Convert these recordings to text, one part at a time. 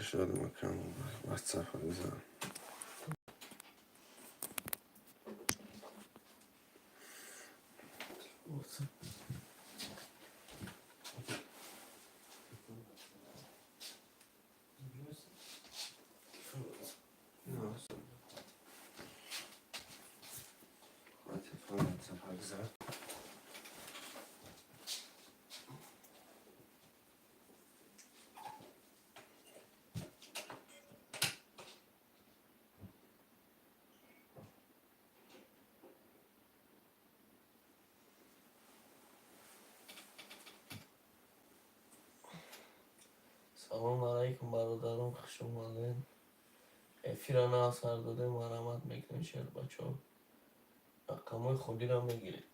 شده مکان واتساپ رو بزنم. سلام علیکم برادران، خوش اومدین. افیران اثر داده مرحمت میکنین شیر بچه ها. رقمای خودی را میگیرید.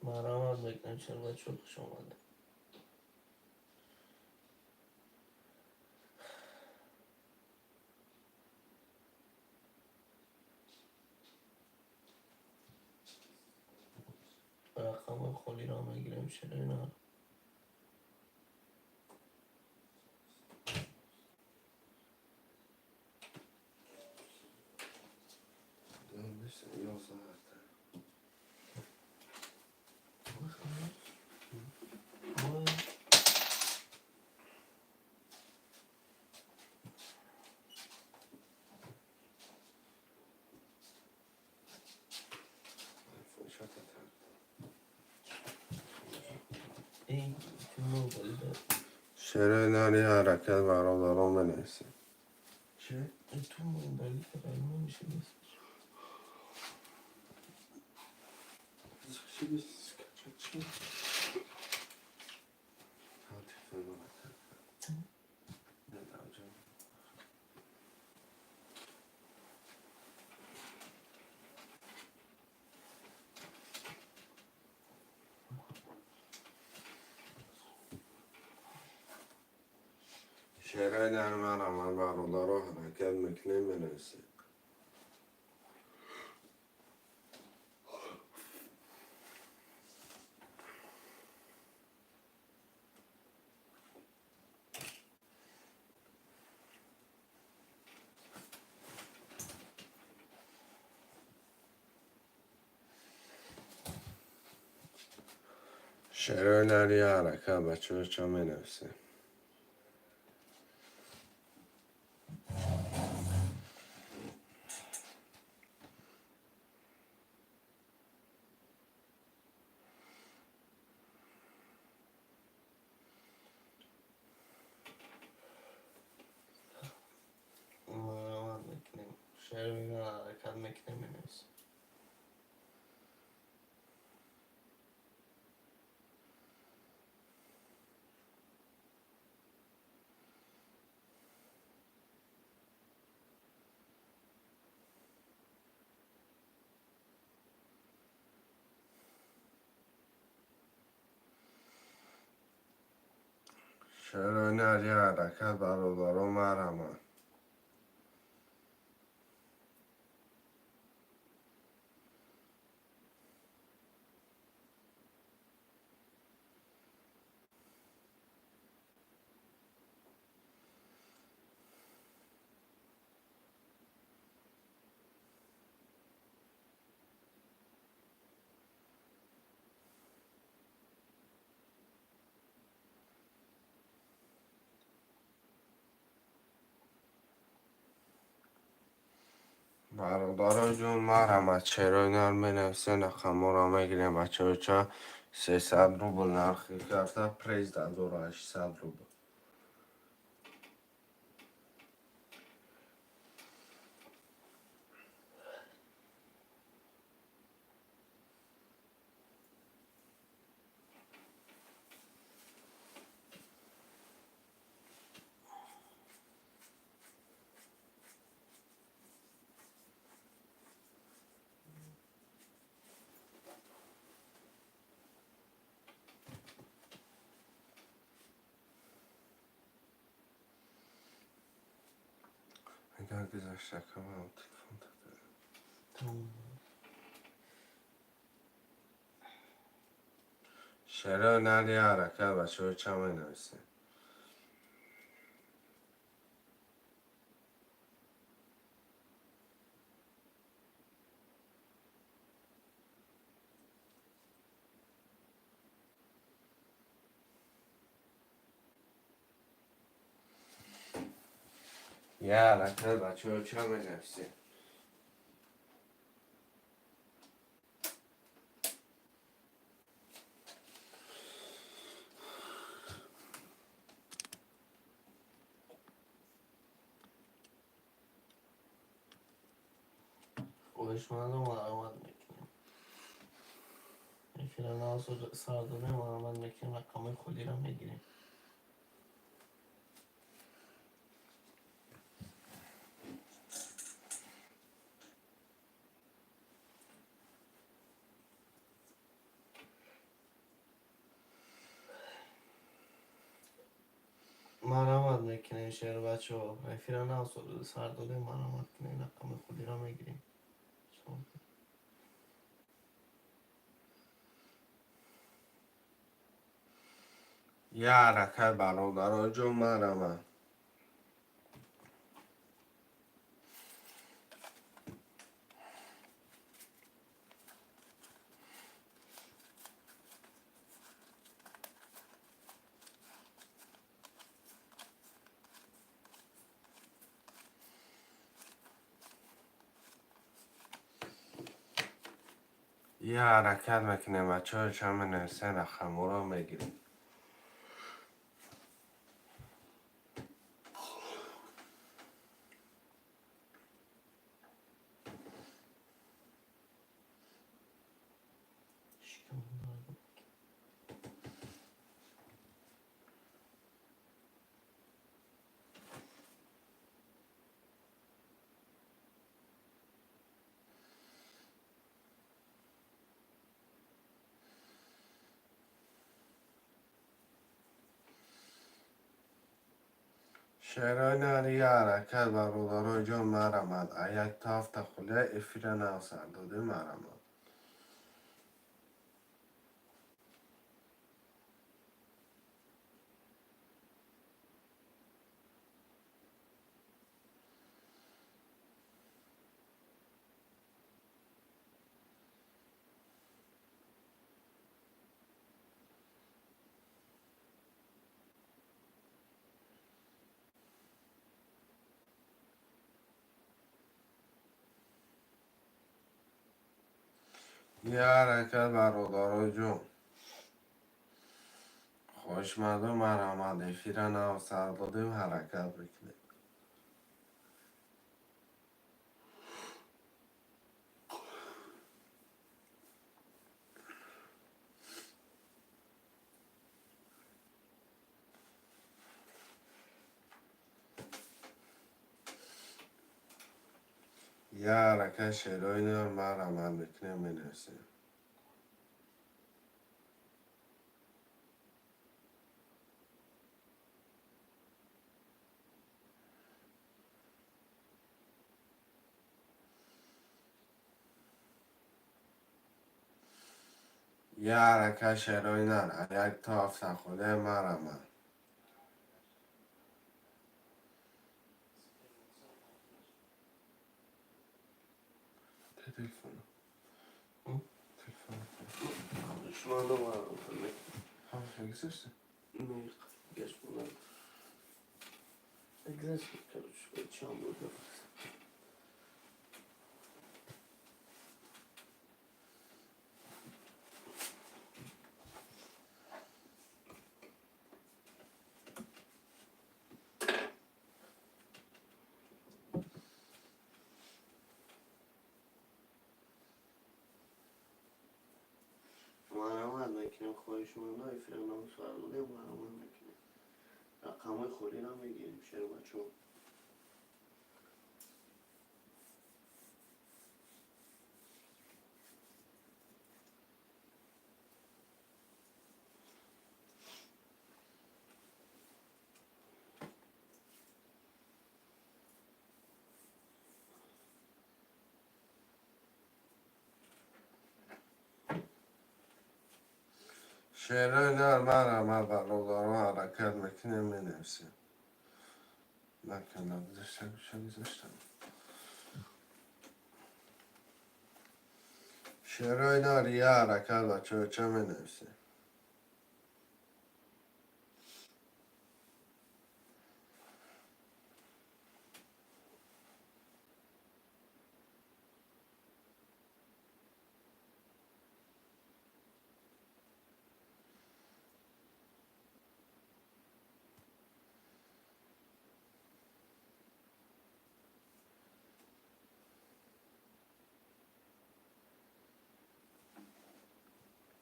مرحمت میکنین شیر بچه ها، خوش اومدین. رقمای خودی را میگیریم شیر اینا. این تو بلیده شعر ناری حرکت برادران بنویسید. چه؟ این تو بلیده رای نمیشه نیست. شعر ناری مرحمت برادران حرکت میکنین بنویسید. شعر ناری حرکت بچه ها چه مینویسید. مرحمت میکنیم شیر اینا حرکت میکنیم بنویسیم. شعر ناری حرکت برادران مرحمت. برادران جون ما رحمت چرای نر می نویسین رقم را میگیریم بچه ها چه 300 روبل نرخی کرده پریز در 2800 روبل. اگر گذاشته که من تلفن داده تمام. شرای نر یه حرکت بچه ها چه می نویسین. یه حرکت بچه ها چه می نویسین. خوشمند و مرحمت میکنیم. فیران آسو سردونه مرحمت میکنیم رقم خودی را میگیریم. مرحمت میکنیم شهر بچه ها فیران آسو سردونه مرحمت کنیم رقم خودی را میگیریم. یه حرکت برادران جون ما رحمت. یه حرکت میکنیم بچه ها چه می نویسین رقم را میگیریم. شعرهای نری یه حرکت برادران جون ما رحمت. یک تافت خله افیر نو سرداده ما رحمت. یه حرکت برادران جون خوشمزه و مرحمت افیر نو سرداده حرکت بکنیم. یه حرکت شعرهای نر ما رحمت بکنیم می نویسیم. یه حرکت شعرهای نر یک تافت خله ما رحمت. تلفن خوشمند و مرحمت میکنیم. هم گذاشته میخ گشت بودم اگزش میکنم شکل چند بود نفس میکنیم خواهش من های فرنام سوال داده مرامت میکنیم رقم های خوری را میگیریم شیر بچه ها. شعرهای نر مرحمت برادران حرکت میکنیم مینویسیم. نکنم گذاشتم. شعرهای نر یه حرکت بچه چه مینویسیم.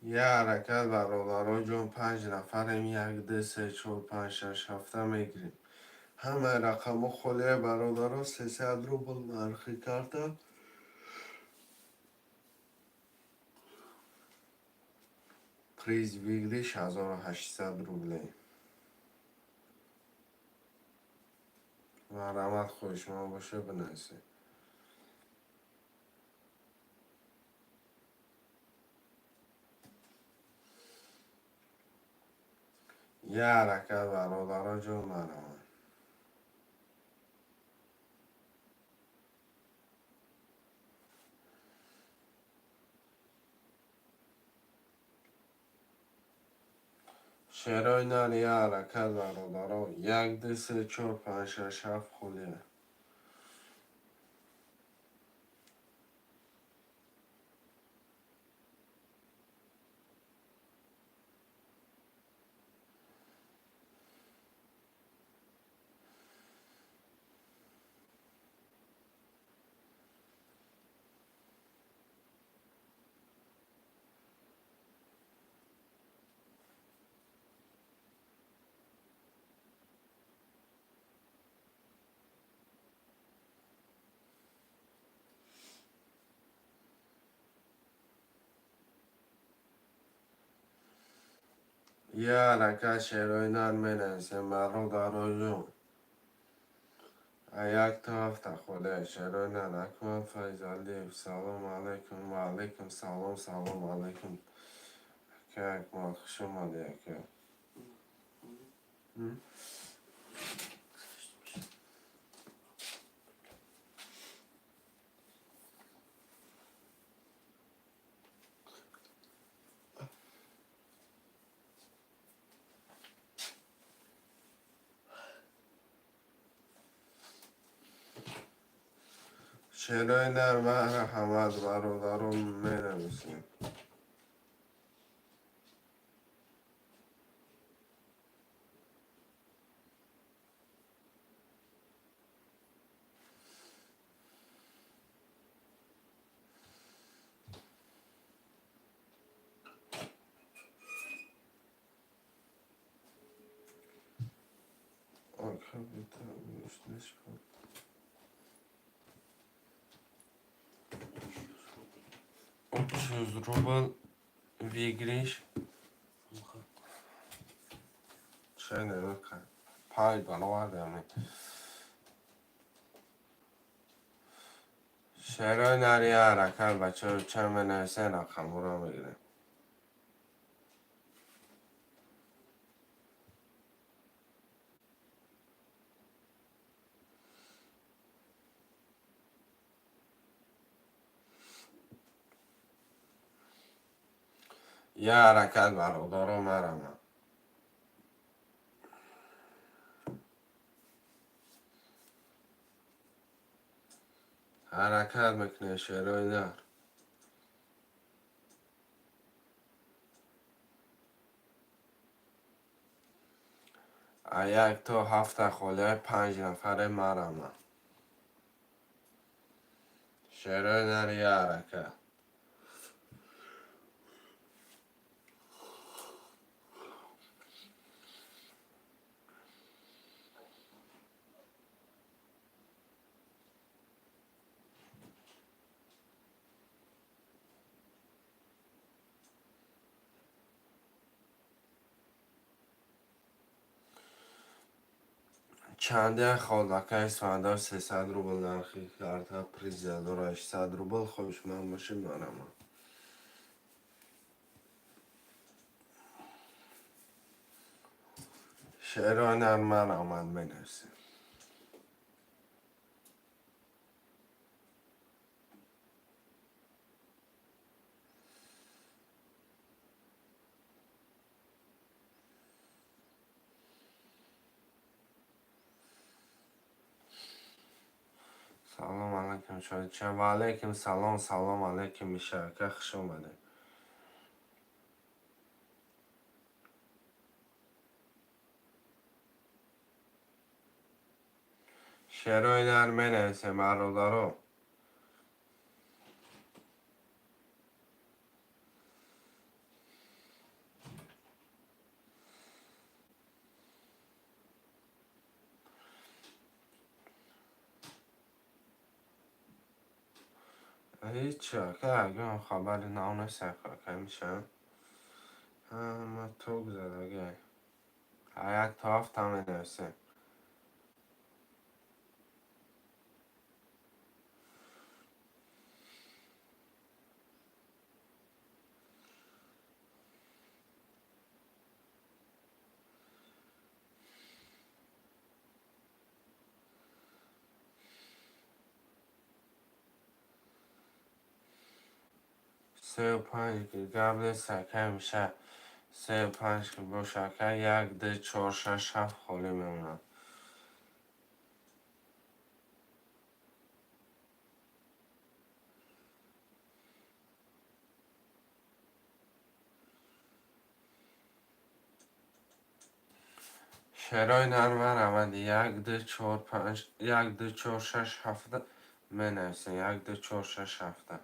یه حرکت برادران جون 5 نفریم 1 2 3 4 5 6 7 میگیریم. همه رقم خالی برادران 300 روبل معرفی کرده. پریز ویگلیش 1800 روبله. مرحمت خوش ما باشه بنویسیم. یه حرکت برادران جون مرحمت. شعرهای نر یه حرکت برادران 1 2 3 4 5 6 7 خالیه. یه حرکت شعرهای نر مینویسیم برادران جون. 1 تا 7 خاله شعرهای نر اکمل فیضالی سلام علیکم و علیکم سلام سلام علیکم که اکمل خوش اومدی اکمل. شعرهای نر مرحمت برادران مینویسیم. آخه بیتر $300 روبل ویگریش چه نمیکن پای برآورده همین شعرهای نری حرکت بچه رو چه منویسه رقم رو میگیره. یه حرکت برادران مرحمت. حرکت میکنه شعرهای نر 1 تا 7 خاله 5 نفر مرحمت. شعرهای نر یه حرکت چنده خالدکه اسفندار 300 روبل نرخی کرده پریز 1800 روبل خوش من باشه منم شعرهای نرمن آمد بنویسیم. سلام علیکم شاید چند و علیکم سلام علیکم میشه خوش اومده. شعرهای نرم بنویسیم برادرها. هیچ که اگه خبر نانه سخه که میشه همه توق زدگه یک تا هفت هم بنویسیم. سه و پنج که قبل سکه میشه 3 و 5 که با شکر 1 2 4 6 7 خالی میمونن. شعرهای نرم روند 1 2 4 5 1 2 4 6 7 بنویسین 1 2 4 6 7.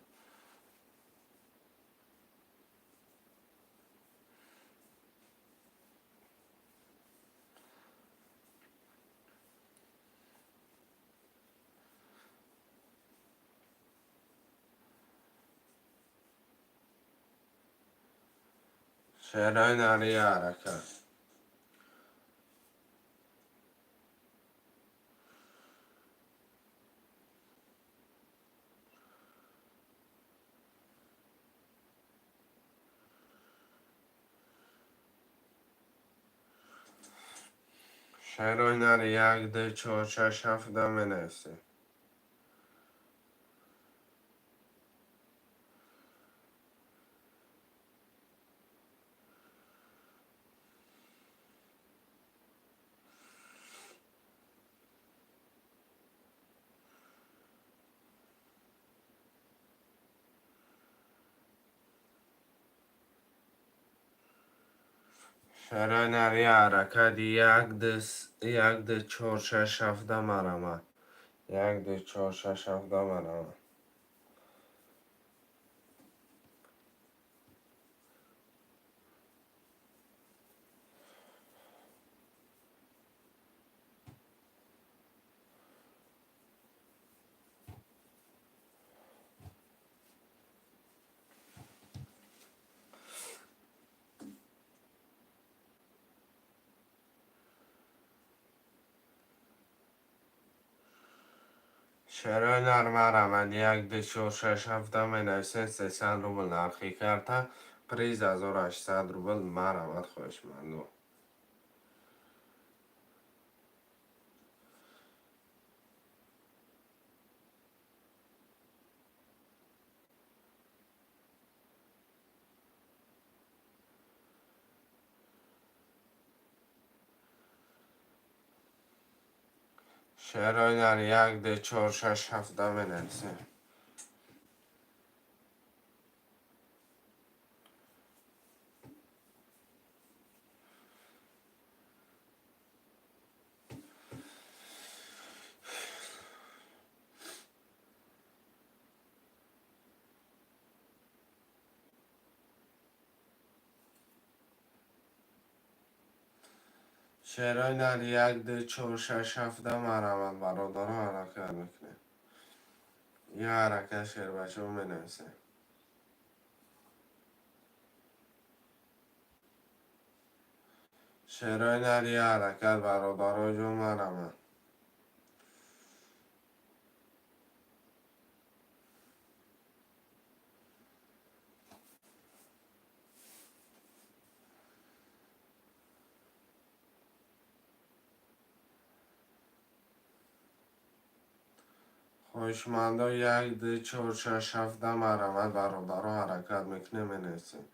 شعرهای نری حرکت شعرهای نری 1 2 4 6 7 بنویسین. شعرهای نری حرکت 1 2 4 6 7 مرمت 1 2 4 6 7 مرمت. شعرهای نرم روند 1 2 4 6 7 بنویسین 300 روبل نرخی کرده پریز 1800 روبل مرمت خوش مندو. شعرهای نری 1 2 4 6 7 بنویسین. شعرهای نری 1 2 4 6 7 مرمت برادرها حرکت میکنه. یه حرکت شعر بچه رو بنویسین. شعرهای نری حرکت برادرها جو مرمت خوشمندا یک ده چهار شش هفته مرمت برادر حرکت میکنه منسیم.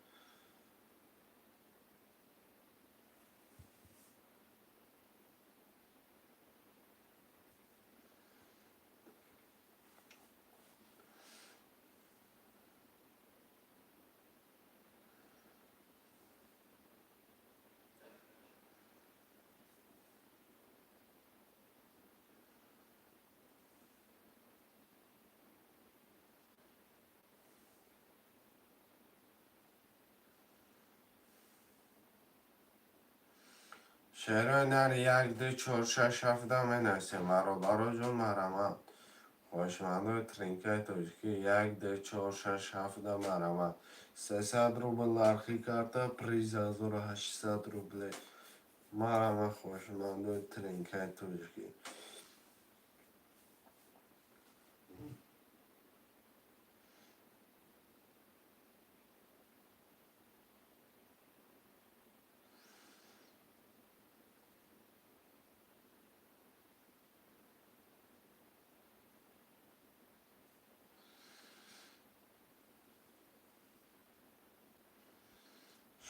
شهرهای نر یک ده چهار شش هفته منسیم برادر جون مرمت. خوشمندا ترینکای توشکی یک ده چهار شش هفته مرمت. 300 روبل نرخی کرده پریز 1800 روبله. مرمت خوشمندا ترینکای توشکی.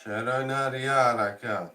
شهرهای نر یه حرکت.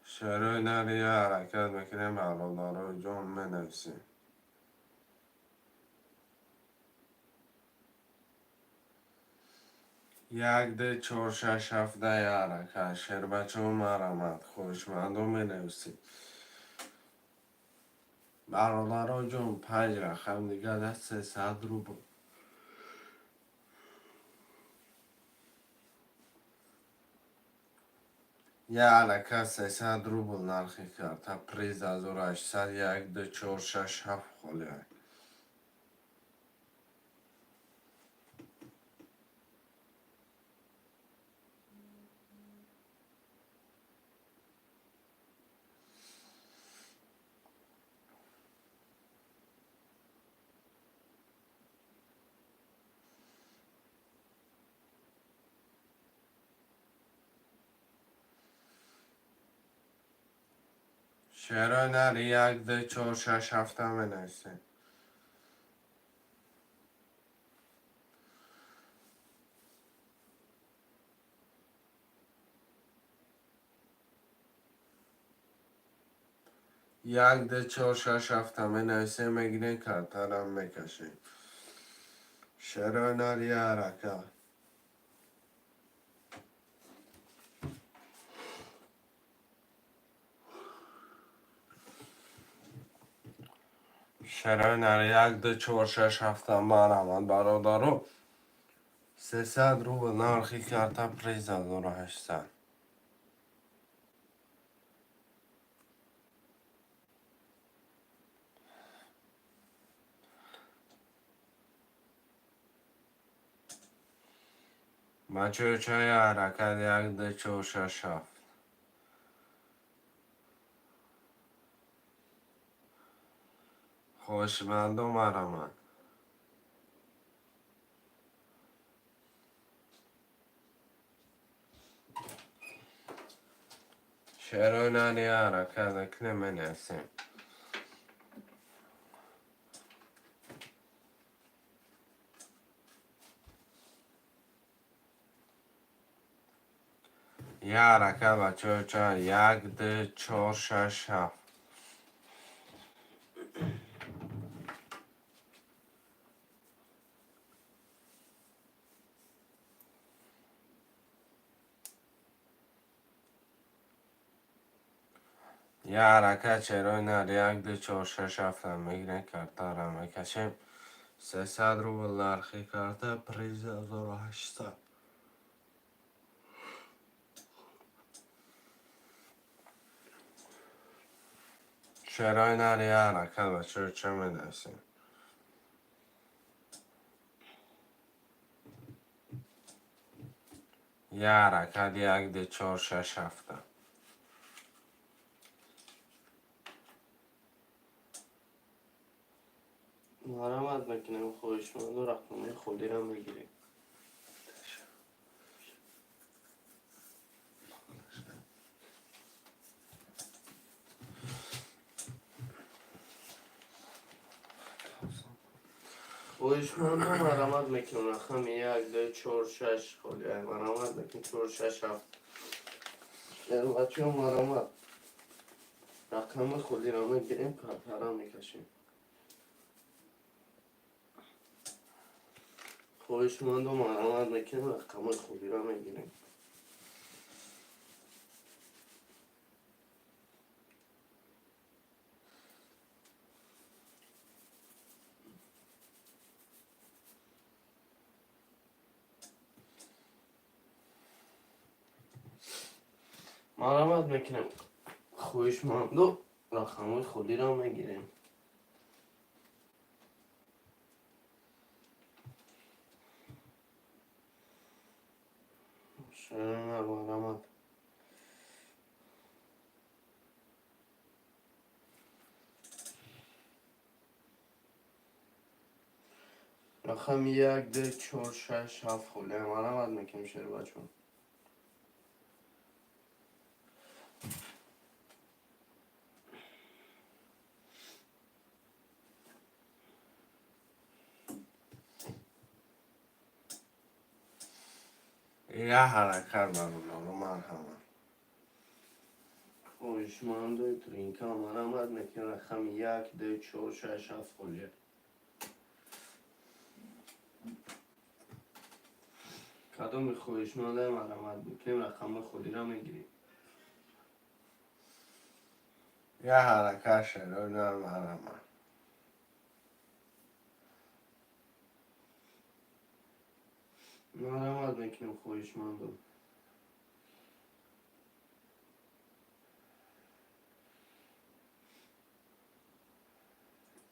شهرهای نر یه حرکت میکنه برادر جون منسیم. یک ده چهار شش هفته یه حرکت. شهر بچه ها مرمت خوشمندا منویسیم. برادر جون 5 رقم دیگه ده 300 روبل. یه حرکت 300 روبل نرخی کرده پریز 1800. یک ده چهار شش هفت خالی های. شهرهای نر یک ده چهار شش هفته منویسیم. یک ده چهار شش هفته منویسیم میگیرین کارتر هم میکشیم. شهرهای نر یه حرکت. شهرهای نر یک ده چهار شش هفته مرمت برادر 300 روبل نرخی کرده پریز 1800. بچه چای حرکت یک ده چهار شش هفت. خوشمندا مرمت. شهرهای نر یه حرکت اکنه منویسیم. یه حرکت بچه چای یک ده چهار شش هفت. یه حرکت شهرهای نر یک ده چهار شش هفت هم میگیرین کارتر هم میکشیم. 300 روبل نرخی کرده پریز 1800. شعرهای نری یه حرکت بچه چه میدرسیم؟ یه حرکت 1 2 4 6 7. مرحمت میکنیم خواهشمند و رقم خودی را میگیریم. خواهشمند و مرحمت میکنیم رقم 1 2 4 6 خودی مرحمت میکنیم 4 6 7. بچه ها مرحمت رقم خودی را میگیریم کارت را میکشیم. خواهشمند و مرحمت میکنیم رقم خودی را میگیریم. مرحمت میکنیم خواهشمند و رقم خودی را میگیریم. شنر مرحمت رقم 1 2 4 6 7 خودی مرحمت میکنیم شیر بچه ها. یه حرکت برونارو مرحمت. خواهشمند و ترینکا مرحمت میکنیم رقم 1 2 4 6 7 خودی. کدام خواهشمند مرحمت میکنیم رقم خودی را میگیریم. یه حرکت شعرهای نر مرحمت. مرحمت میکنیم خواهشمند و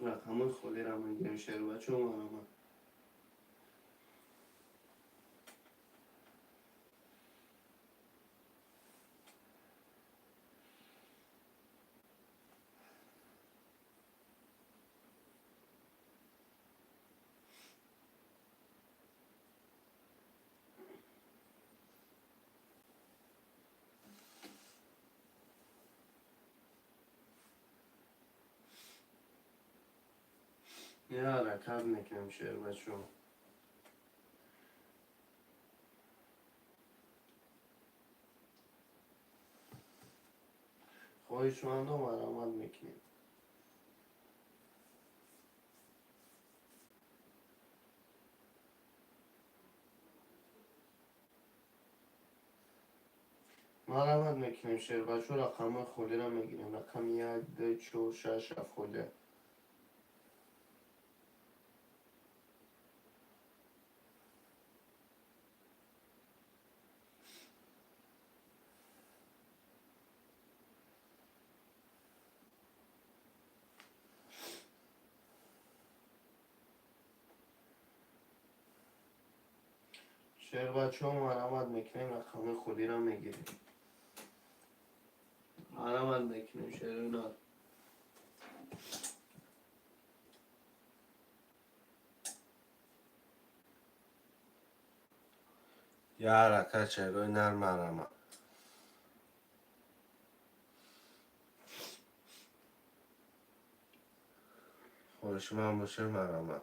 رقم خودی را میگیریم شیر بچه ها مرحمت. یه حرکت میکنیم شیر بچه ها. خواهشمند و مرحمت میکنیم. مرحمت میکنیم شیر بچه ها رقم خودی را میگیریم. رقم 1 2 4 6 7 خودی. شیر بچه ها مرحمت میکنیم رقم خودی را میگیریم. مرحمت میکنیم شیر نار. یه حرکت شعرهای نر مرحمت. خواهشمند باشه مرحمت.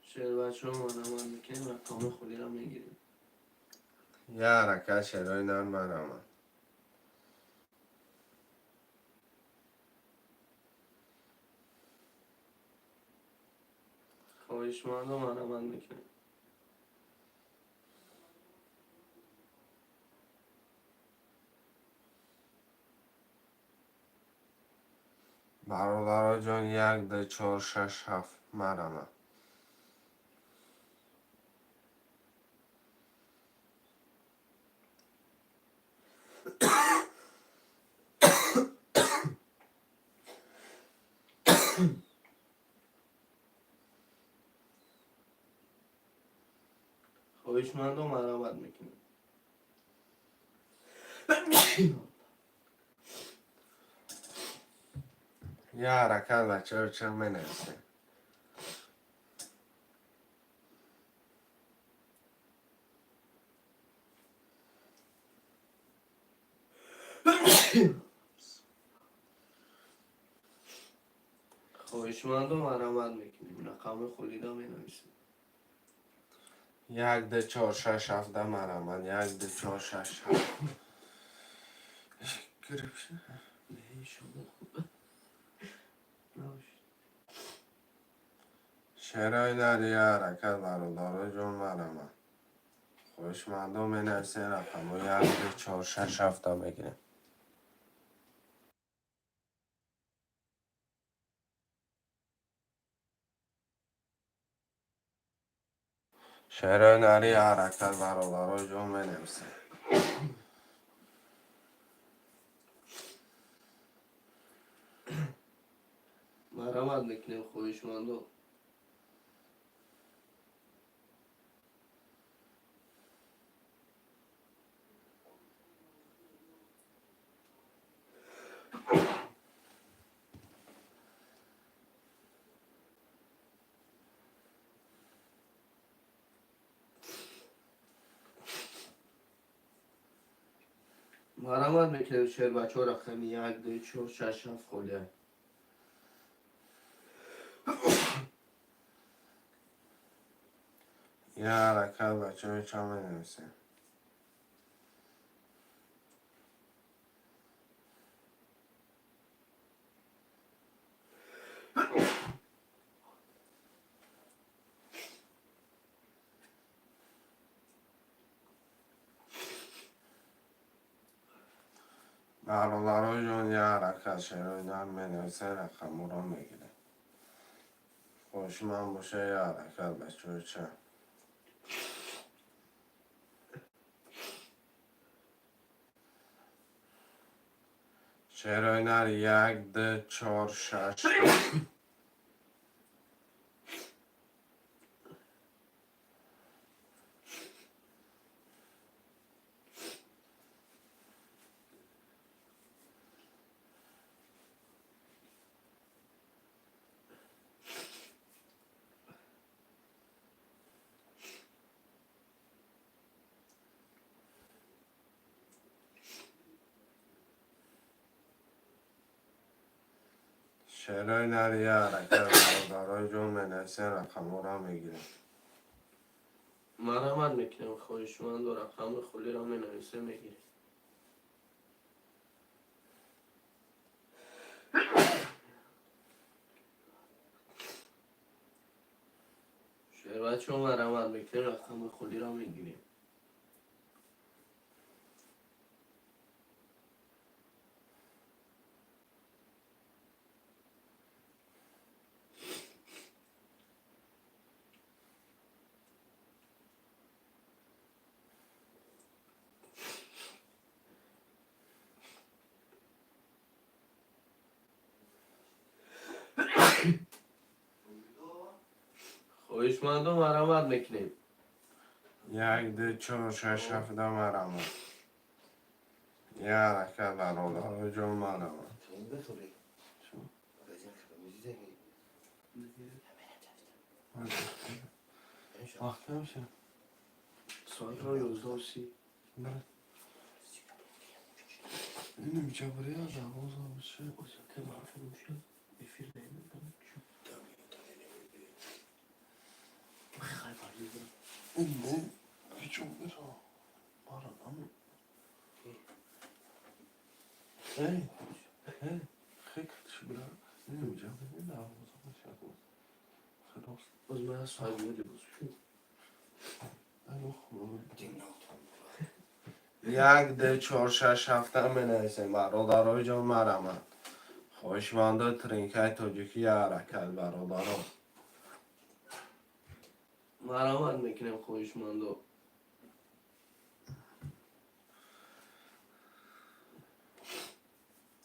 شیر بچه ها مرحمت میکنیم رقم خودی را میگیریم. یه حرکت شعرهای نر مرحمت. خواهشمند و مرحمت میکنیم. برادرها جان 1 2 4 6 7 مرمه خواهشمندم مرحمت میکنیم. یه حرکت بچه چه منرسه خواهشمندم مرحمت میکنیم. رقم خلیدا می نویسیم. 1 2 4 6 7 مرمه 1 2 4 6 7 گرفت نه شما شعرهای در یه حرکت برادرها جان مرمه خوشمندم منرسه رقم و 1 2 4 6 7 بگیریم شعرهای در یه حرکت برادرها جان منرسه مرحمت میکنیم. خواهشمندم مرحمت میکنیم. شعر بچه ها رقم 1 2 4 6 7 خلیه. یه حرکت بچه چه منرسه برادرها جان یه حرکت شعرهای در منرسه رقم رو میگیره خوشمند باشه یه حرکت بچه چه شعرهای در 1 2 4 6 شعرهای در یه حرکت برادرها جان منرسه رقم رو میگیره مرحمت میکنیم. خواهشمند و رقم خلی را می نویسه میگیریم. شعر بچه ها مرحمت میکنیم. رقم خلی را میگیریم. خواهشمند و مرحمت میکنیم. 1 2 4 6 7 مرمه یه حرکت برادرها جان مرمه وقت نمیشه ساعت را 11:30. اینو میچه برای از آغاز بشه که معرفه میشه بفیر نمیدونم خیلی فرضی دارم. این نه پیچون برا بارا نمو خیلی چی برا اینو میچه برای از آغاز بشه خلاص باز من از صاحبی لباس شد. اینو خوب 1 2 4 6 7 منرسه برادرهای جان مرمه خوشمانده ترینکای تاجیکی یه حرکت برادران. مرامت میکنیم خوشمندو.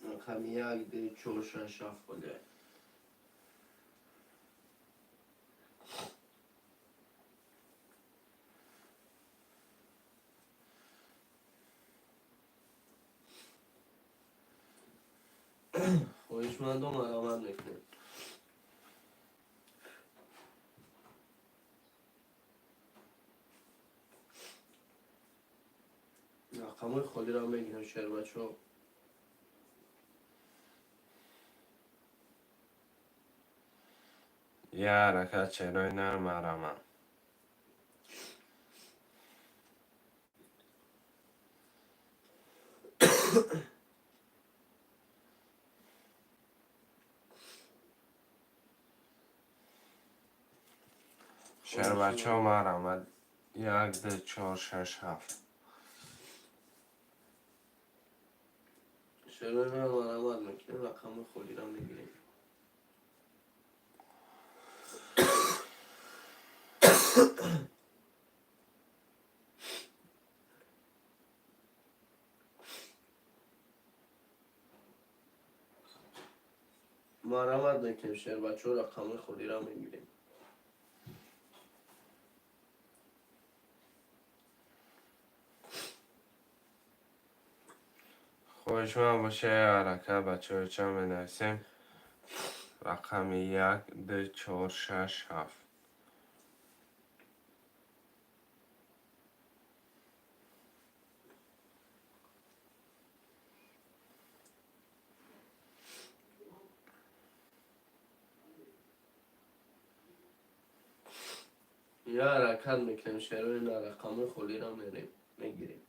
رقم 1 2 4 6 7 خورده. خوشمندو مرامت میکنیم. رقم خالی را میگیرم شهر بچه ها. یه حرکت چرای نرم مرمم. شهر بچه ها مرمد 1 2 4 6 7. شهر را مرامت میکنیم. رقم خالی را میگیریم. مرامت میکنیم شهر بچه ها. رقم خالی را میگیریم. خوشمند باشه یه حرکت بچه های چند بنویسیم. رقم 1 2 4 6 7. یه حرکت میکنیم شهر این رقم خالی را میگیریم.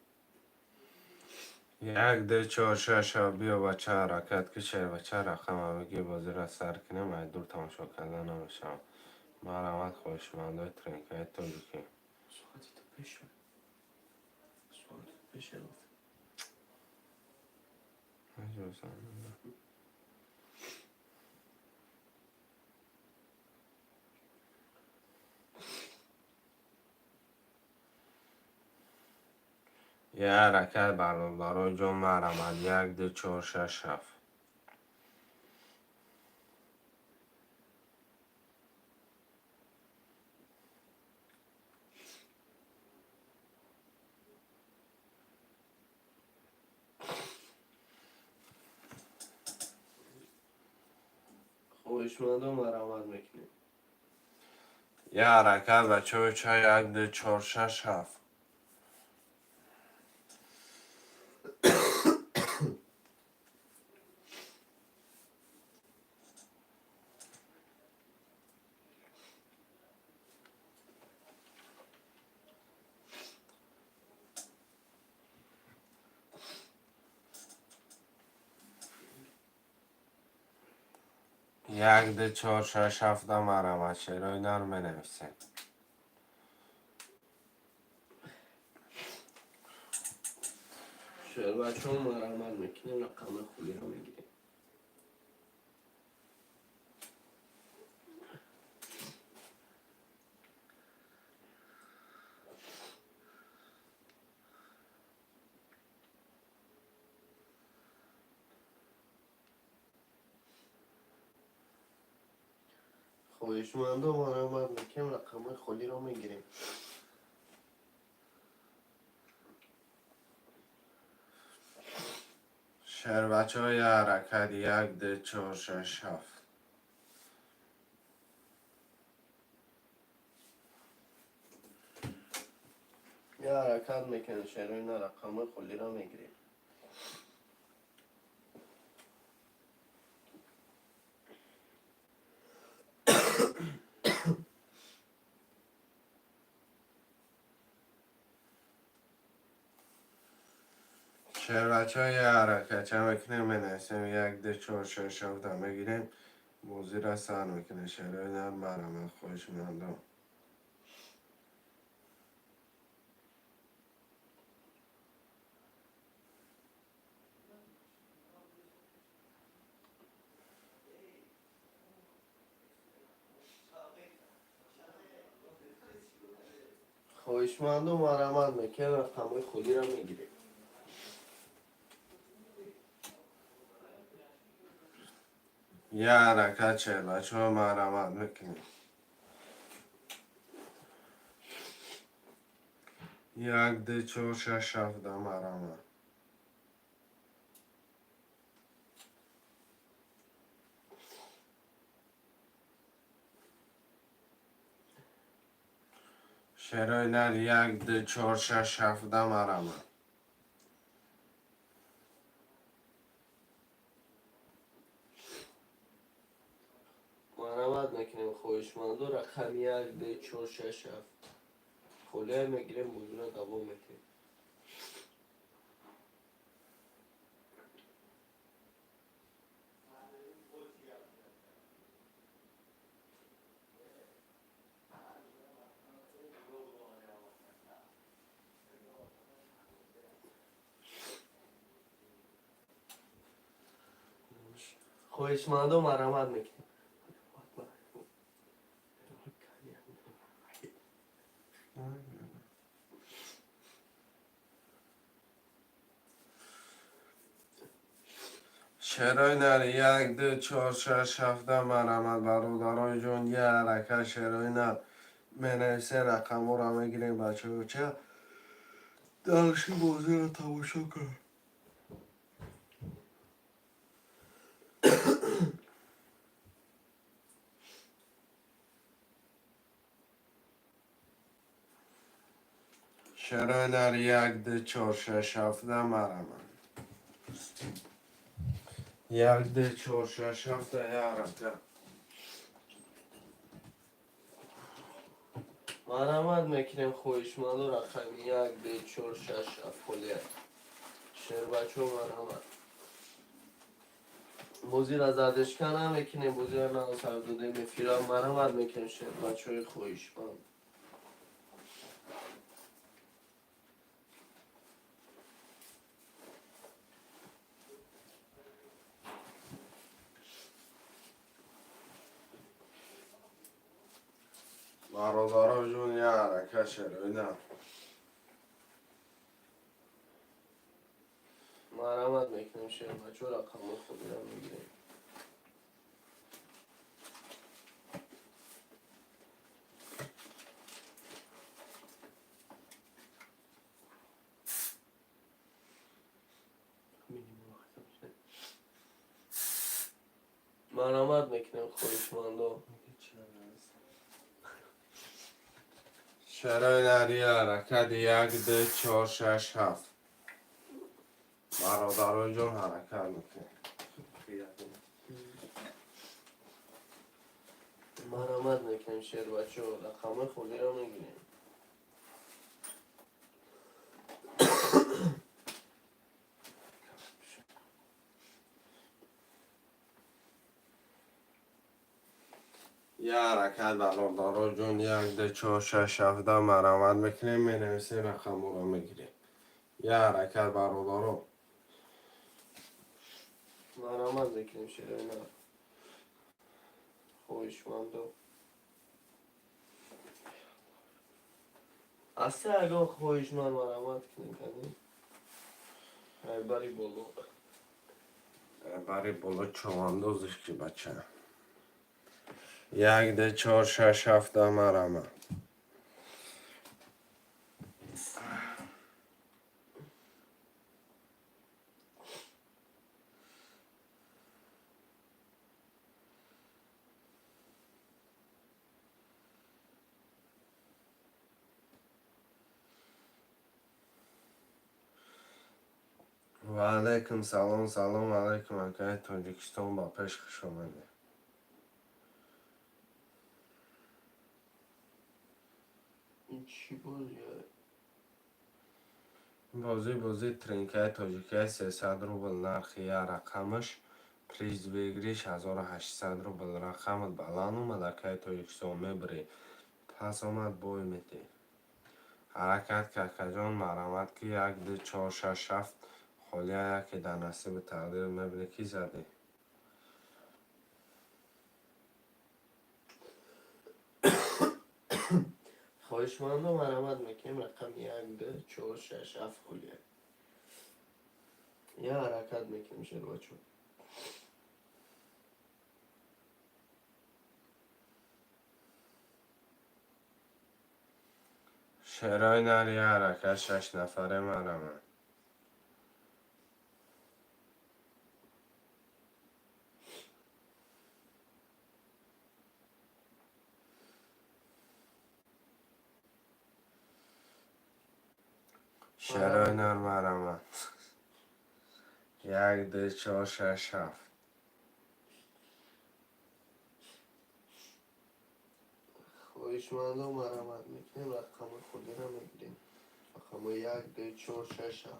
1 2 4 6 7. بیا بچه حرکت که شهر بچه رقم هم بگی بازی را سر کنه مجبور تماشا کردن نمیشم. مرمت خوشمنده ترینکای تاجیکی. ساعتی تو پیش ساعتی تو پیش یه حرکت برای جون مرمد 1 2 4 6 7. خوشمندو مرامت میکنیم. یه حرکت بچه های چای 1 2 4 6 7. یک ده 4 6 7 مرمت شعرهای نرم بنویسیم. شهر بچه ها مرامت میکنیم. رقم خالی را میگیریم. خوشمندو مرامت میکنیم. رقم خالی را میگیریم. شعر بچه های حرکت 1 ده 4 6 7. یه حرکت میکنیم شهر این رقم خالی را میگیریم. شعر بچه های حرکت چند بکنیم بنویسیم 1 ده 4 6 7 هم بگیریم. موضوع را سر میکنه شعرهای نرم مرمت خوشمندم. خواهشمند و مرحمت میکنه رقم خودی را میگیریم. یه حرکت 44 مرحمت میکنیم. 1 2 4 6 7 مرحمت. شرایلر 1 2 4 6 7 مرحمت. مرحمت میکنیم خواهشمند و رقم 1 2 4 6 7 خلیه میگیریم موضوع را دوام میکنیم. خواهشمند و مرحمت میکنیم. شرایلر 1 2 4 6 7 مرحمت برادرای جون. یه حرکت شرایلر منویسه رقم را میگیریم بچه دلشی بازی رو تماشا کن. شرایلر 1 2 4 6 7 مرحمت. 1 2 4 6 7 یه حرکت. مرحمت میکنیم خواهشمند و رقم 1 2 4 6 7 خلیه شیر بچه و مرحمت. بوزی را زدشکن هم میکنیم. بوزی را نه سر دوده میفیرم مرحمت میکنیم شیر بچه های خواهشمند. برادرای جون یه حرکت شرایلر. مرحمت میکنیم شیر بچه و رقم خودی را میگیریم. مرحمت میکنیم خواهشمند و شرایلر یه حرکت 1 2 4 6 7 برادرای جون حرکت میکنه. مرحمت میکنیم شیر بچه و رقم خودی را میگیریم. یه حرکت برادرای جون 1 2 4 6 7 مرحمت میکنیم. منویسه رقم را میگیریم. یه حرکت برادران. مرحمت میکنیم شیر اینا خواهشمند و اصلا اگه خواهشمند مرحمت کنیم های باری بولو برای بالا چواندازش که بچه 1 2 4 6 7 مرحمت. و علیکم سلام. سلام علیکم اکای تاجیکستان با پیش خوش آمده. این چی بازیه؟ بازی ترینکای تاجیکای 300 روبل نرخی یه رقمش پریز بگیریش 1800 روبل رقمت بلند اومد اکای تاجیکستان میبری پس آمد بای میتی حرکت که جان مرحمت که 1 2 4 6 7 خالیه یکی در نصیب تقدیر میبینی کی زده. خواهشمندم مرحمت میکنیم رقم 1 2 4 6 7 خلیه یا حرکت میکنیم شد بچه. شعرهای نری حرکت 6 نفره مرمه. شعرهای نر مرمه. 1 2 4 6 7. خواهشمندم مرحمت میکنیم رقم خودی رو میگیریم رقم 1 2 4 6 7.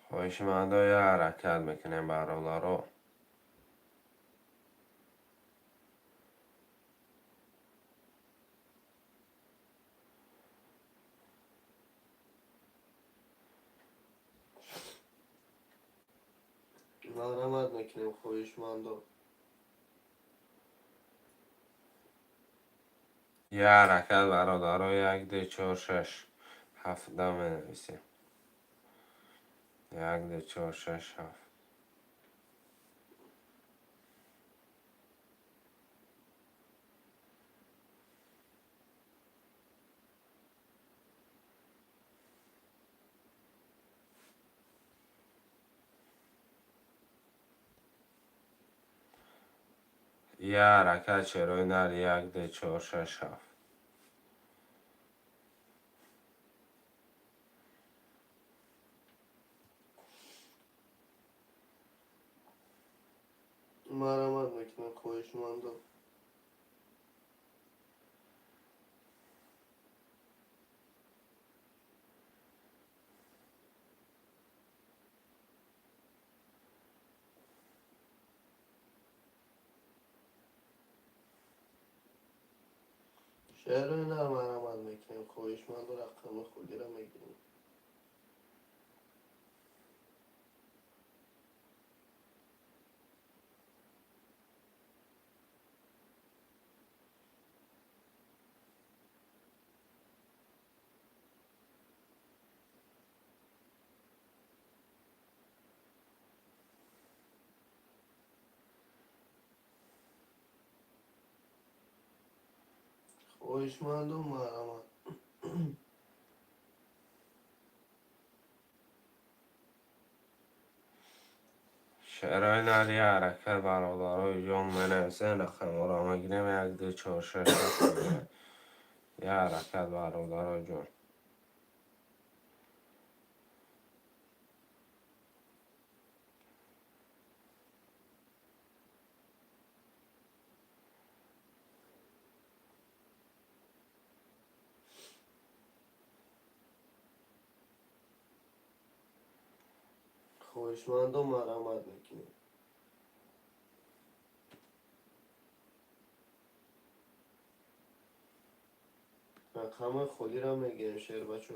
خواهشمندا یا حرکت میکنیم برادرها. مرحمت میکنیم خواهشمندم یا حرکت برادرها. 1 2 4 6 7 منویسیم. 1 2 4 6 7. یا حرکت شعرهای نر 1 2 4 6 7. مرحمت میکنیم خواهشمندم شعر نه مرحمت میکنیم خواهشمندم رقم خودی رو میگیریم خواهشمندم مرحمت شعرهای نر یا حرکت برادرها. جان منویسیم رقم را میگیریم. 1 2 4 6 7. یا حرکت برادرها جان. خواهشمندم مرحمت میکنیم رقم خودی رو میگیریم شعر بچه.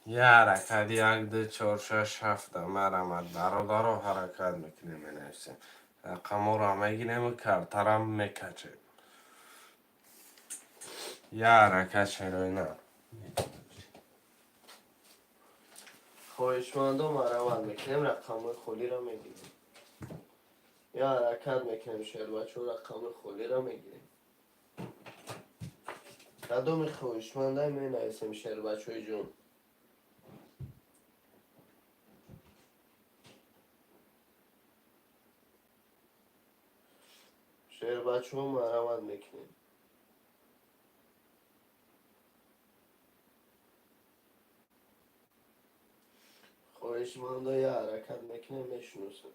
یا حرکت 1 2 4 6 7 مرمت برادرها حرکت میکنیم منویسیم. رقم را میگیریم و کلترم میکچیم. یا حرکت شعرهای نر. خواهشمندم مرحمت میکنیم رقم خودی رو میگیریم یا حرکت میکنیم شعر بچه رقم خودی رو میگیریم قدم خواهشمنده می نویسیم شعر بچه های جون شعر بچه ها مرحمت میکنیم خواهشمنده یا حرکت میکنیم میشنوسیم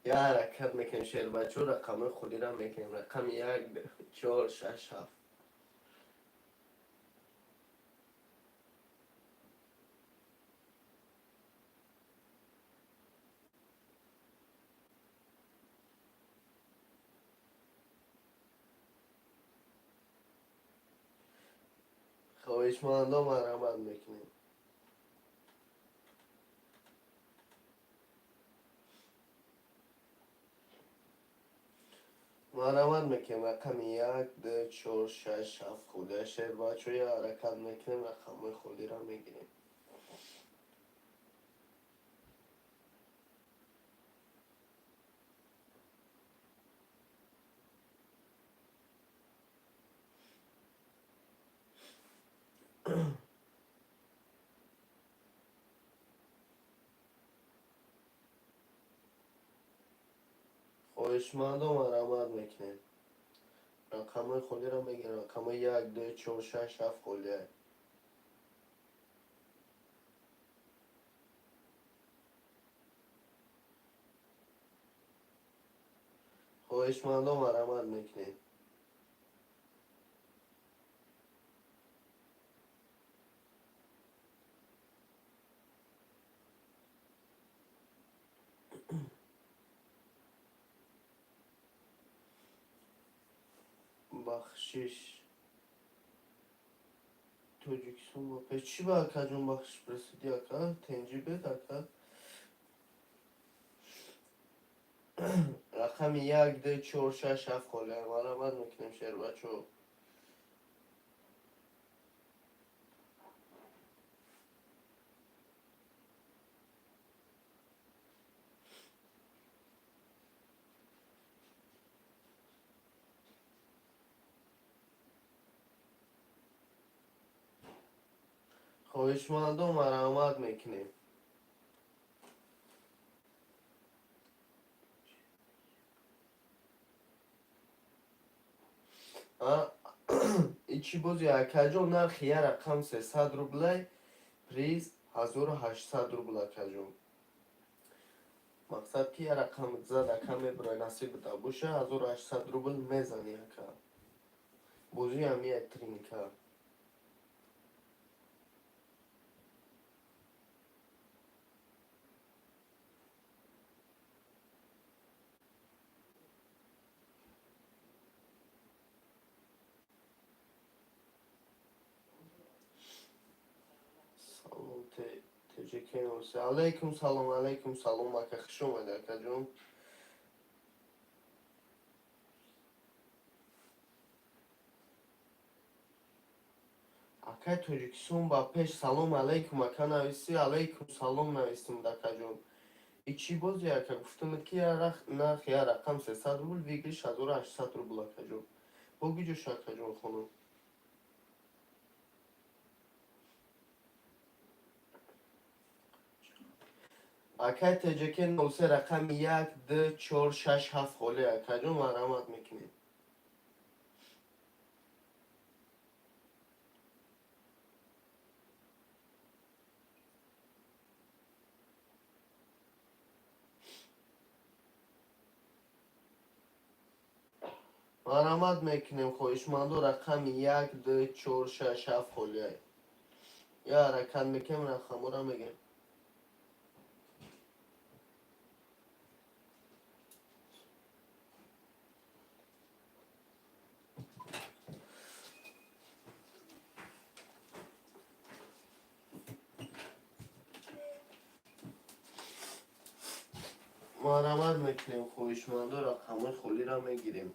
یا حرکت میکنیم شعر بچه ها رقم خودی رو میکنیم رقم 1 2 4 6 7. خواهشمنده مرحمت میکنیم مرمت میکنیم رقم 1 2 4 6 7 خورده شیر بچه یا حرکت میکنیم رقم خودی را میگیریم. خواهشمندم مرمت میکنیم رقم خودی را میگیریم. رقم 1 2 4 6 7 خورده. خواهشمندم مرمت میکنیم. بخشش توجیکسون با پیش چی با اکا جون بخش برسیدی اکا تنجی بید اکا. رقم 1 2 4 6 7 خورده مرمت میکنیم شیر بچه. خواهشمندم مرمت میکنیم. ایچی بازی اکجون نرخ یه رقم 300 روبله پریز 1800 روبل اکجون. مقصد که یه رقم زد اکم برای نصیب دا باشه 1800 روبل میزنی اکا. بازی هم یه ترینکا. سلام تجیکین اوسی علیکم سلام اکا خوش اومده اکا جون. اکا توجیکسون با پیش سلام علیکم اکا نویسی علیکم سلام نویستم اکا جون. ایچی بازی اکا گفتم که نرخ یه رقم 300 روبل ویگلیش 1800 روبل اکا جون. بگی جوش اکا جون خانم. اکا تجیکین نوسی رقم 1 2 4 6 7 خوله اکا جون مرمت میکنیم. مرمت میکنیم خواهشمندو رقم 1 2 4 6 7 خوله. یا حرکت میکنیم رقم را میگیم. مرمت میکنیم خواهشمندو رقم خولی را میگیریم.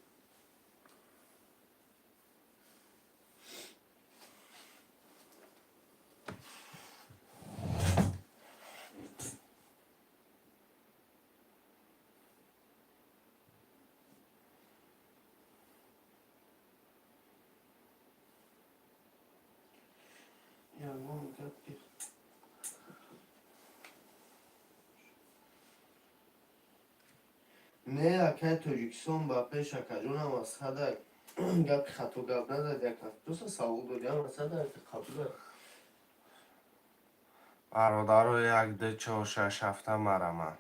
یا من گفتی نه اکا توجیکسون با پیش اکا جون هم از خدا گپ خطو گپ نداد یک دوست سوال دادی هم از خدا قبول. برادر و 1 2 4 6 7 مرمت.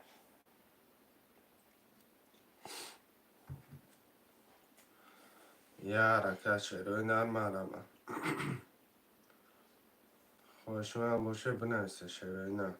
یه حرکت شروع نر مرمت. خواهشمند باشه بنویسه شروع نر.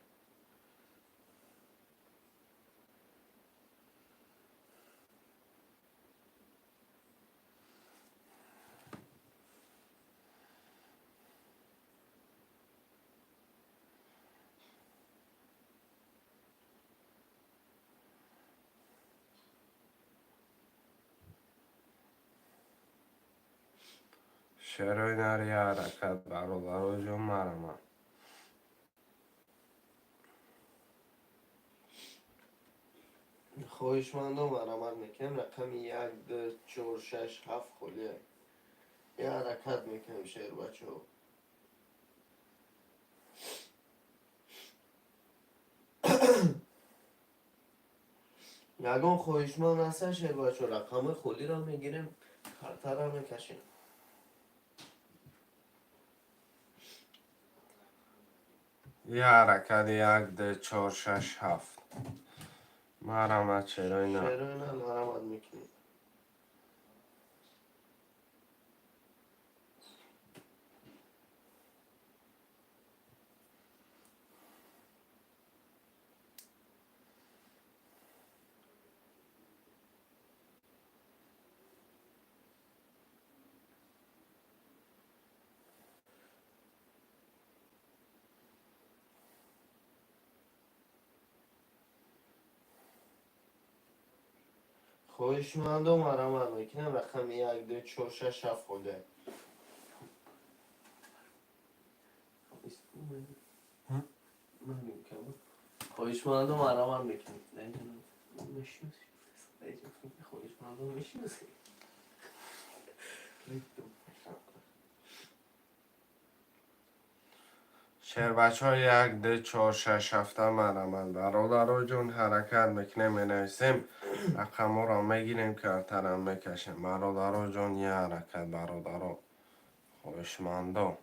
چرا نری حرکت برادر جون مرا. خواهشمندم مرمت میکنم رقم 1 2 4 6 7 خلیه یه حرکت میکنم شیر بچه ها. یگان خواهشمند هستن شیر بچه ها، رقم خلی را میگیریم کارتا را میکشیم. یه حرکت 1 2 4 6 7 مرمت چرا نه. شیر نه مرمت میکنیم. خواهشمندم مرمت میکنم رقم 1 2 4 6 7 خلیه. خواهشمندم مرمت میکنم. خواهشمندم میشناسی. شیر بچه ها 1 2 4 6 7 مرمت برادر جون حرکت میکنه می نویسیم رقم را میگیریم کارتا را میکشیم. برادر جون یه حرکت برادر خوشمندم.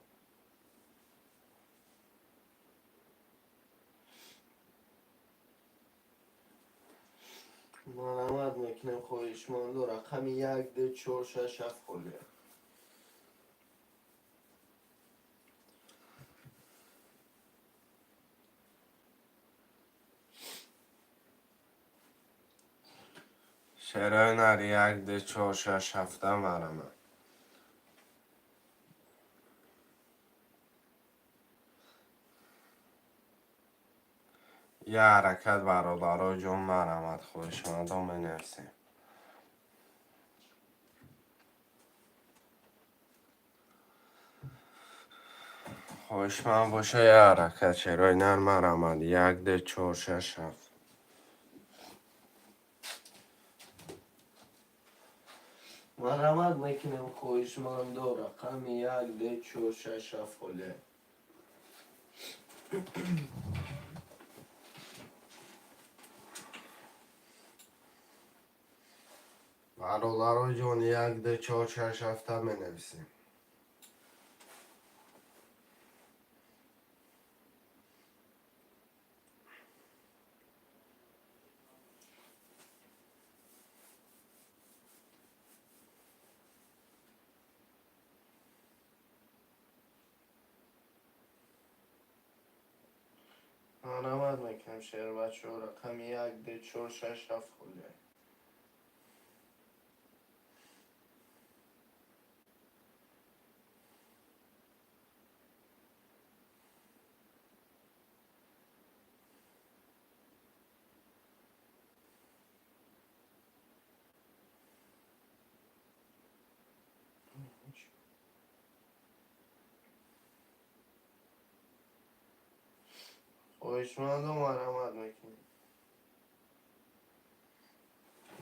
مرمت میکنم خواهشمندم رقم 1 2 4 6 7 خلیه. چرا نری 1 2 4 6 7 مرمت. یه حرکت برادر جون مرمت خوشمندم می نویسیم. خوشمند باشه یه حرکت چرا نر مرمت 1 2 4 6 7 مرمت میکنم خواهشمندم رقم 1 2 4 6 7 خلیه. برادر جون 1 2 4 6 7 می نویسیم. مرمت میکنم شیر بچه ها رقم 1 2 4 6 7 خلیه. خواهشمندم مرمت میکنم.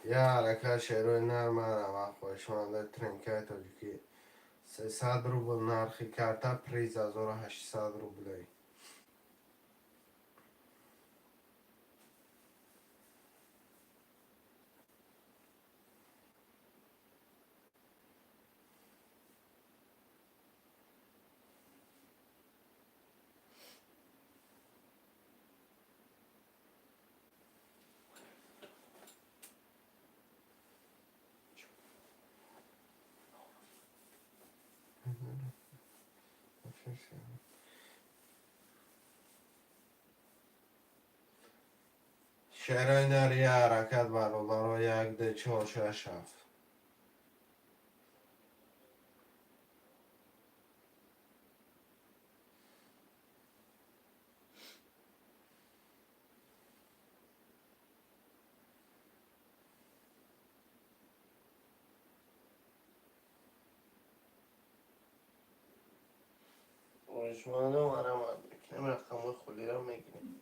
یه حرکت شروع نر مرمت خوشمنده ترنکه تاجیکی 300 روبل نرخی کرده پریز 1800 روبلی. شروع نر یه حرکت برادر 1 2 4 6 7 خواهشمندم مرمت میکنیم رقم خودی را میگیریم.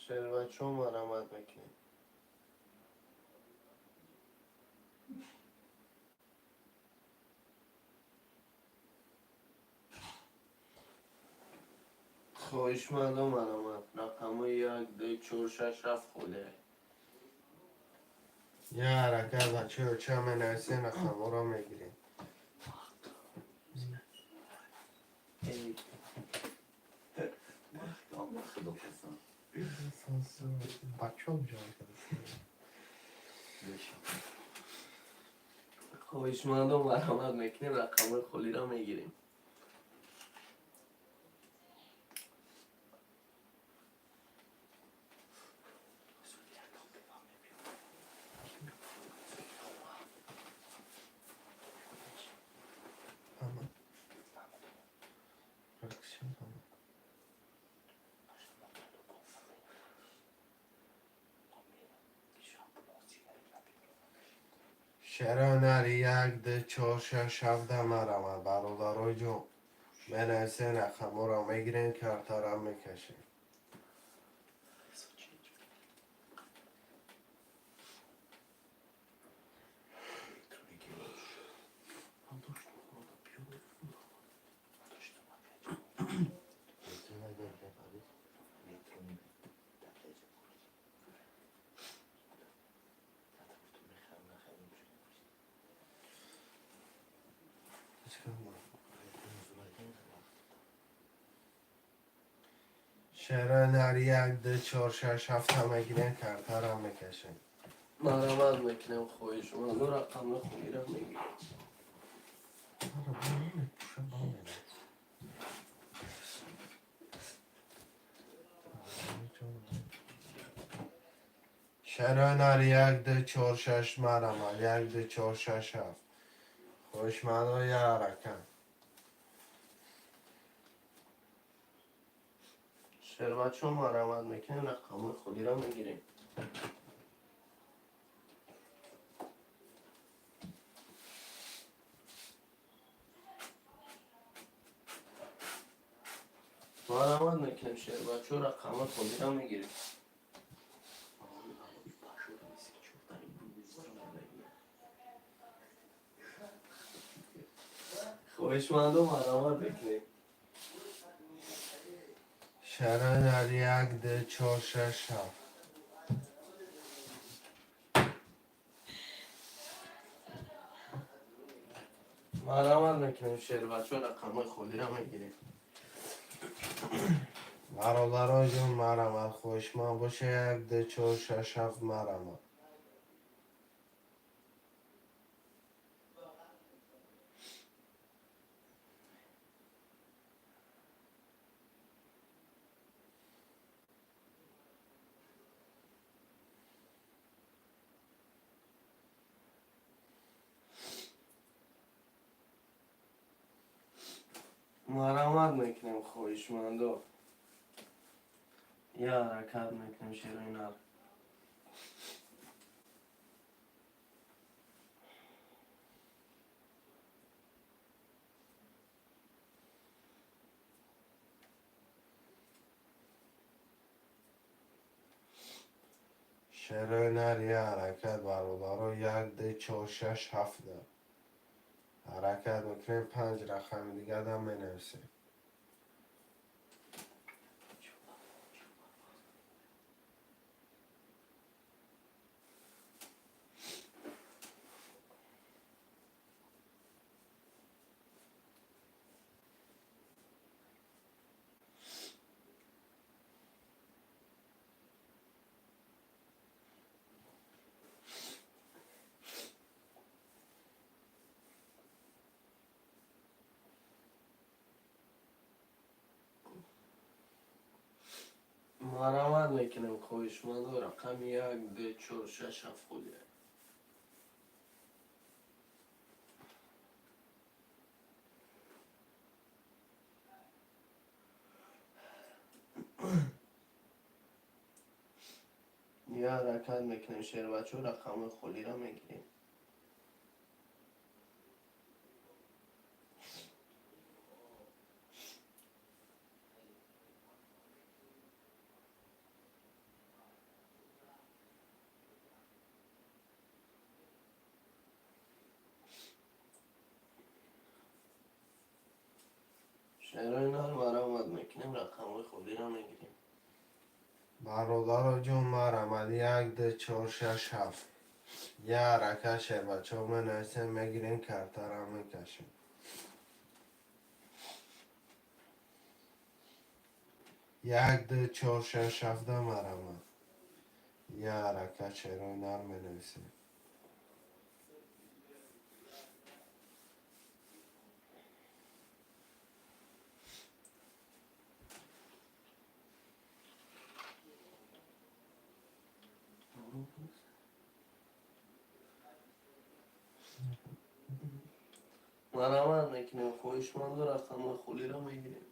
ثروتشو مرمت میکنیم. خواهشمندم مرمت رقم 1 2 4 6 7 خوده. یه حرکت بچه ها چه منرسی رقم را میگیریم. بچه ها خواهشمندم مرمت میکنیم رقم خودی را میگیریم. شرانر 1 2 4 6 7 مرمت برادرای جون منرسی رقم را میگیریم کارتا را میکشیم. شرانر 1 2 4 6 7 میگیریم کارتا را میکشیم. مرمت میکنیم خواهشمندم رقم خودی را میگیریم. شرانر 1 2 4 6 مرمت 1 2 4 6 7 خوشمندم یه حرکت. ثروتشو مرمت میکنیم رقم خودی را میگیریم. مرمت میکنیم ثروتشو رقم خودی را میگیریم. خواهشمندم مرمت میکنیم. شرانر 1 2 4 6 7 مرمت میکنیم ثروتشو رقم خودی را میگیریم. برادرای جون مرمت خوشمند باشه 1 2 4 6 7 مرمت. مرمت میکنیم خواهشمندم یه حرکت میکنیم شیرینر. شرانر یه حرکت برادرای 1 2 4 6 7 حرکت میکنیم 5 رقم دیگه دم منرسیم. مرمت میکنیم خواهشمندم رقم 1 2 4 6 7 خوده. یه حرکت میکنیم شیر بچه و رقم خالی را میگیریم. شیرهای نر مرمت میکنیم رقم خالی را میگیریم. برادر جون مرمد 1 2 4 6 7 یه حرکت شیر بچه ها منویسیم میگیریم کرتر هم میکشیم. 1 2 4 6 7 مرمد یه حرکت شیرهای نر منویسیم. مرمت میکنیم خویشمند و رقم خالی را میگیریم.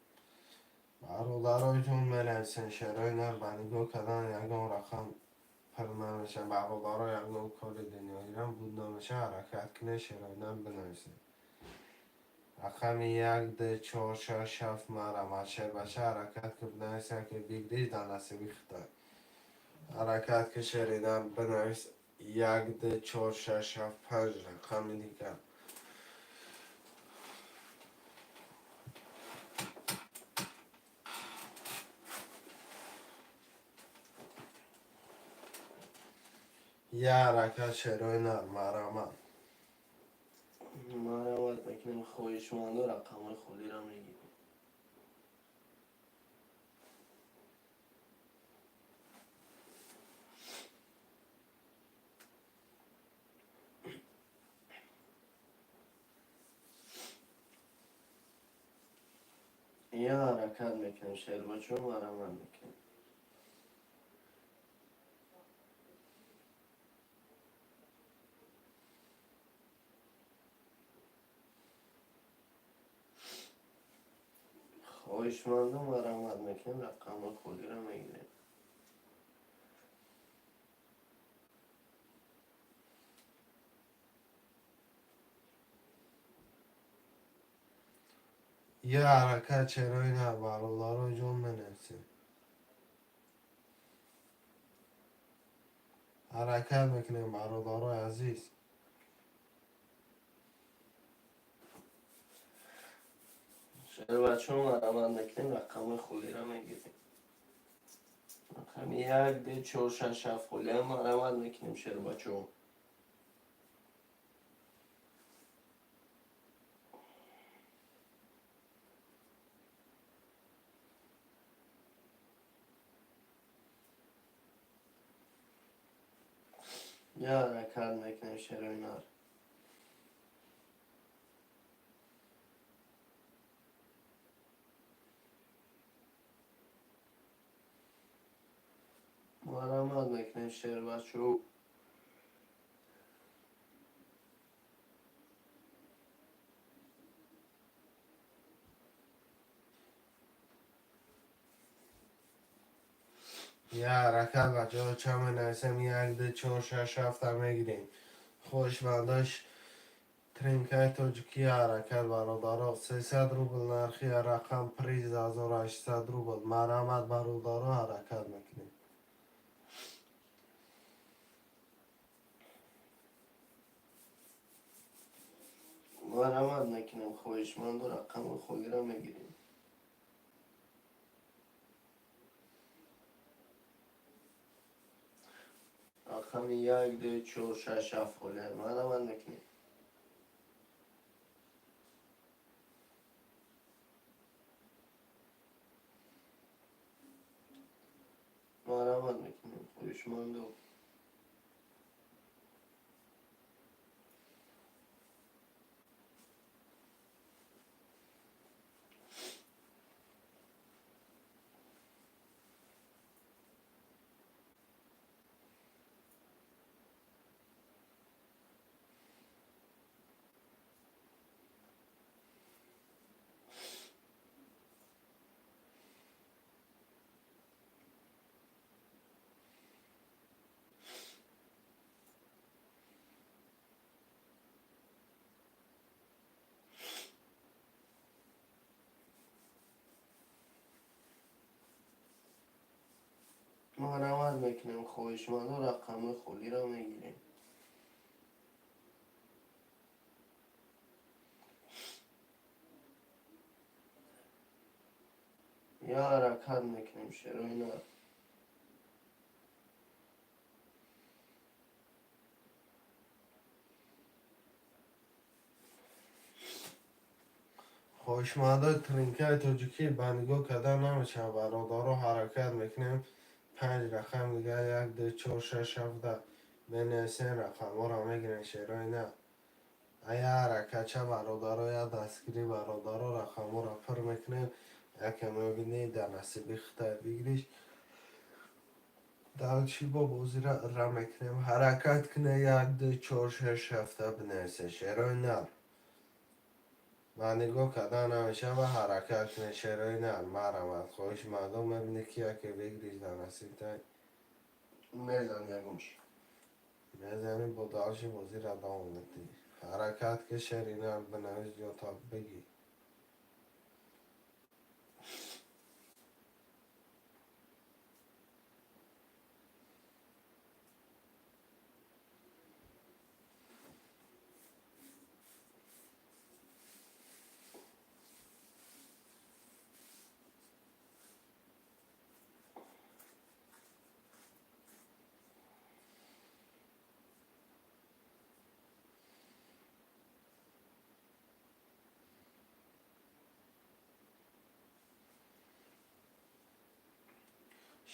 برادر جون منویسیم شیرهای نر بنیگو کدن یکم رقم پر نمیشه. برادر یکم کار دنیایی را بود نمیشه حرکت کنه شیرهای نر بنویسیم. رقم 1 2 4 6 7 مرمد شیر بچه حرکت که بنویسیم که بگیری در نصیبی خطا حرکت که شیرینم بنویس 1 2 4 6 7 5 رقم دیگر. یه حرکت شیرهای نر مرمد مرمت میکنیم خویشمند و رقم خالی را میگیریم. یه حرکت میکنیم شیر بچه و مرمت میکنیم. خویشمند و مرمت میکنیم رقم خالی را میگیریم. یه حرکت شیرهای نر برادر جون بنویسیم. حرکت میکنیم برادر عزیز. شیر بچه و مرمت میکنیم رقم خالی را میگیریم. رقم 1 2 4 6 7 خالی هم مرمت میکنیم شیر بچه و یه حرکت میکنیم شیرهای نر. مرمت میکنیم شیر بچه و یه حرکت بچه ها چه منویسیم 1 2 4 6 7 هم میگیریم. خوشمنداش ترینکای تاجیکی حرکت برادر 300 روبل نرخی رقم پریز 1800 روبل مرمت برادر حرکت میکنیم. مرمت میکنیم خویشمند و رقم خالی را میگیریم. رقم 1 2 4 6 7 خالی هم مرمت میکنیم. مرمت میکنیم خویشمند و میکنیم خواهشمند و رقم خالی را میگیریم. یا حرکت میکنیم شروع نر. خوشماده ترینکای توجیکی بندگو کده نمیشه برادارو حرکت میکنیم 5 رقم دیگه 1 2 4 6 7 بنویسین رقم ها را میگیرین شیرای نه ایا حرکت چه برادارو یا دستگیری برادارو رقم ها را پر میکنیم یکی میبینی در نصیبی خطای بگیریش دلچی با بازی را میکنیم حرکت کنه 1 2 4 6 7 بنویسین شیرای نه بندگو کده نمیشه و حرکت کنه شیرای نه مرمت خوش مردم میبینی که یکی بگیریش در نصیب تای میزن یکمش. میزنی با دالشی بازی را دام ندی حرکت که شیرینه بنویش یا تا بگی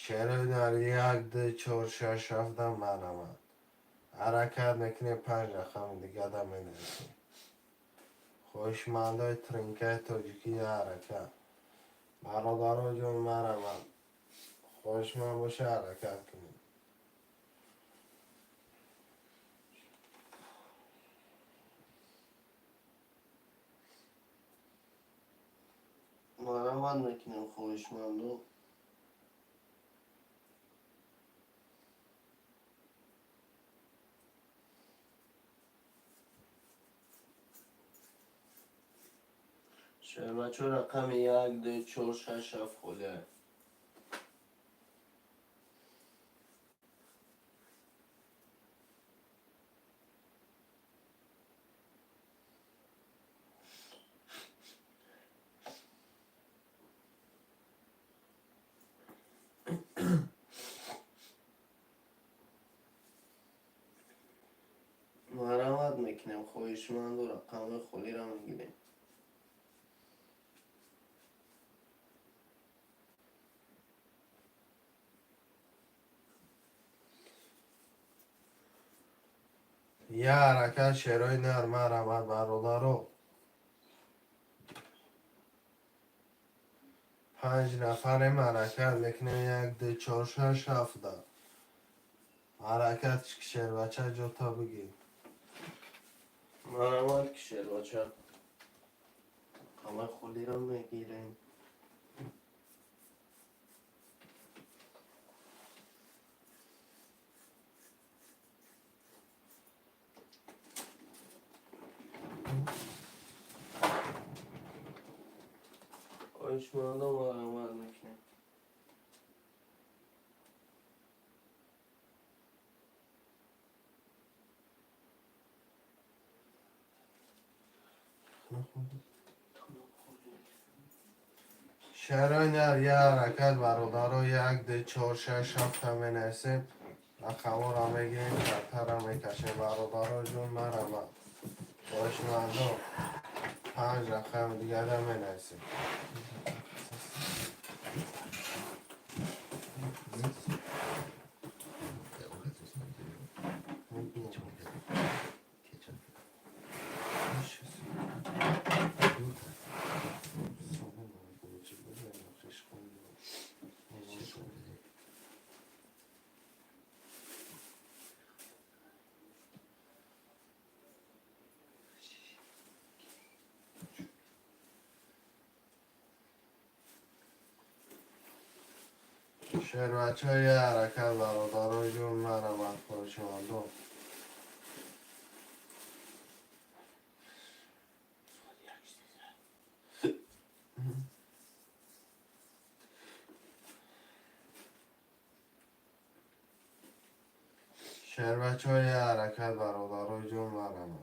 شیرای در 1 2 4 6 7 مرمت حرکت میکنی 5 رقم دیگه دا مینویسی خوشمندای ترینکه توجیکی حرکت برادارو جون مرمت خوشمند باشه حرکت کنی مرمت میکنیم خواهشمند و شما چون رقم 1 2 4 6 7 خاله مرمت میکنیم خواهشمند و رقم خالی را میگیریم. یه حرکت شیرای نر مرمت برادارو 5 نفر حرکت میکنیم 1 2 4 6 7 حرکت شیر بچه جو تا بگی مرمت که شیر بچه رقم خالی را میگیریم. خواهشمند و مرمت میکنیم. شیرای نر یه حرکت برادارو 1 2 4 6 7 مینویسیم رقم را میگیریم کتر را میکشیم برادارو جون مرمت خوشمندو 5 رقم دیگه را مینویسیم شیر بچه یه حرکت برادارو جون مرمت خوشمندو شهر بچه های حرکت برادرای جون برم.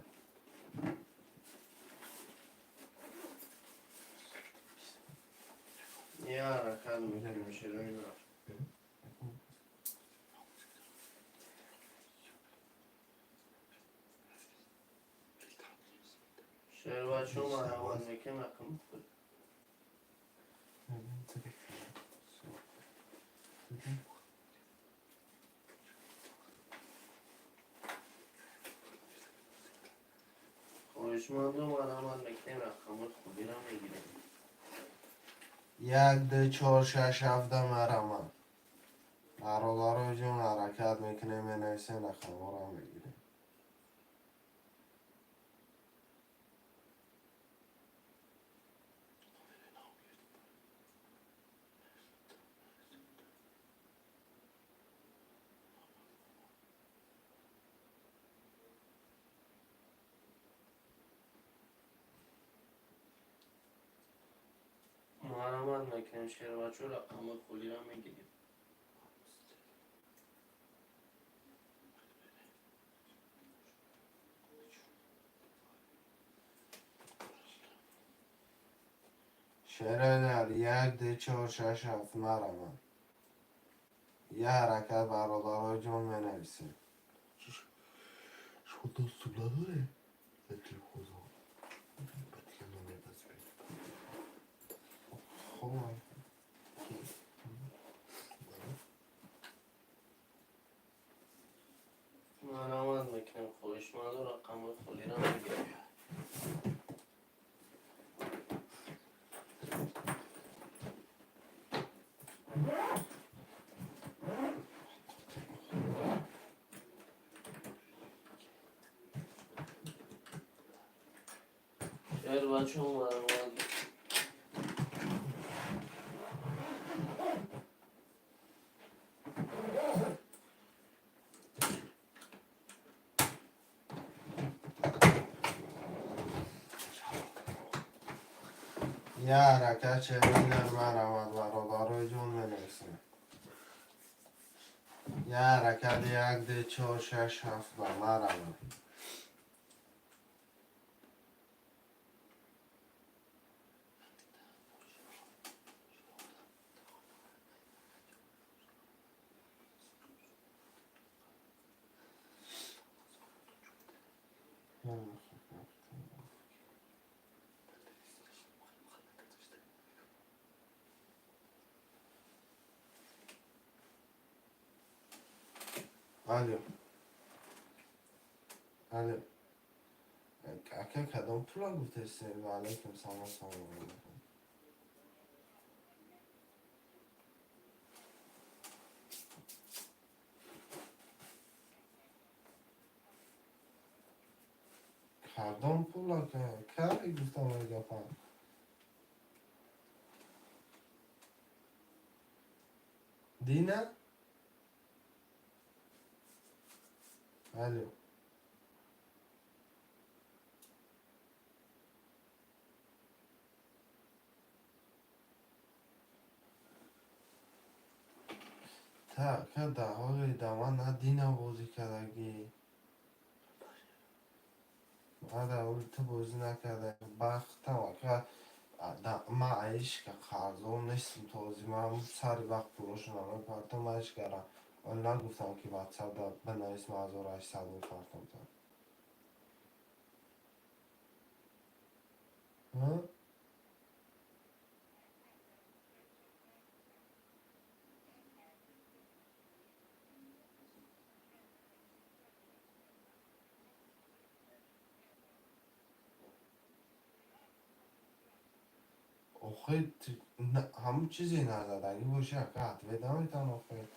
یه حرکت میکنیم شروع را شهر بچه ها مرحمت میکنیم اقام خود خوشمندم مرحمت میکنیم اقام خودی را میگیریم 1 2 4 6 7 مرم. برادرای جون حرکت میکنه منویسه رقم را میگیره. مرحمت میکنیم شهر بچه ها رقم خودی را میگیریم شهر در 1 2 4 6 7 مرم. یه حرکت برادرای جون منویسه. شو دوست نداره؟ بطری خوزا بطری نمه بس بید خواه مرحمت میکنیم خوشمندم رقم خودی را میگیریم شهر بچه ها مرحمت یه حرکت چهره در مرمت برادرای جون منویسه. یه حرکت 1 2 4 6 7 مرمت. الو الو اکه کدام پولا گفتشتی و علیکم سلام علیکم. کدام پولا که کاری گفتم اگه پا دینه؟ الو تا که ده حال دما نه دینه بازی کردگی بعد اول تو بازی نکرده بختم که ما عیش که خرزون نیستم توزی من سر وقت پروشن همه پرتم عیش کردم ولی نگفتم که واتساپ دا بنویس مازور 800 پرتم تا ها؟ آخه همون چیزی نزد اگه باشه که حتمه دمیتن آخه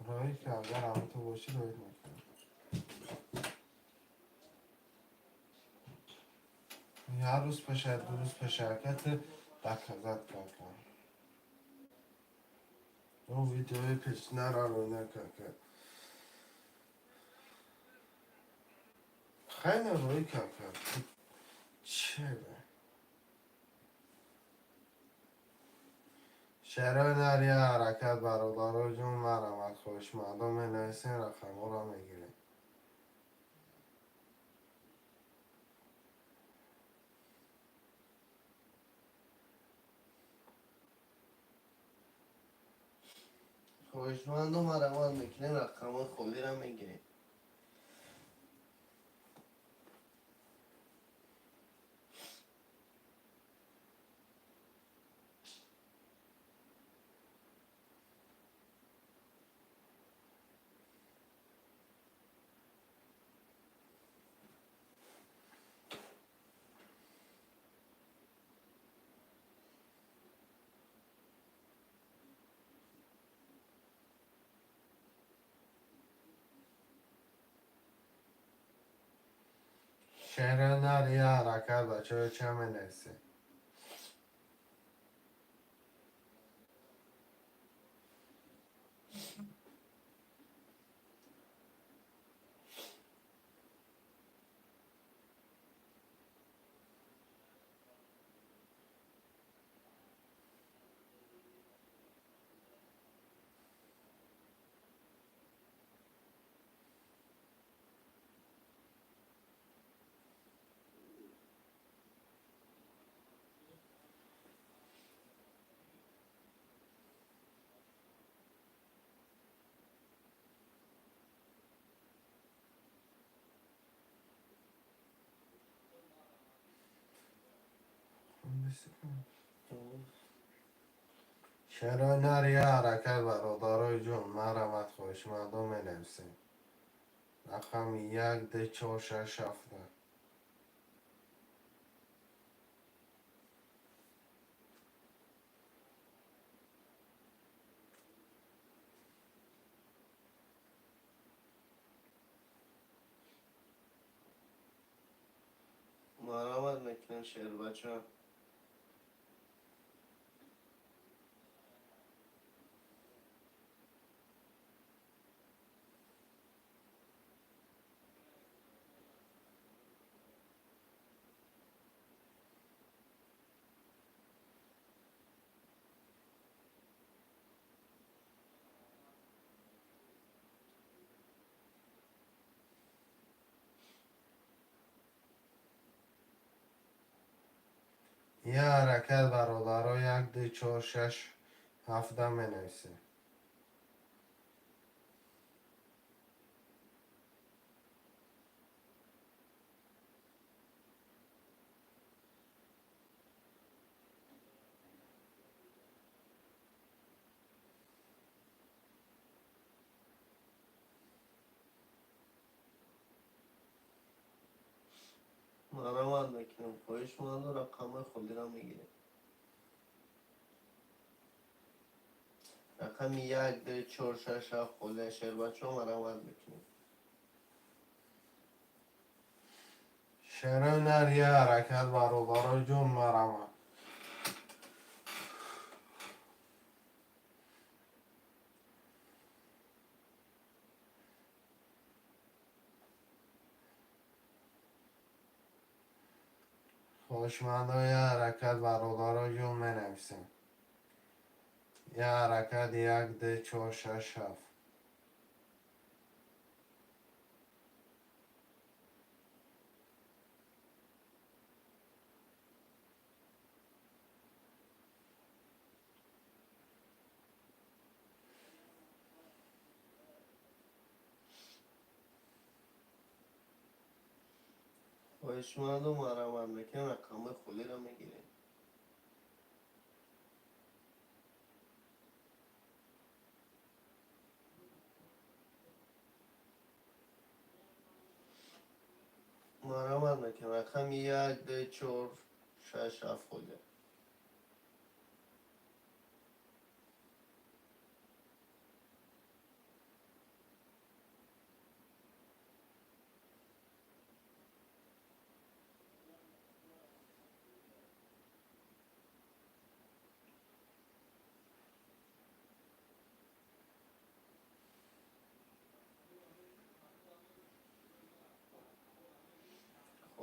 رایی که اگر همه تو باشی رایی نکنه هر روز پشه دو روز پشرکت دکازت کن اون ویدیوی پیش نرا رو نکن که خیلی روی که چه به شهرهای یه حرکت برادرای جون مرمت خوش مردم نویسین رقم را میگیریم. خوشمند و مرمت میکنیم رقم خودی را میگیریم. شهرهای یه حرکت بچه چه می نویسین؟ شهرهای یه حرکت برادرای جون مرمت خوش مردم می نویسین رقم 1 2 4 6 7. مرمت میکنیم شهر بچه ها. یه حرکت برادرای 1 2 4 6 7 می نویسین. مرمت میکنیم خوشمند و رقم خودی را میگیریم. رقم 1 2 4 6 7 خودی شهر بچه ها مرمت میکنیم. شهرهای یه حرکت برادرای جون مرمت خوشمندای حرکت برادرای جون می نویسین یه حرکت 1 2 4 6 7. خوشمند و مرمت میکنیم رقم خودی را میگیریم. مرمت میکنیم رقم 1 2 4 6 7 خودی.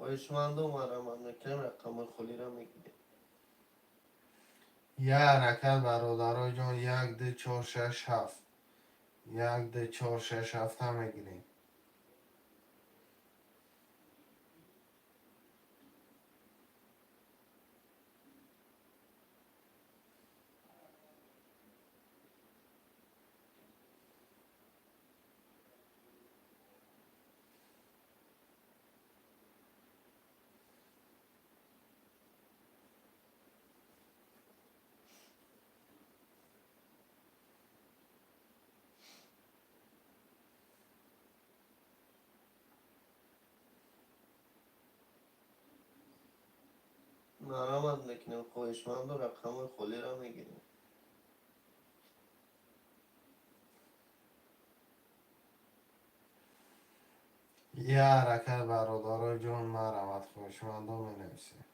خوشمند و مرمت میکنیم رقم خودی را میگیریم. یه حرکت برادرای جان. 1 2 4 6 7. 1 2 4 6 7 هم میگیریم. مرحمت میکنیم خواهشمند و رقم خالی را میگیریم. یه حرکت برادرای جان. مرحمت خوشمندم می نویسیم.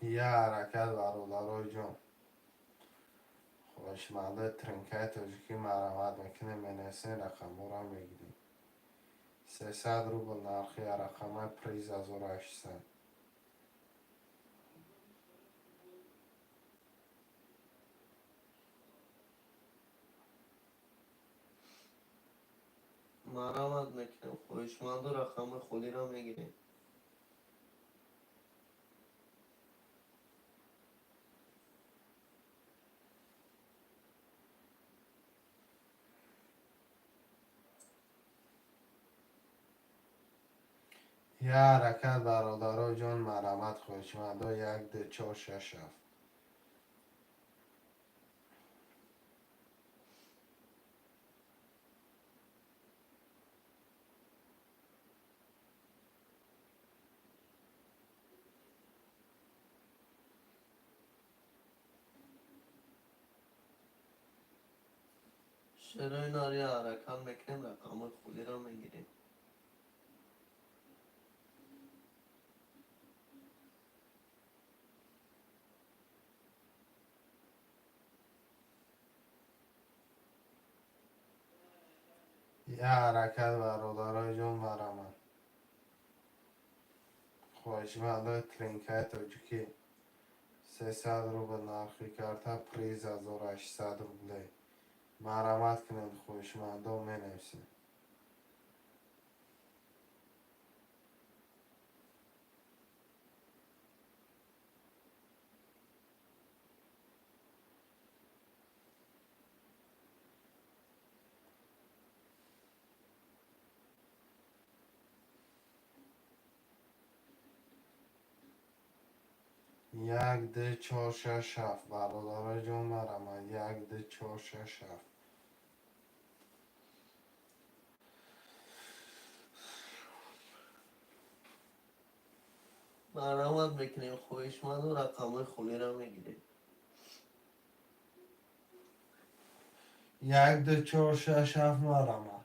یه حرکت برادرای جان. خوشمنده ترنکای تاجیکی مرحمت میکنیم می نویسیم. رقم را میگیریم. 300 روبل نرخی رقم پریز 1800. مرحمت میکنیم خواهشمند و رقم خالی را میگیریم. یه حرکت برادرای جان. مرحمت خوشمنده. 1 2 4 6 7. شروع ناری حرکت میکنیم رقم خالی را میگیریم. یه حرکت برادرای جان. مرحمت خوشمنده ترنکای تاجیکی 300 روبل نرخی کرده پریز 1800 روبله. مرحمت کنید خوشمنده می نویسیم. یک ده چهار شش هفت برادرای جان. مرحمت 1 2 4 6 7. مرحمت میکنیم خواهشمند و رقم خالی را میگیریم. 1 2 4 6 7 مرحمت.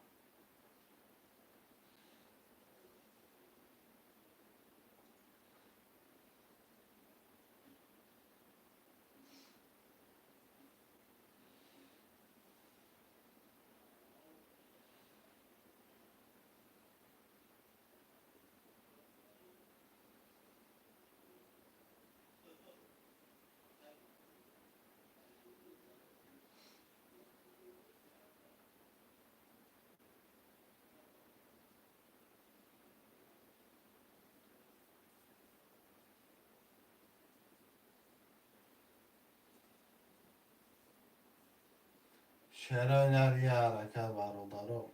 چرا نری حرکت برادران.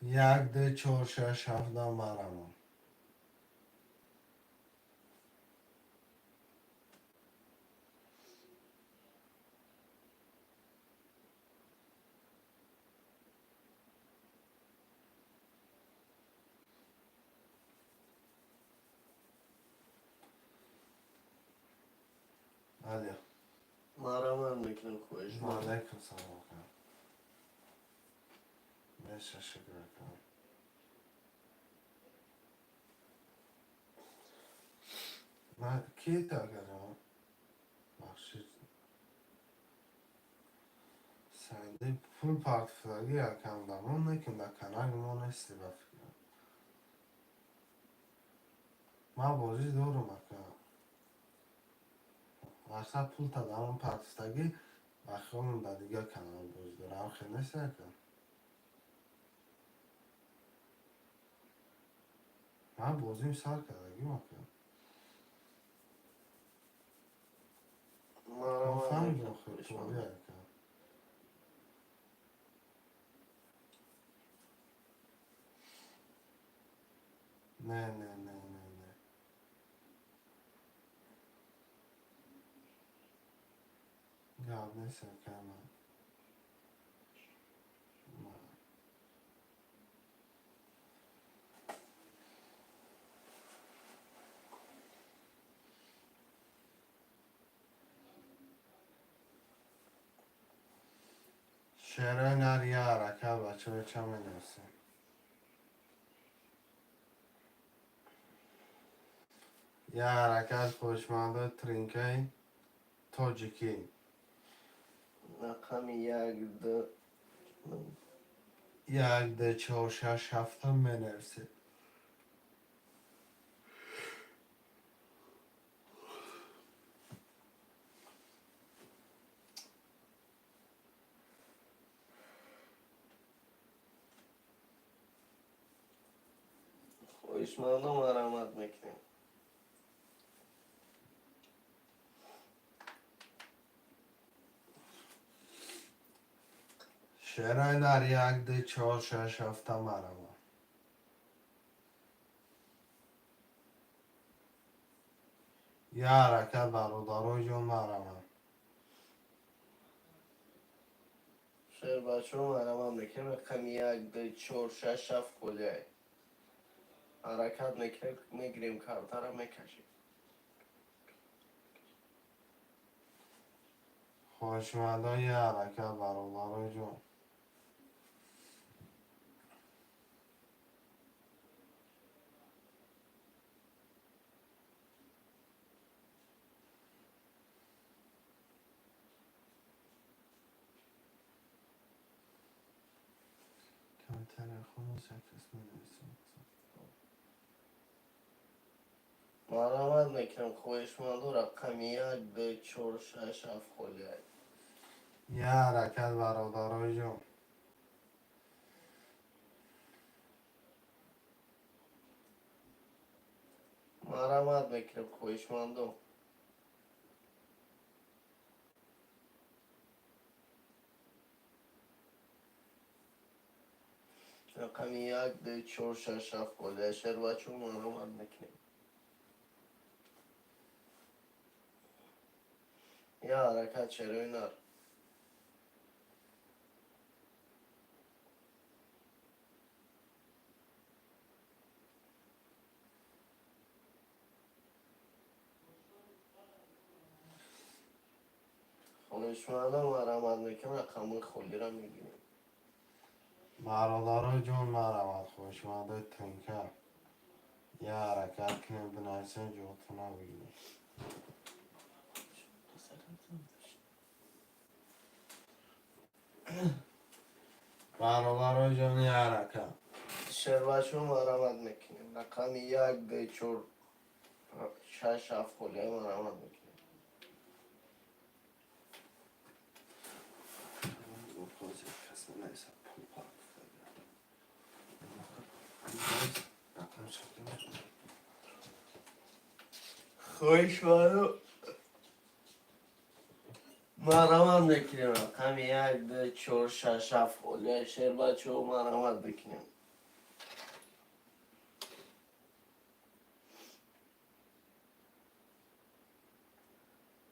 1 2 4 6 7 مرحمت. هادی مرحمت میکنم خوش من. علیکم سلام کنم میشه شکر کنم من کی تا کنم بخشید سندی پول پارتفلاگی یکم دارم نکن در کنار ما نیستی بفکرم من بازی دورم اکنم اصلا پول تا دارم پارتفلاگی بخیرم در دیگه کنال بازی دارم خیلی نیست نکن من بازیم سر کردگی مکن مرحمت مفهم میکنم جو خیلی خوش طوری من. یکم نه نه نه نه نه گرد نیست که من شعرهای نر یه حرکت بچه به چه می نویسیم یه حرکت خوشمنده ترینکی تاجیکی رقم یک دو یک ده چهار شش هفته می نویسیم خوش من مرحمت میکنم. شعرهای نر یک ده چهار شش هفته مرمه یه حرکت برادرای جون مرمه شهر بچه ها مرحمت میکنم. رقم یک دو چهار شش هفت کلیه حرکت میگیریم کارتا را میکشیم. خوشمنده یه حرکت برادرای جون کمتر خون شکست می نویسیم مرحمت میکنم خوش من رقم یک دو چهار شش هفت کلیه یه حرکت برادرای جون مرحمت میکنم خوش من رقم یک دو چهار شش هفت کلیه شهر بچه ها مرحمت میکنم. یه حرکت چرا نر خوشمنده مرحمت میکنم. رقم خلی را میگیریم. برادرای جون مرمت خوشمنده تنکر یه حرکت کنیم بنویسیم جوتونه بگیریم برادرای جون یه حرکت شهر بچه ها مرحمت میکنیم. رقم یک دو چهار شش هفت کلیه مرحمت میکنیم. خوشمنده مرحمت میکنیم. رقم یک دو چهار شش هفت کلیه شهر بچه ها مرحمت میکنیم.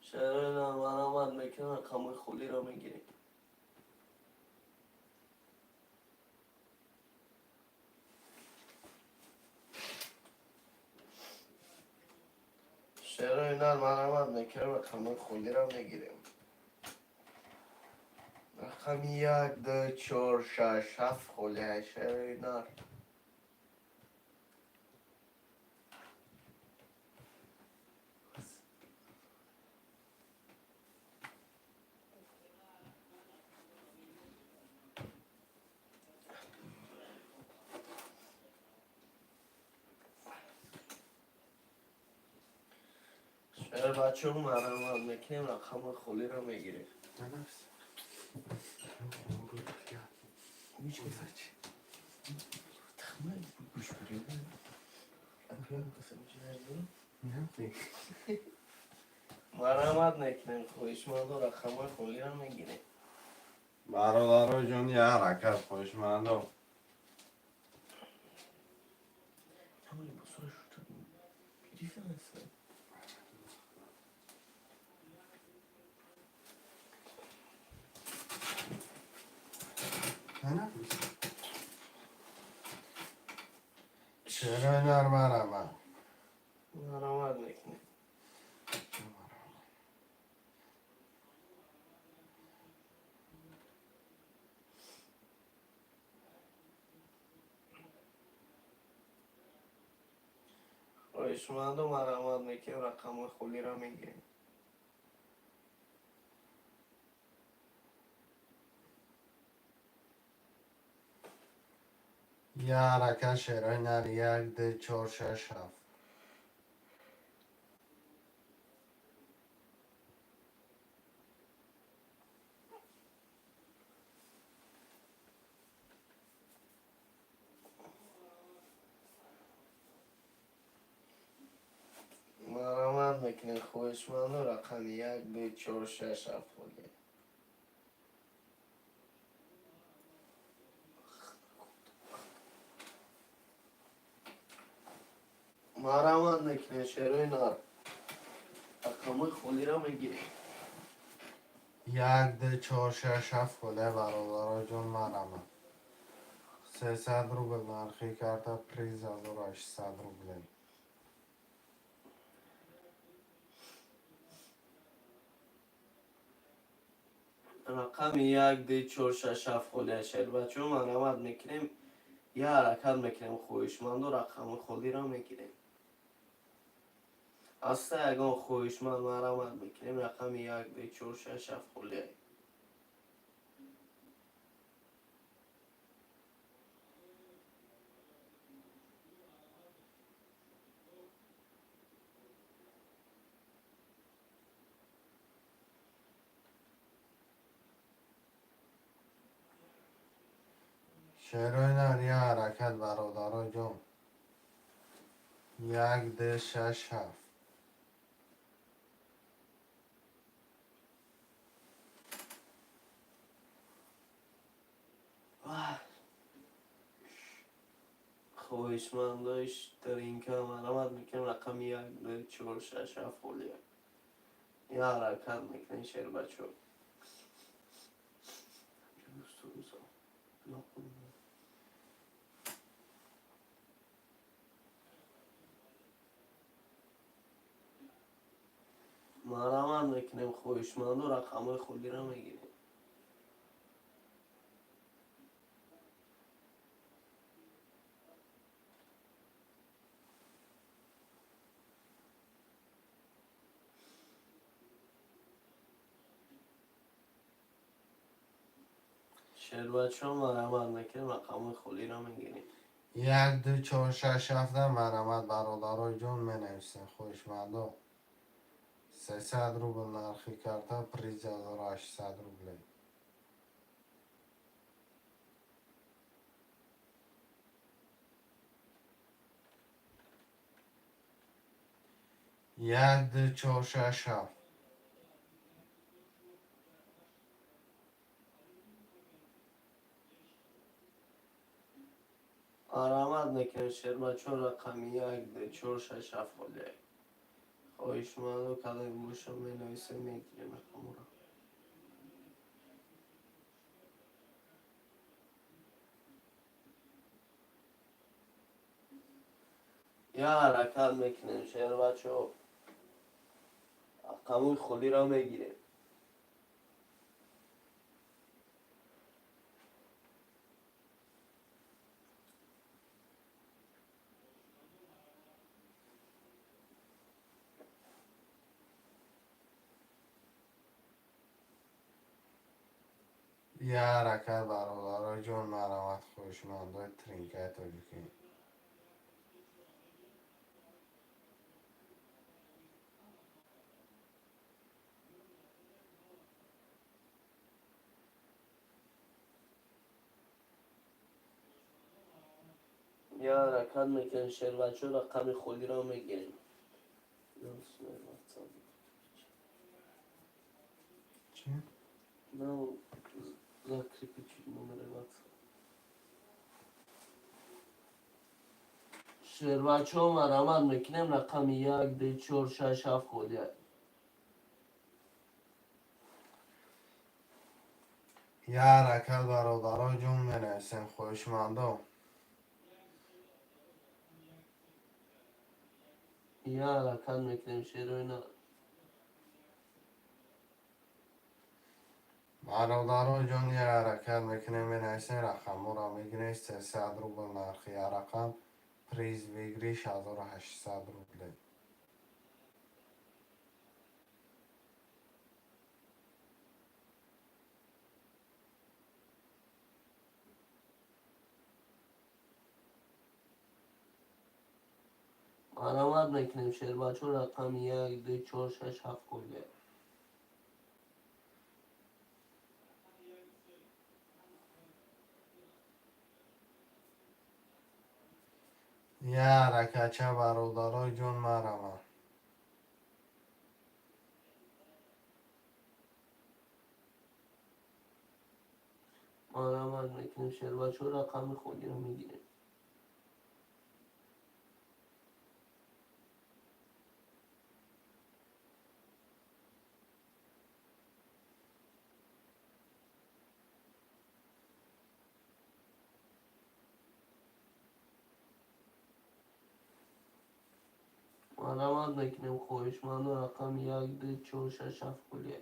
شهر مرحمت میکنیم. رقم خلی را میگیریم. چرا اینا مرامت میکنم رقم خودی را میگیریم. رقم 1 2 4 6 7 خودی چرا اینا. چرا بچه هم مرامت میکنیم رقم خودی را میگیریم. مرامت میکنیم خویشمند و رقم خودی را میگیریم. برادر جون یه حرکت خوشمندو. چرا اینا مرامت؟ مرامت میکنیم. خویشمند و مرامت میکنیم رقم خودی را میگیریم. یه حرکت شعرهای نر 1 2 4 6 7. مرامت میکنیم خویشمند و رقم 1 2 4 6 7 خودی. مرامت میکنیم چرا اینا رقم خودی را میگیریم. 1 2 4 6 7 خونه برادر جون مرامت. 300 روبل نرخی کرده پریز 1800 روبل. رقم 1 2 4 6 7 خودی شد بچه هم مرامت میکنیم. یه حرکت میکنیم خویشمند و رقم خودی را میگیریم. هسته اگه خویشمند مرامت میکنیم رقم 1 2 4 6 7 خودی. شعرهای نر یه حرکت برادر جون. 1 2 6 7. خویشمندش در این که مرامت میکنیم رقم 1 2 4 6 7 خودی. یه حرکت میکنیم شعر بچه. مرامت میکنیم خویشمند و رقم خودی را میگیریم. شعر بچه ها مرامت میکنیم رقم خودی را میگیریم. 1 2 4 6 7 مرامت برادر جون منویسه خوشمندو. 300 روبل نرخی کرده پریز 1800 روبل. یک دو چهار شش هفت. مرامت میکنیم شعر بچه ها رقم 1 2 4 6 7 خودی. خویشمند و کلای گوش رو مینویسیم میگیریم رقم را. یه حرکت میکنیم شعر بچه ها رقم خلی را میگیریم. یه حرکت برادرای جان مرمت خوشمندای ترینکای تاجیکی. یا حرکت میکنیم شیر بچه رقم خلی را میگیریم. چی؟ نه ذکری پیچید نمره واتساپ. شیر بچه ها مرمت میکنیم رقم 1 2 4 6 7 خلی. یه حرکت برادرای جان منویسیم خوشمندا. یا حرکت میکنیم شیر اینا. برادرای جان یه حرکت میکنیم منویسیم رقم را میگیریم 300 روبل نرخی رقم پریز بگیری 1800 روبل. مرمت میکنیم شیر بچه رقم 1 2 4 6 7 خلی. یه حرکت چه برادرای جان مرمت. مرمت میکنیم شیر بچه رقم خلی را میگیریم. مرمت میکنیم خوشمند رقم 1 2 4 6 7 خلی.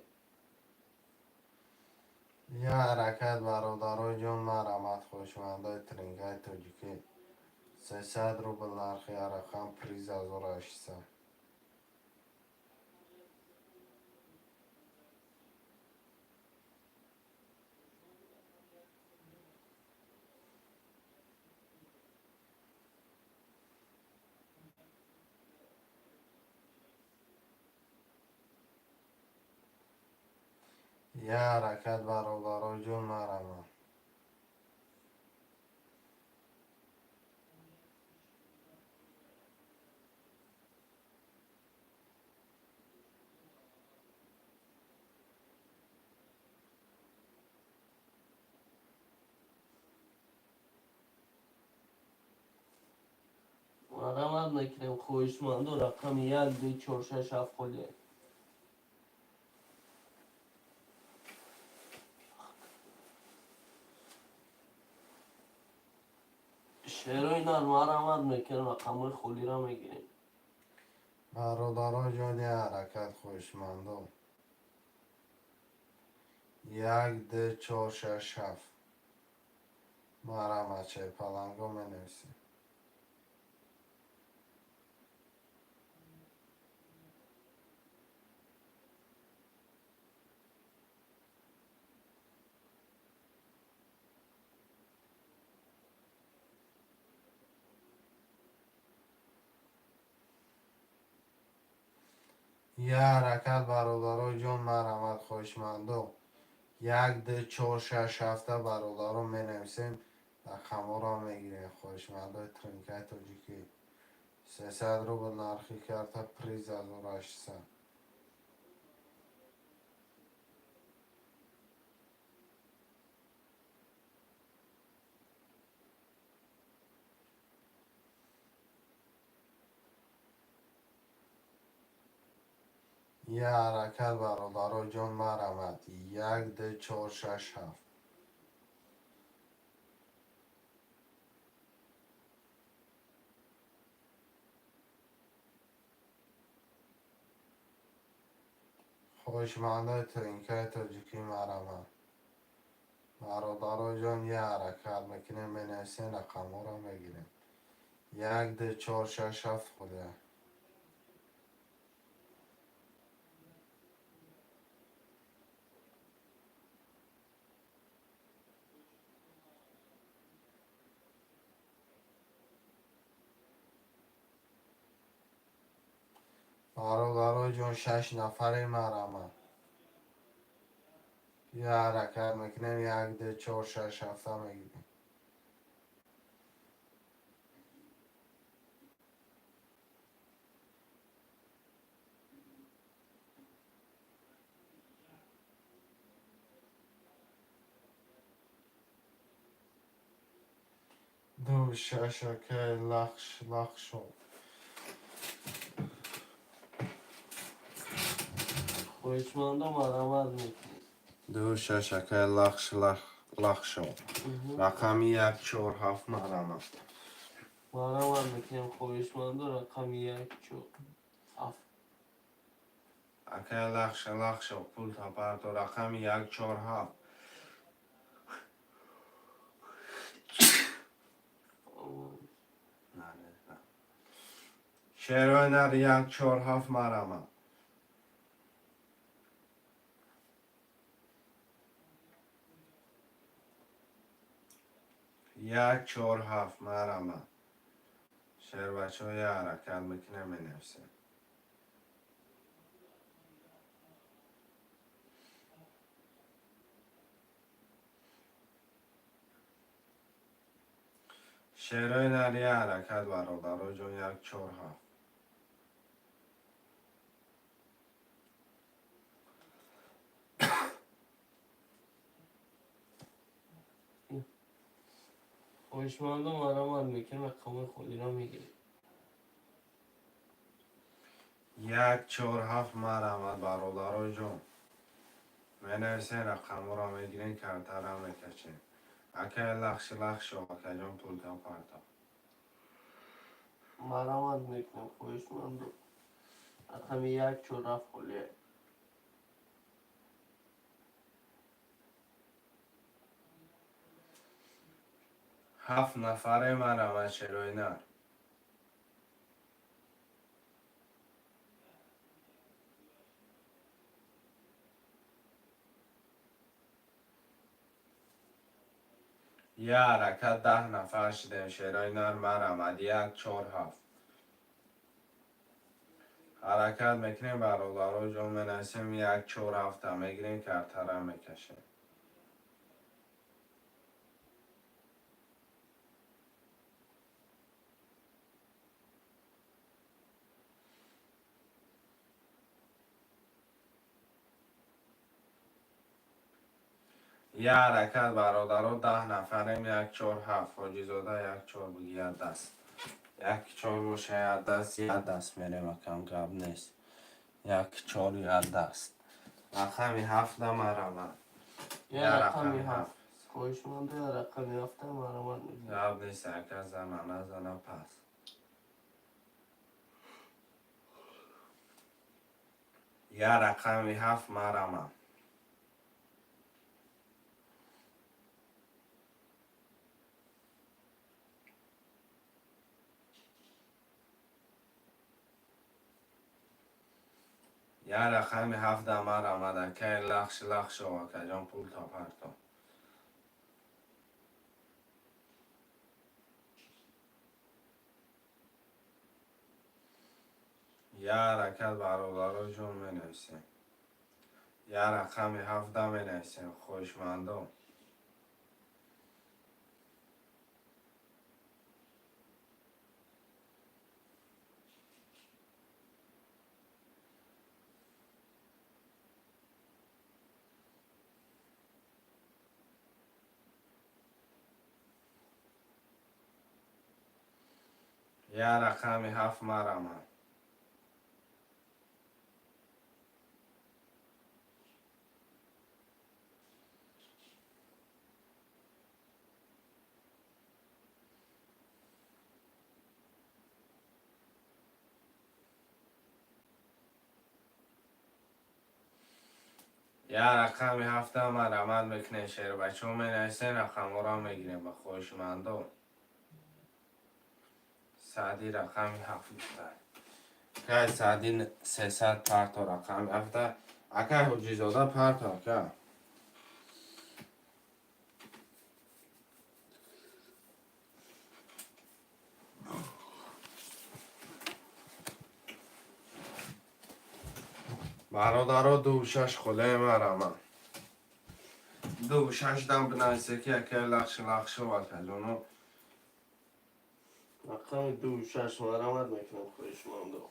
یه حرکت برادرای جان مرمت خوشمندای ترینکای تاجیکی 300 روبل نرخی رقم پریز 1800. یه حرکت برادرای جان مرمت. مرمت میکنیم خوشمند رقم 1 2 4 6 7 خلی. شیر اینا مرمت میکنیم رقم خلی را میگیریم. برادرای جان یه حرکت خوشمندا. 1 2 4 6 7 مرمت چه پلنگا منویسیم. یه حرکت برادرای جان مرمت خوشمندا. 1 2 4 6 7 برادران منویسیم رقم را میگیریم خوشمندای ترینکای تاجیکی 300 روبل نرخی کرده پریز 1800. یه حرکت برادرای جان مرمت. 1 2 4 6 7 خوشمنده ترینکای تاجیکی مرمه برادرای جان یه حرکت میکنیم بنویسین رقم رو میگیریم 1 2 4 6 7 خوده 6 نفره مرمه یه حرکت میکنیم 1 2 4 6 7 میگیریم 2 6 که لخ شد خویشمنده مرمت میکنی 2 6 که لخ شد رقم 1 4 7 مرمه مرمت میکنیم خویشمنده رقم 1 4 7 اکه لخ شد پول تا پرتو رقم 1 4 7 شیروینر 1 4 7 مرمه 1 4 7 مرمه شیر بچه های حرکت میکنه می نفسه شیرهای نری حرکت برادر جون 1 4 7 خویشمنده مرمت میکنیم رقم خودی را میگیری 1 4 7 مرمه برادر جون می نفسه رقم را میگیرین کرتر هم میکشین اکه لخ شو اکه جون پول تا پرتا مرمت میکنیم خویشمنده رقم 1 4 7 خلیه 7 نفره مرمه شیروی نر 1 حرکت 10 نفر شدیم شیروی نر مرمه 1 4 7 حرکت میکنیم برادر جون می نفسیم 1 4 7 میگیریم کرتر هم میکشیم یه حرکت برادر 10 نفریم 1 4 7 حاجی زاده 1 4 بگی یه دست 1 4 باشه یه دست یه دست میریم کم گب نیست 1 4 یه دست رقمی 7 مرمه یه رقمی 7 خویشمنده رقمی 7 مرمت میکنیم گب نیست یک زنه پس یه رقمی 7 مرمه یه رقمی 7 مرمه دکه لخ شو که جان پول تا پرتو یه حرکت برادر جون می نویسیم یه رقمی 7 می نویسیم خوشمندم یه رقمی 7 مرمه یا رقم هفته ما رمد میکنه شیر بچه ها می نویسین رقم را میگیریم به خوشمندو. سعدی رقم هفته که سعدی 300 پرتا رقم هفته اکه حجی زاده پرتا که برادرها 26 خله مرمه 26 دم بنویسه که اکه لخش و کجانو رقم 26 مرمت میکنم خویشمندو.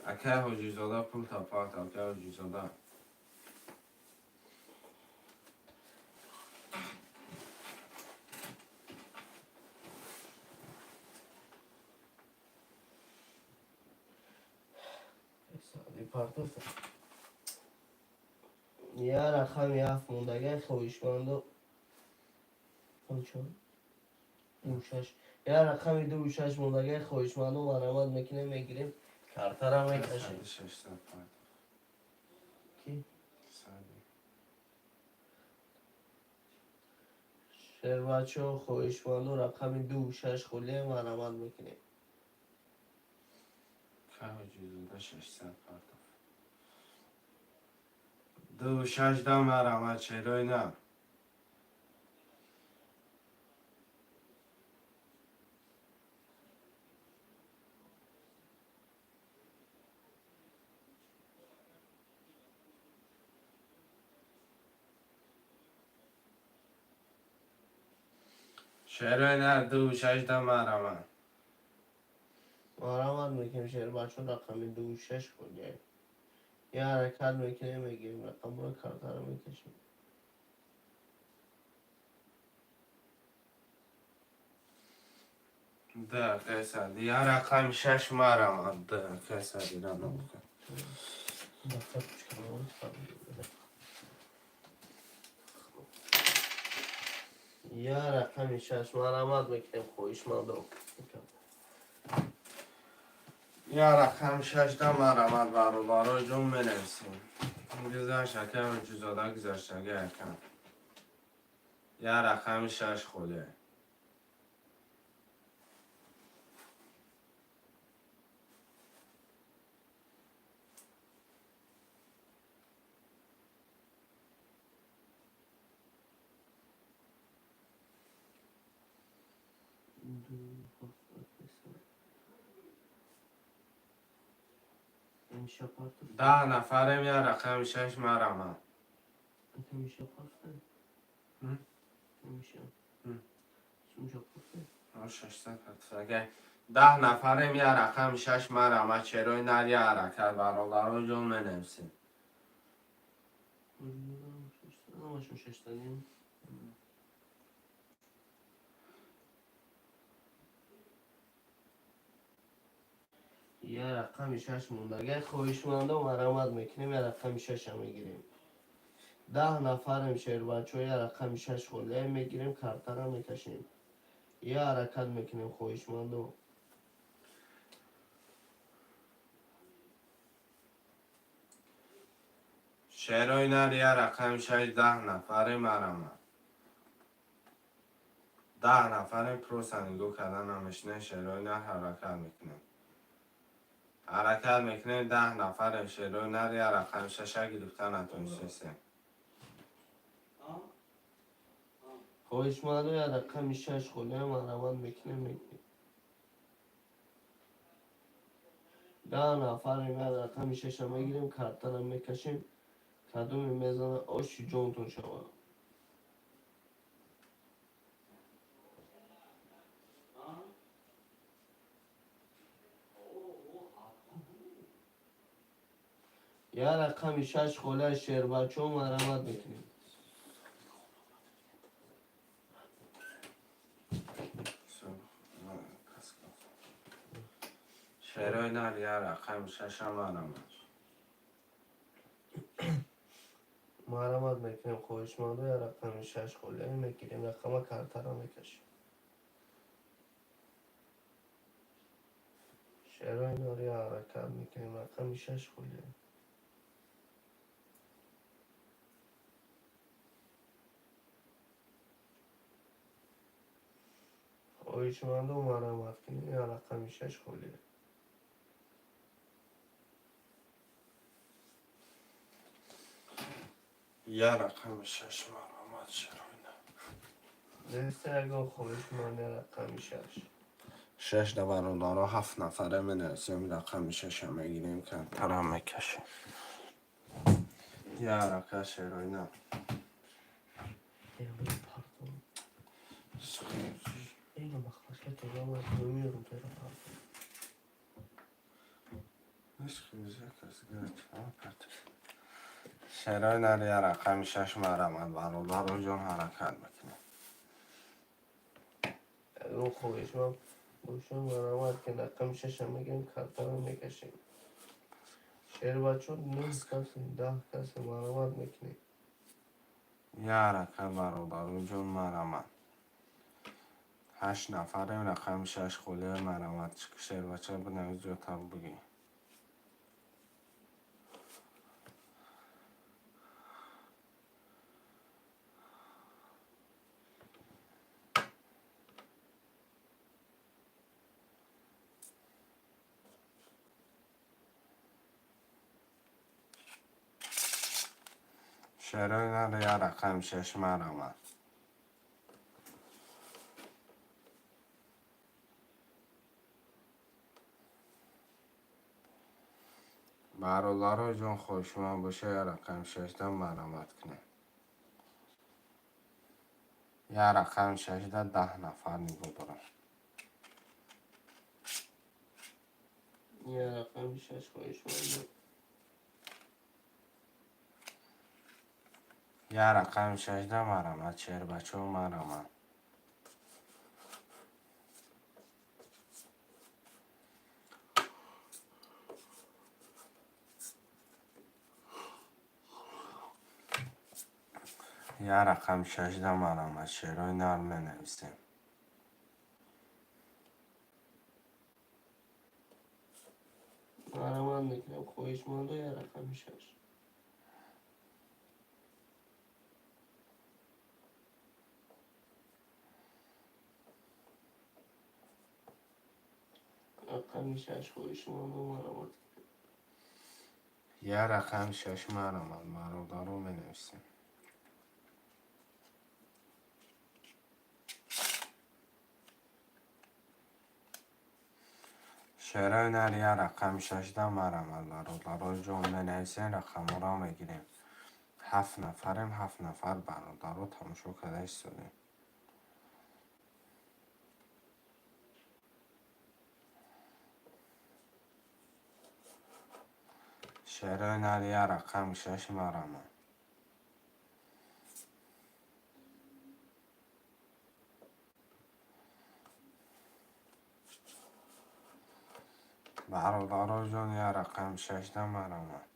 اکه حجی زاده پول تا پرتا اکه حجی زاده سعدی پرتو یا رقم 7 موندگه خویشمندو. چون 26 یا رقم 26 موندگه خویشمندو مرمت میکنه میگیریم کارتا را میکشیم. سعدی 600 پرتا کی؟ سعدی شیر بچه ها خویشمندو رقم 26 خله مرمت میکنیم. که حجی زاده 600 پرتا 26 دم مرمه چرای نه شرای نه 26 دم مرمه مرمت میکنیم شیر بچه ها رقم 26 خله یا حرکت میکنیم میگیریم رقم رو کارتا را میکشیم. ده قیصد یا رقم 6 مرمه ده قیصدی را نمکن دفتر کچکمون بده. یا رقم 6 مرمت میکنیم خویشمندو. یا رقم 6 دم مرمه برادرها جون می نویسیم گذشت اکه حجی زاده گذشتگه اکم یا رقم 6 خوله میشه پارتو 10 نفرم یا رقم 6 مرمه میشه پارتو هم؟ میشه هم. میشه پارتو 600 پرتا اگه 10 نفرم یا رقم 6 مرمه چرای نه یا حرکت برادرها جون می نویسیم همشون 6 تانیم. یه رقم 6 موندگه خویشمنده و مرمت میکنیم یه رقم 6 هم میگیریم. 10 نفرم شیر بچه یه رقم 6 خله میگیریم کارتا را میکشیم. یه حرکت میکنیم خویشمندو. شعرهای نر یا رقم 6 10 نفره مرمه 10 نفره پروسنگو کردن همشنه شعرهای نر حرکت میکنیم حرکت میکنیم 10 نفره شعرهای نر یا رقم 6 گرفتن نتونستیم خویشمندو یه رقم 6 خله مرمت میکنیم میگیریم. 10 نفرم یه رقم 6 هم میگیریم کارتا را میکشیم. کدوم میزنه آشی جونتون شما. یه رقم 6 خله شیر بچه و مرمت میکنیم. شعرهای نر یا رقم 6 مرمه مرمت میکنیم خویشمندو یه رقم 6 خله میگیریم رقم کارتا را میکشیم. شعرهای ناری حرکت میکنیم رقم 6 خله خواهشمند و مرحمت کنید. یا رقم 6 خولیه. یا رقم 6 مرحمت شروع دسته اگه خواهشمند رقم 6. 6 تا برادرها 7 نفره بنویسیم رقم 6 هم بگیریم که ترم میکشیم. یا رقم شروع Ya böyle pardon. Eyle bak başka türlü ama duymuyorum böyle pardon. شرای نره یا رقم 6 مرحمت برادر جان حرکت بکنیم. اگه خواهشمند باشم مرحمت که رقم 6 هم میگیم کارترم میکشیم. شهر بچه 9 کسی 10 کسی مرحمت میکنیم. یا رقم برادر جان مرحمت 8 نفریم رقم 6 خوله مرحمت شهر بچه بنویز جو تا بگی. شرای نره یا رقم 6 مرحمت برادر جان خوشمند باشه یا رقم 6 تا مرحمت کنه. یا رقم 6 تا 10 نفر نیگو دارم. Ya raqam 6 خواهشمند. یا رقم 6 تا مرحمت شهر بچه و مرحمت یا رقم 6 تا مرحمت شهرهای نرم نویسیم. مرحمت میکنم خواهشمند یا رقم 6. رقم 6 خواهشمند و مرحمت. یا رقم 6 مرحمت برادر رو بنویسیم. شهرهای نر یا رقم 6 تا مرحمت برادر جان بنویسیم رقم رو بگیریم. 7 نفریم 7 نفر برادر رو تماشا کرده ایستادیم. شهرهای نر یا رقم 6 مرحمت برادر جان یا رقم 6 تا مرحمت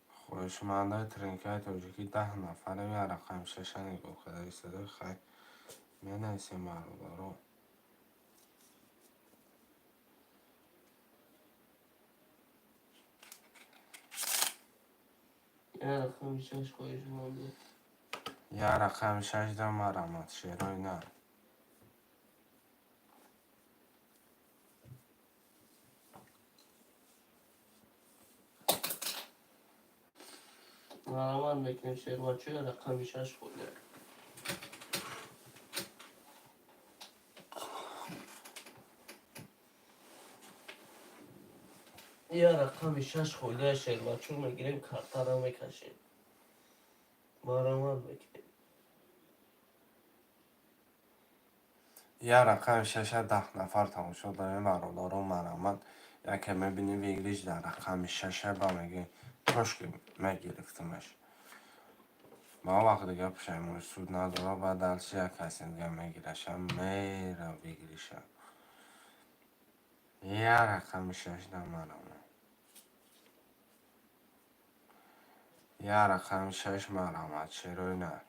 خوشمنده ترینکای توجیکی 10 نفریم یا رقم 6 نگاه کرده ایستاده. خیلی بنویسیم برادر رو. یا رقم 6 خواهشمند. یا رقم 6 تا مرحمت شهرهای نر مرحمت میکنیم شهر بچه یا رقم 6 خوله. یا رقم 6 خوله شهر بچه میگیریم کارترم میکشیم. مرحمت میکنیم. یا رقم 6 10 نفر تماشا داریم برادر و مرحمت. یا که میبینیم ویگلیش در رقم 6 با میگه پاش که میگرفتمش. ما وقت دیگه پشیمون سود نداره و دلسی یک کسی دیگه میگیرشم میره ویگلیشم. یا رقم 6 در مرحمت یا رقم 6 مرحمت شروع نه.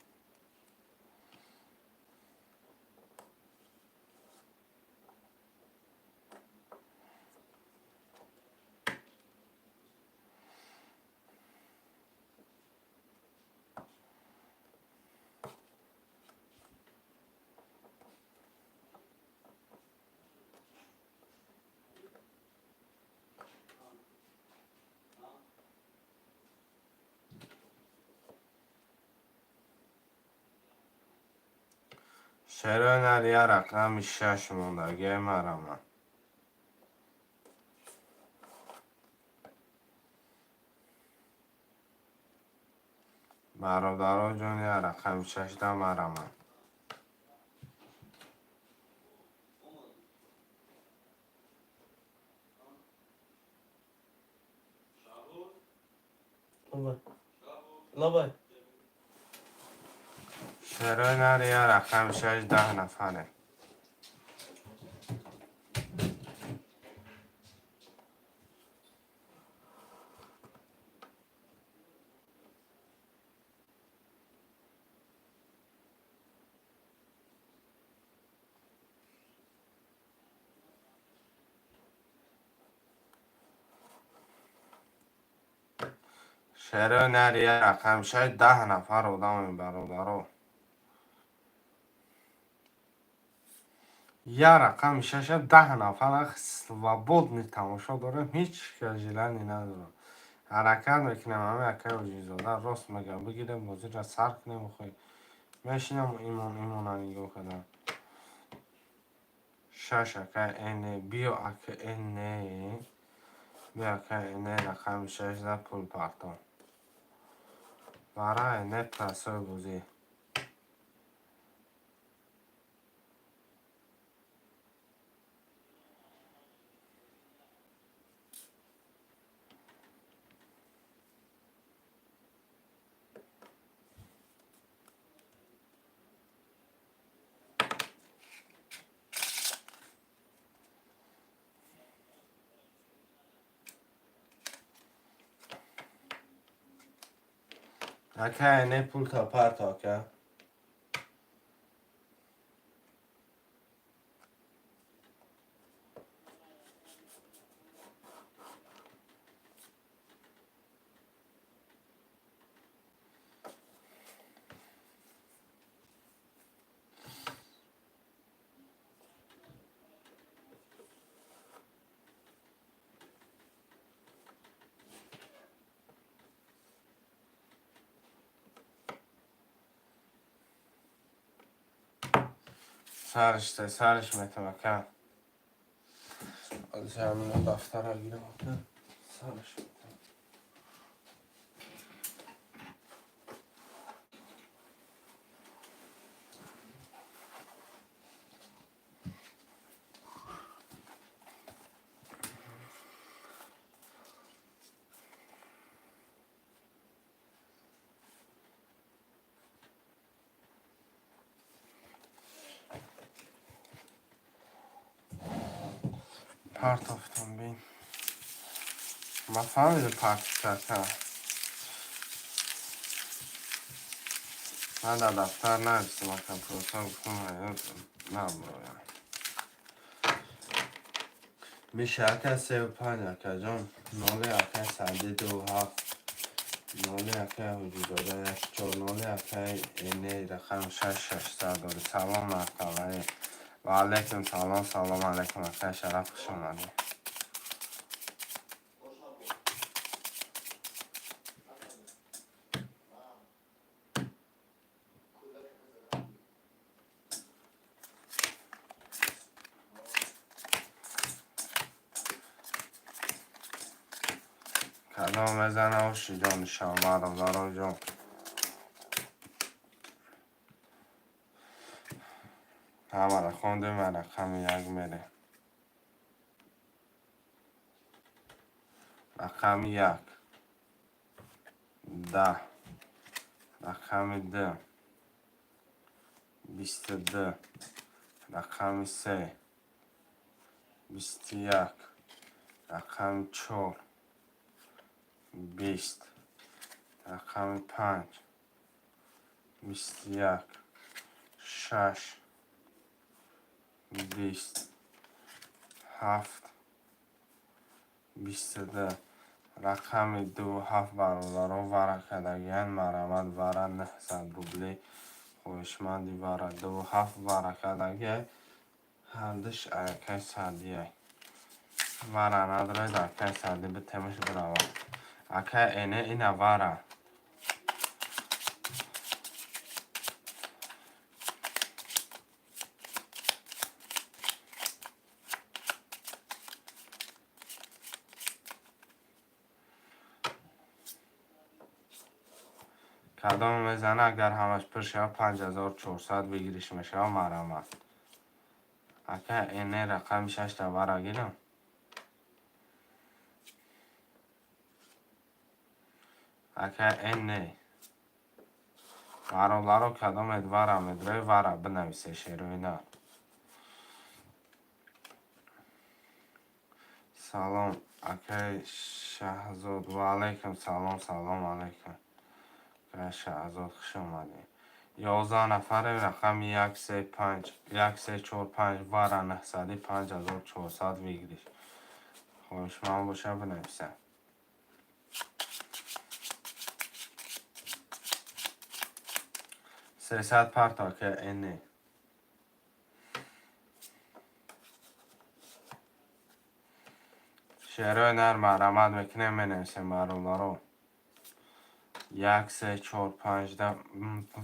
چرا یه رقم 6 موندگی مرمه. برادرها جون یه رقم 6 دا مرمه. لابای چرا یه رقم 6 10 نفره. چرا یه رقم 6 10 نفر آدم برادرها. یه رقم 6 10 نفر свободний تماشا دارم. هیچ خجالتی ندارم. حرکت میکنم همه اکه و جیزاده راست میگم بگیرم بازی را سر کنم و خواهی میشینم ایمون نگاه کنم. 6 اکه اینه بیا اکه اینه بیا اکه اینه رقم 6 ده پول پرتام برای اینه پرسای بازی. اکه اینه پول تا پرتا که سرش میتونم که از همین دفتر ها گیرم سرش میتونم. پرت افتم بین ما فهمیدم پرت کرده. من در دفتر نویسیم اکم پروسا بکنم نه برایم میشه اکه 35 اکه جان ناله اکه سنده 27 ناله اکه حجود داده 14 ناله اکه اینه رقم 600 داره. سلام مرتبه و علیکم سلام علیکم اکه شرف خوش آمدی. کلام بزنه و جان شامرم دارم جان همه را خونده من رقم 1 میره. رقم 1 10 رقم 2 22 رقم 3 21 رقم 4 20 رقم 5 21 6 20 7 22 رقم 2 7 برادرها ورکدگیان مرمت ورد نحسن دوبلی خوشمندی ورد 2 7 ورکدگی هردش ایکی سردیه ورد نداره ایکی سردی به تمش برود اکی اینه ورد کدام میزنه اگر همش پر شد 5400 بگیریش میشه مرامت. اگه اینه رقم 6 تا برا گیرم. اگه اینه برادرو کدام ادوارا میدره ورا بنویسه شیروینا. سلام اگه شهزاد و علیکم سلام سلام علیکم. اگه شهزاد خوش اومدی. 11 نفر رقم 135 1345 ورا 900 5400 بگیریش. خوش من باشه بنویسه. 300 پرتا که اینه. شعرهای نر مرمت میکنه منویسیم برادرو. 1345 ده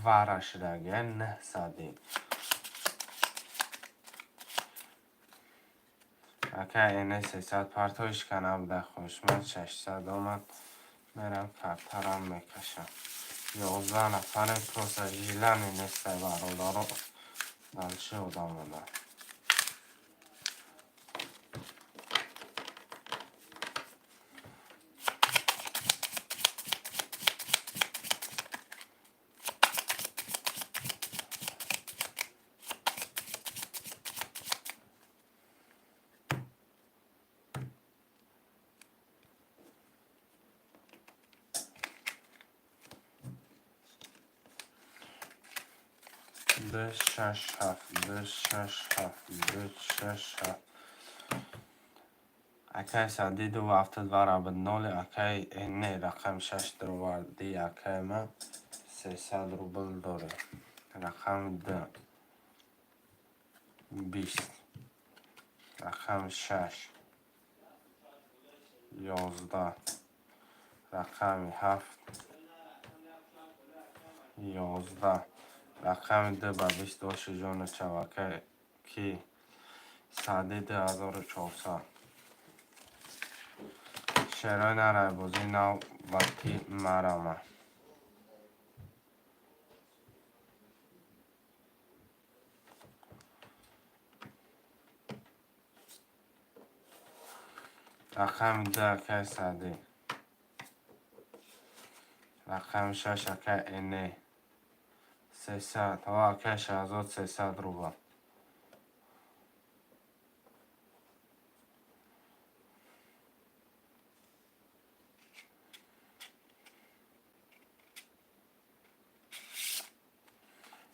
ورش رگه 900. اگه اینه 300 پرتایش کنم ده خوش من 600 آمد میرم کپترم میکشم. 11 نفر پروسجیلن نیست برادرو. دلچه آدم. ده 6 7 ده 6 7 ده 6 7 اکی سادی دو هفته دوارا به نول اکی اینه رقم 6 درو واردی اکی ما 300 روبل داره. رقم ده 20 رقم 6 11 رقم 7 11 رقم ده با 22 جون چواکه کی سادی 2400. شعرهای نرای بازی نو وقتی مرامه. رقم ده که سادی. رقم 6 که اینه 300 و که شهزاد 300 روبل.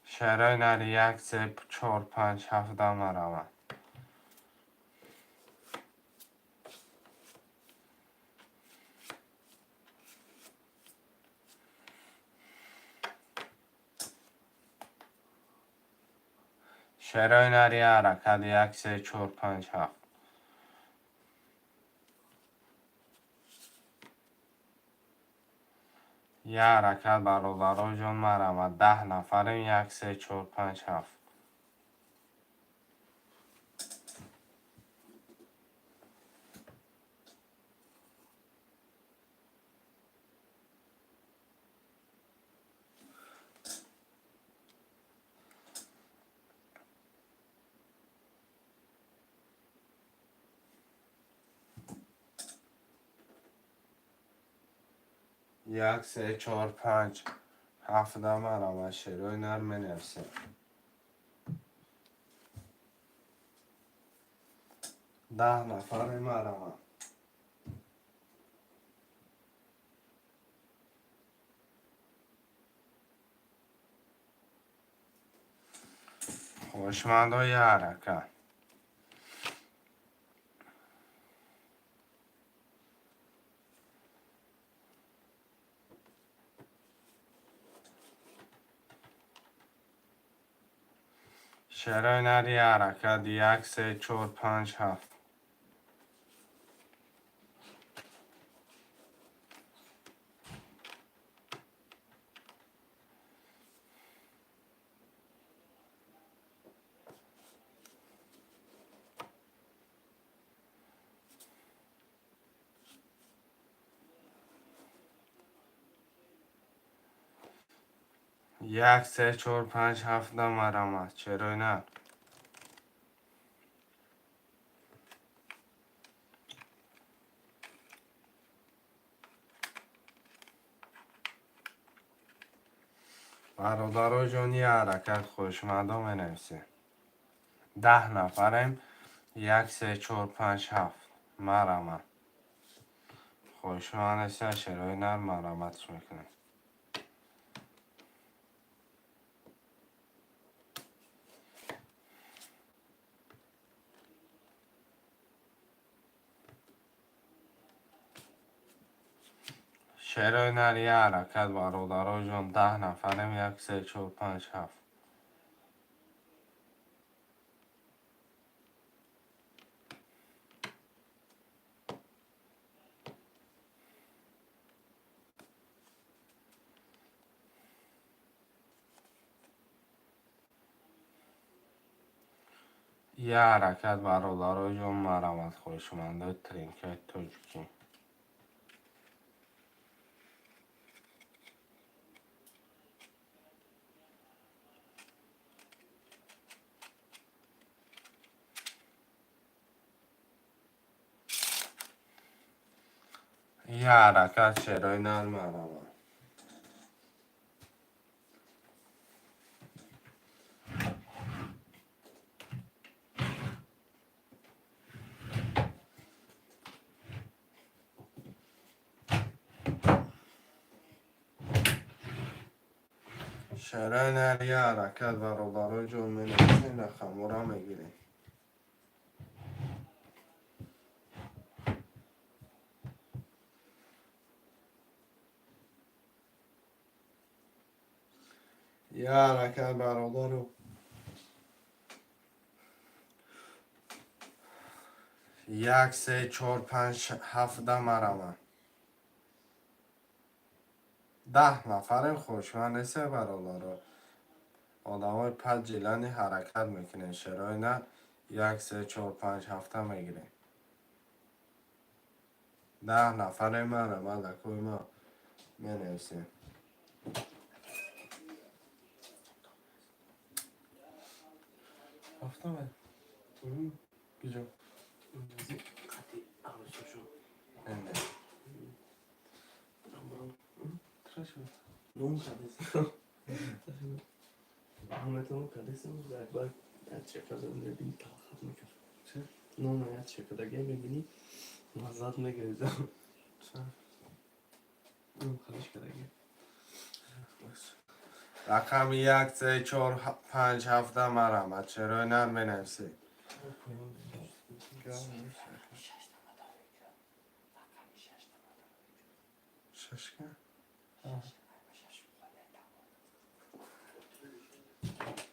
شعرهای نری 1 3 4 5 7 مرامه. شعرهای نری حرکت 1 3 4 5 7. یه حرکت برادرای جون مرامه 10 نفریم 1 3 4 5 7. یک سه چهار پنج هفت مرامه شعرهای نر منویسیم. ده نفر مرامه. خوشمند و یه حرکت. شعرهای نر یه حرکت 1 3 4 5 7. یک سه چهار پنج هفت مرمت چرا نه؟ برادرای جان یه حرکت خوشمندم بنویسین. 10 نفریم. 1 3 4 5 7 مرمت خوشمند هستین شرای نر مرمتش میکنیم. شرای نر یه حرکت برادرای جان 10 نفریم. 1 3 4 5 7 یه حرکت برادرای جان مرمت خوشمنده ترینکت توجکی. یه حرکت شرای نر مرمت. شرای نر یه حرکت برادرای جان منویسین رقم را میگیرین. یه حرکت برادر 1 3 4 5 7 مرمت. 10 نفریم خوشمند نیست برادر. آدم های پد جیلانی حرکت میکنه شرای نه. 1 3 4 5 7 میگیریم. 10 نفریم مرمت دکوی ما مینویسیم. هفتم کجا؟ نه ترشو نون کردیسم همتون کردیسم باید یاد شکل میبینی تلخت میکرد چه؟ نون یاد شکل اگه میبینی مزاد میگریزم نون خواهش کردگی رقم 1 3 4 5 7 مرمت شرای نر مینویسیم. ششکن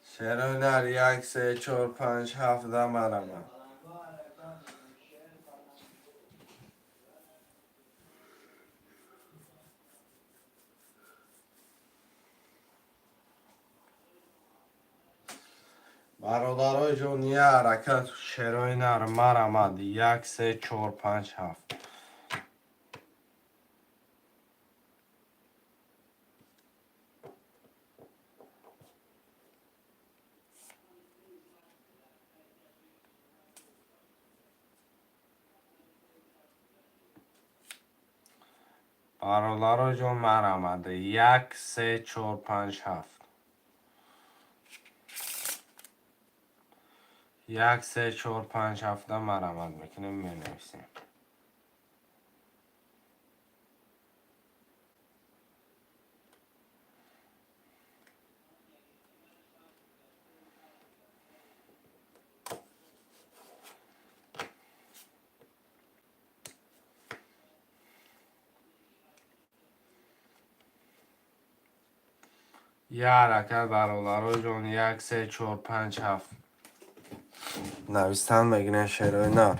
شرای نر 1 3 4 5 7 مرمت. برادرای جان یه حرکت شرای نر مرمت. 1 3 4 5 7 برادرای جان مرمت. 1 3 4 5 7 1 3 4 5 7 مرمت میکنیم مینویسیم. یه حرکت برادرای جان 1 3 4 5 7 نویستن میگنه شرای نر.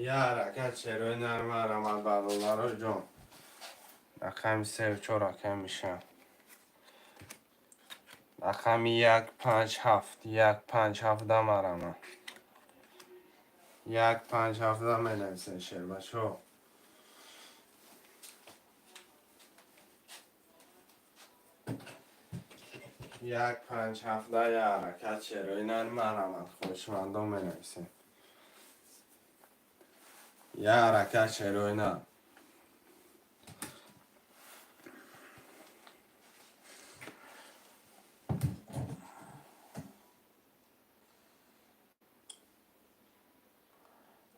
یه حرکت چروی نرم آمد برادر جان. رقم 3 و 4 رقم میشه. رقم 1 5 7 1 5 7 دم آرامه. 1 5 7 دم نویسه شیر بچه ها. 1 5 7 یه حرکت چروی نرم آمد خوشمندم بنویسه. یه حرکت چروی نرم.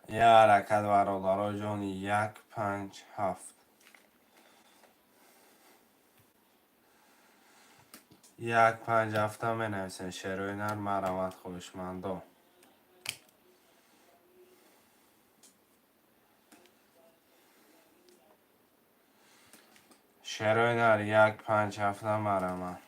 یه حرکت برادر جان. 1 5 7 1 5 7 هم بنویسه شروع نر مرمت خوشمندم. شروع نر 1 5 7 مرمت.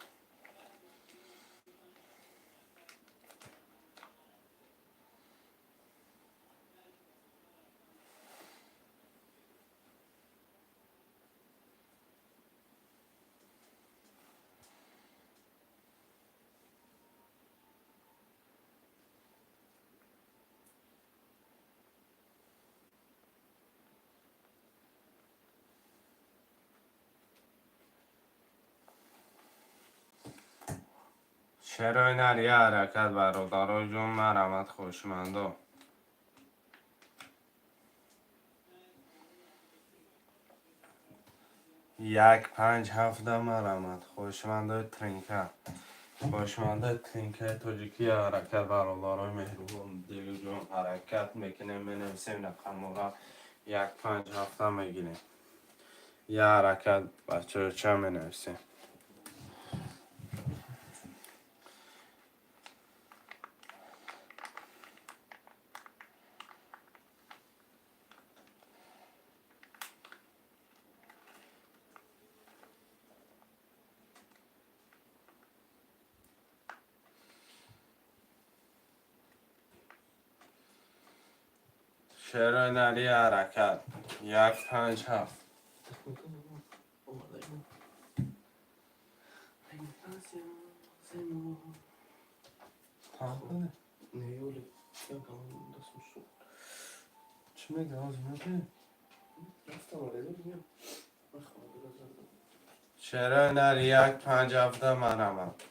شروع نر یه حرکت برادر جان مرمت خوشمندم. 1 5 7 مرمت خوشمنده ترینکه. خوشمنده ترینکه توجیکی حرکت برادرای مهربان دیگه جان حرکت میکنه بنویسیم رقم را 1 5 7 میگیریم. یه حرکت بچه چه بنویسیم. شروع نر یه حرکت 1 5 7 چی میگه آزمونه؟ شروع نر 1 5 7 مرمت.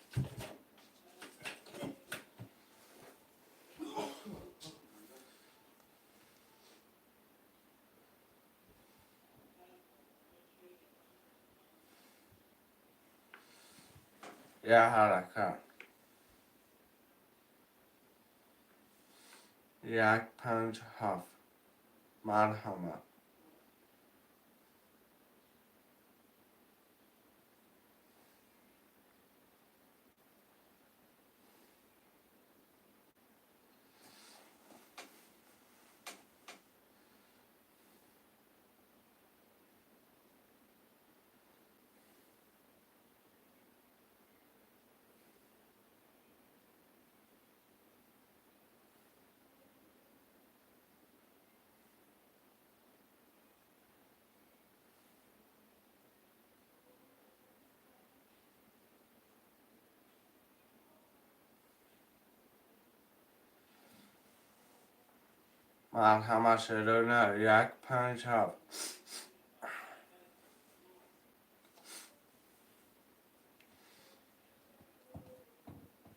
یه حرکت 1 5 7 مرحمت. مرحمت شروع نر 1 5 7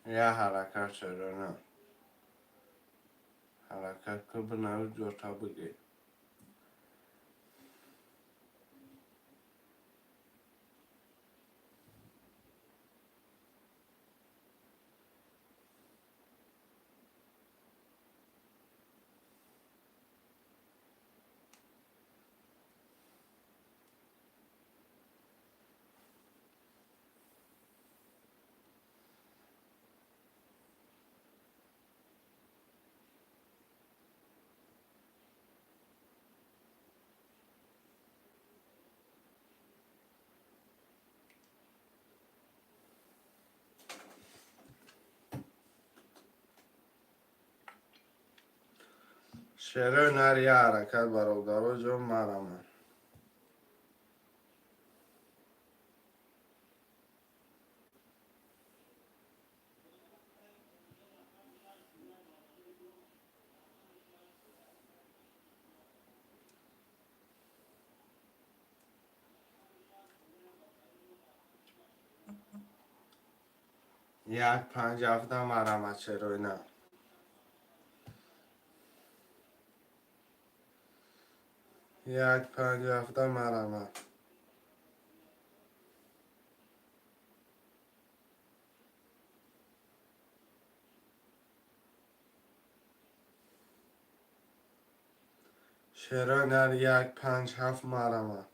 یه حرکت شروع نر. حرکت که بنوی جوتا بگی. شعر هنر یه حرکت برادر و جون مرمه. یک 5 7 مرمه شعر هنر. یک 5 7 مرمه. شعر هنر یک 5 7 مرمه.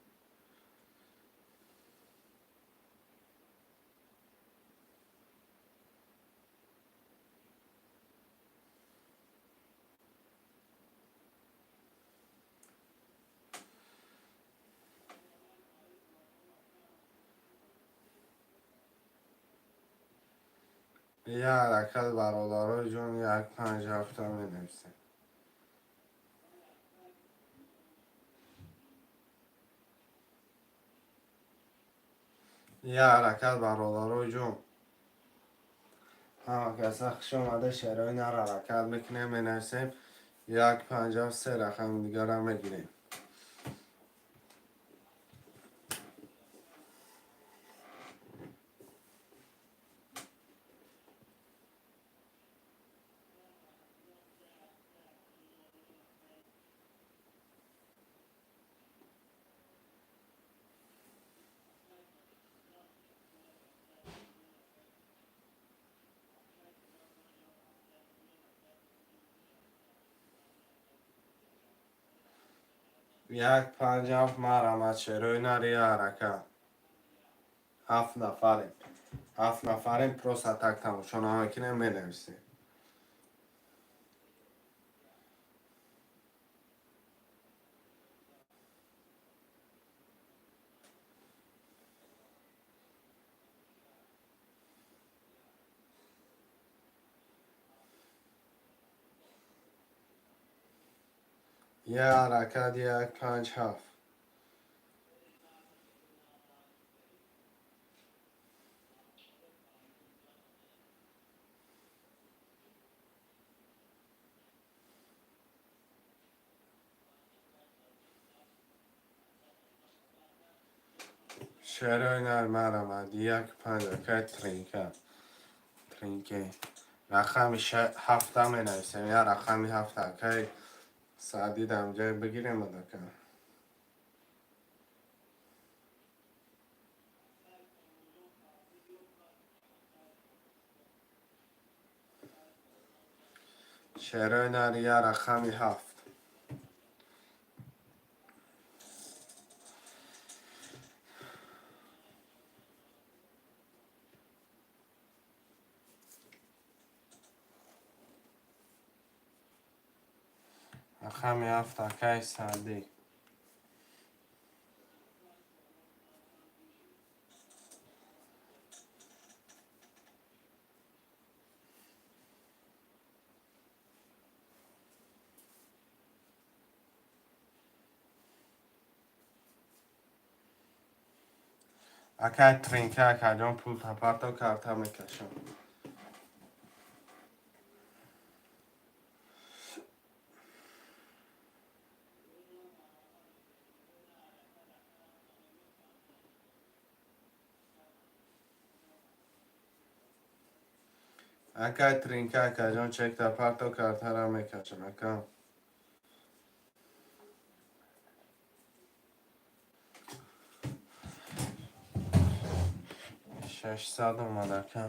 یه حرکت برادر جون یک 5 7 می نویسیم. یه حرکت برادر جون. همه کسی خوش اومده شعر هنر حرکت میکنیم می نویسیم. یک 53 رقم دیگر رو میگیریم. یک 5 7 مرمت شعر هنر یه حرکت. 7 نفریم. 7 نفریم پروسه تک تماشا نمیکنیم می نویسیم. یه حرکت یک 5 7. شعر هنر مرمت یک 5 ترینکه. ترینکه رقم 7 می نویسیم. یه رقمی 7 که سعدی دم جای بگیریم دکه. شعر هنر یه رقمی 7. رقمی 7 که سعدی. اکه ترینکه اکه جان پول تپرت و کرته میکشم. 'اکه ترینکه اکه جان چک تپرت و کرته را میکشم اکه. 600 اومده اکه.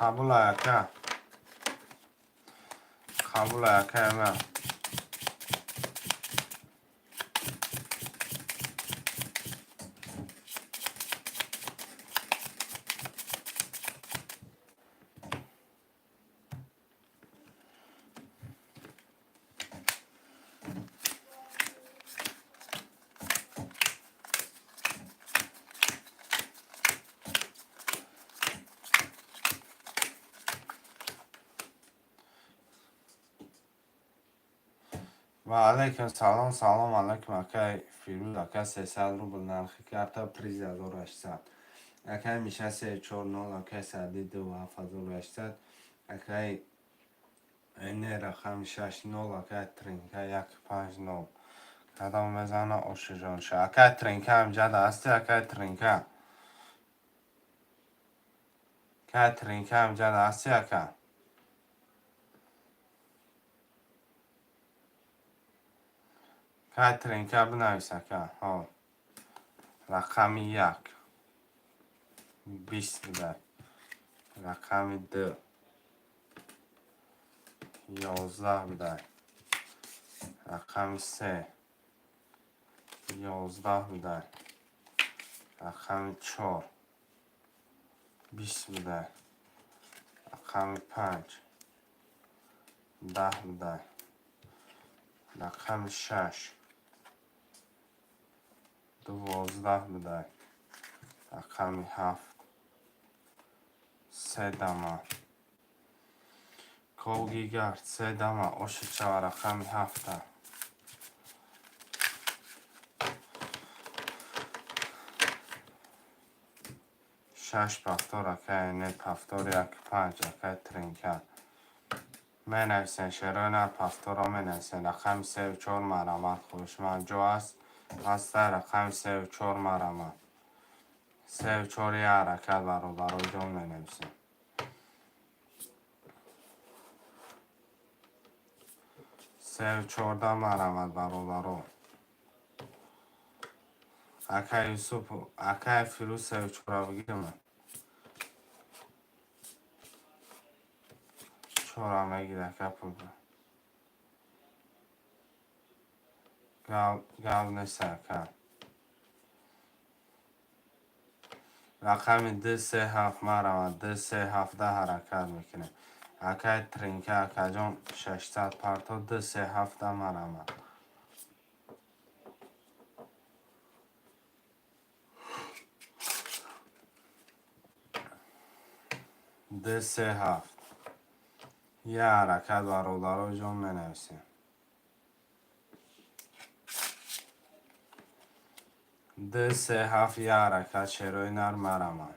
قبول اکه. قبول اکه من. و علیکم سلام سلام علیکم اکای فیروز اکای 300 روبل نرخی کرده پریز 1800 اکای میشه 349 اکای سعدی 2700 اکای این رقم 60 اکای ترینکه 150 کدام بزنه اوشجان شه اکای ترینکه هم جده هستی اکای ترینکه هم جده هستی اکای ترینکه بنویس اکای ها رقم 1 20 بده رقم 2 11 بده رقم 3 11 بده رقم 4 20 بده رقم 5 10 بده رقم 6 12 بده رقم 7 3 دمه کولگیگرد 3 دمه اوش چه رقم 7 6 پفتور اکای نه پفتور 1 5 اکای ترینکه می نویسن شراینا پفتور ها می نویسن رقم 3 و 4 مرمت خوش من جو است رقم 3 و 4 مرمت 3 و 4 یه حرکت برابر جون می نویسن 3 و 14 مرمت برابر اکای یوسف اکای فیروز 3 و 4 بگیرم 4 میگیره اکای پول گل نیست اکای رقم 2 3 7 مرمت 2 3 7 حرکت میکنه اکای ترینکه اکای جان 600 پرتو 2 3 7 مرمت 2 3 7 یه حرکت برادر جان می نویسیم 2 3 7 یه حرکت شروع نر مرمت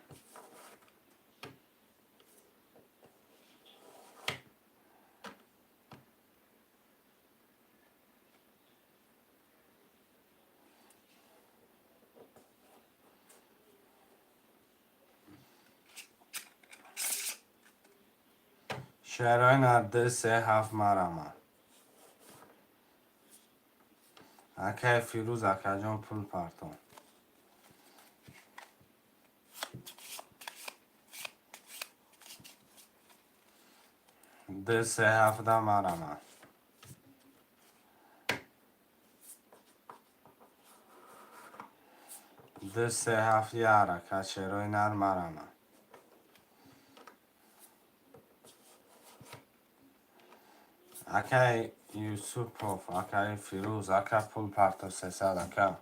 2 3 7 مرمت اکای فیروز اکای جان پول پرتون 2 3 7 مرمت 2 3 7 یه حرکت شروع نر مرمت اکای یوسف اکای فیروز اکای پول پرتو 300 اکای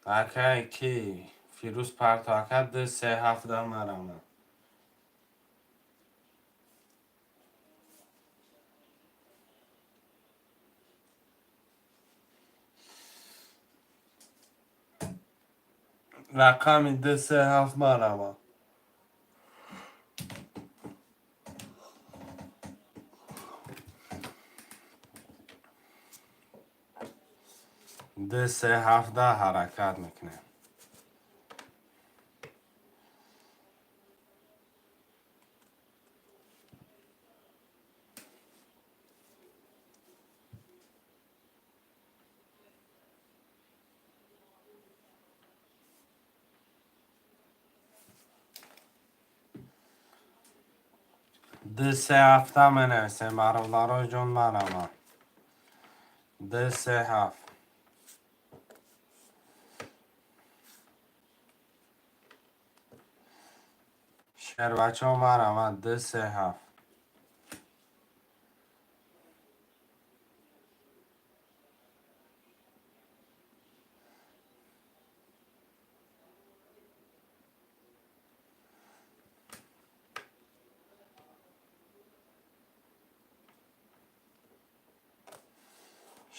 اکای کی فیروز پرتو اکای 2 3 7 مرمت رقم 2 3 7 مرمت 2 3 7 حرکت میکنه 2 3 7 می نویسیم برادر جون مرمت 2 3 7 شهر بچه ها مرمت 2 3 7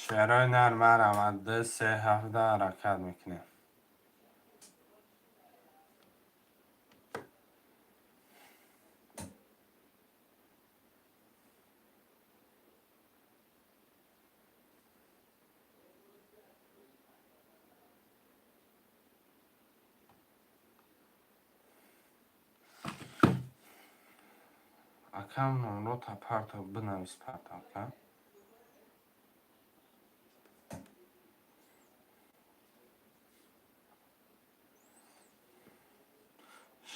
شعرهای نرم مرمد 3-7 حرکت میکنه. Akam نمرو تا پرتا بنویس پرتا اکم.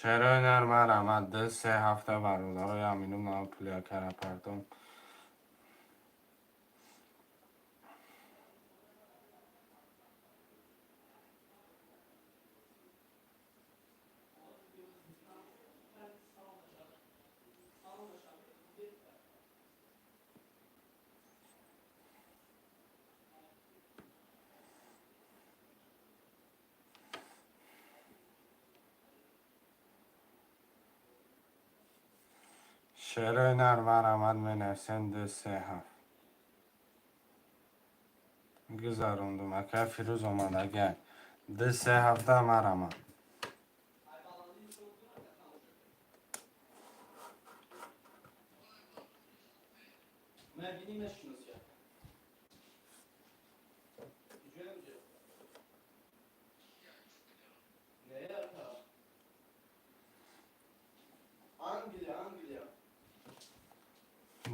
شعرهای نرم مرمد 3-7 برادرای امینو ناپولیا کرپردم. شعرهای نرم مرمد منویسن 2-3-7 گذروندم اکه فیروز اومد اگه 2-3-7 مرمد. Angliya.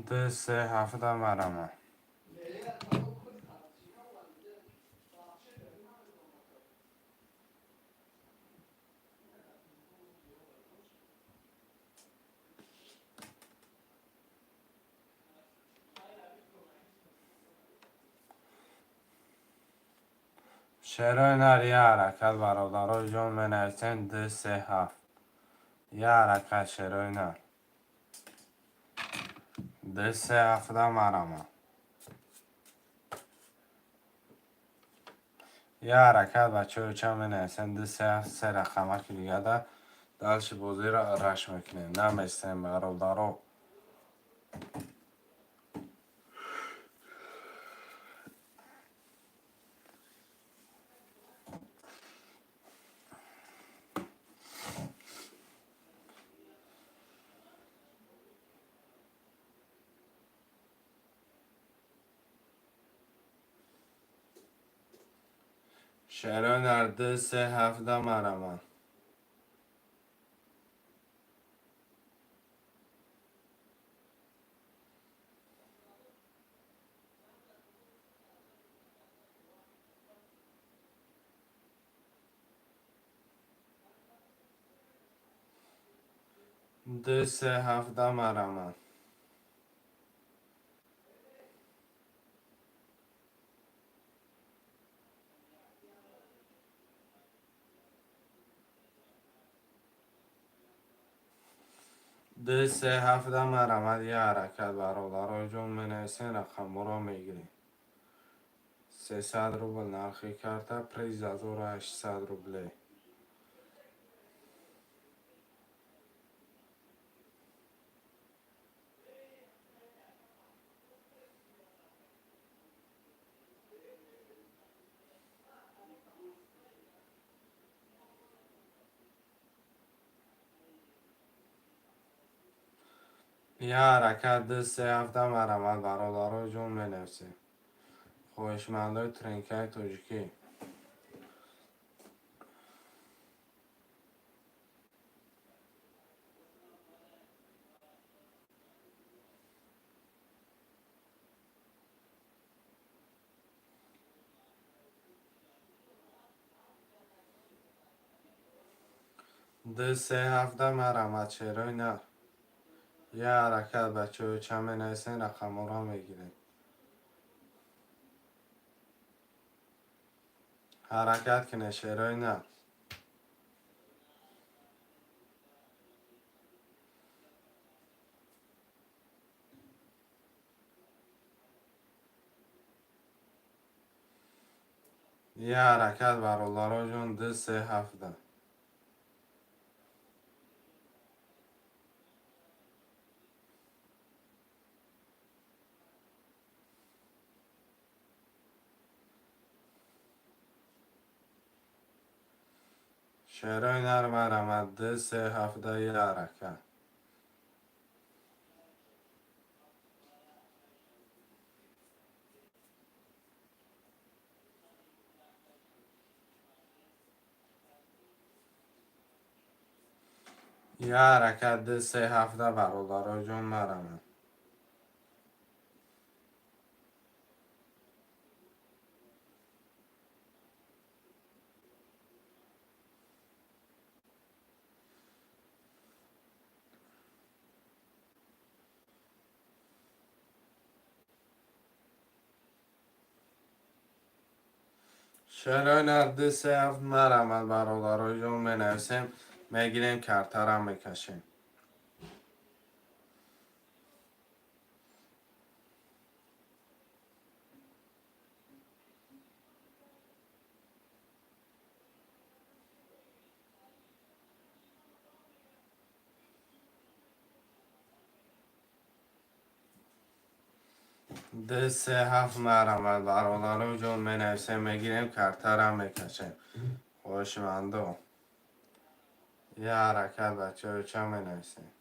2-3-7 مرمد. شعرهای نر یه حرکت برادرای جان منویسن 2-3-7 یه حرکت شعرهای نر 2-3-7 مرمد. یه حرکت بچه های چند منویسن 2-3-7 3 رقمه که دیگه ده دلش بازی را رش میکنه نمیستن برادرها. شعرهای نر 2-3-7 مرمد. 2-3-7 مرمد. ده سه هفته مرمد یه حرکت برادرای جون منویسین رقم را میگیریم 300 روبل نرخی کرده پریز 1800 روبله. یه حرکت ده سه هفته مرمد برادرای جون منویسین خوشمندای ترینکای توجیکی. ده سه هفته مرمد شعرهای نه یه حرکت بچه های چند منویسین رقم را میگیریم حرکت کنه شعرهای نه یه حرکت برادرای جون ده سه هفته. شعرهای نر مرمد ده 3-7 یه حرکت. یه حرکت ده 3-7 برادرای جون مرمد. شعرهای نر ده 3-7 مرمد برادرای جون منویسیم. میگیریم کرترم میکشیم. ده 3-7 مرمد برادرای جون منویسیم. میگیریم کرترم میکشیم. خوشمندو. یه حرکت بچه های چه منویسیم.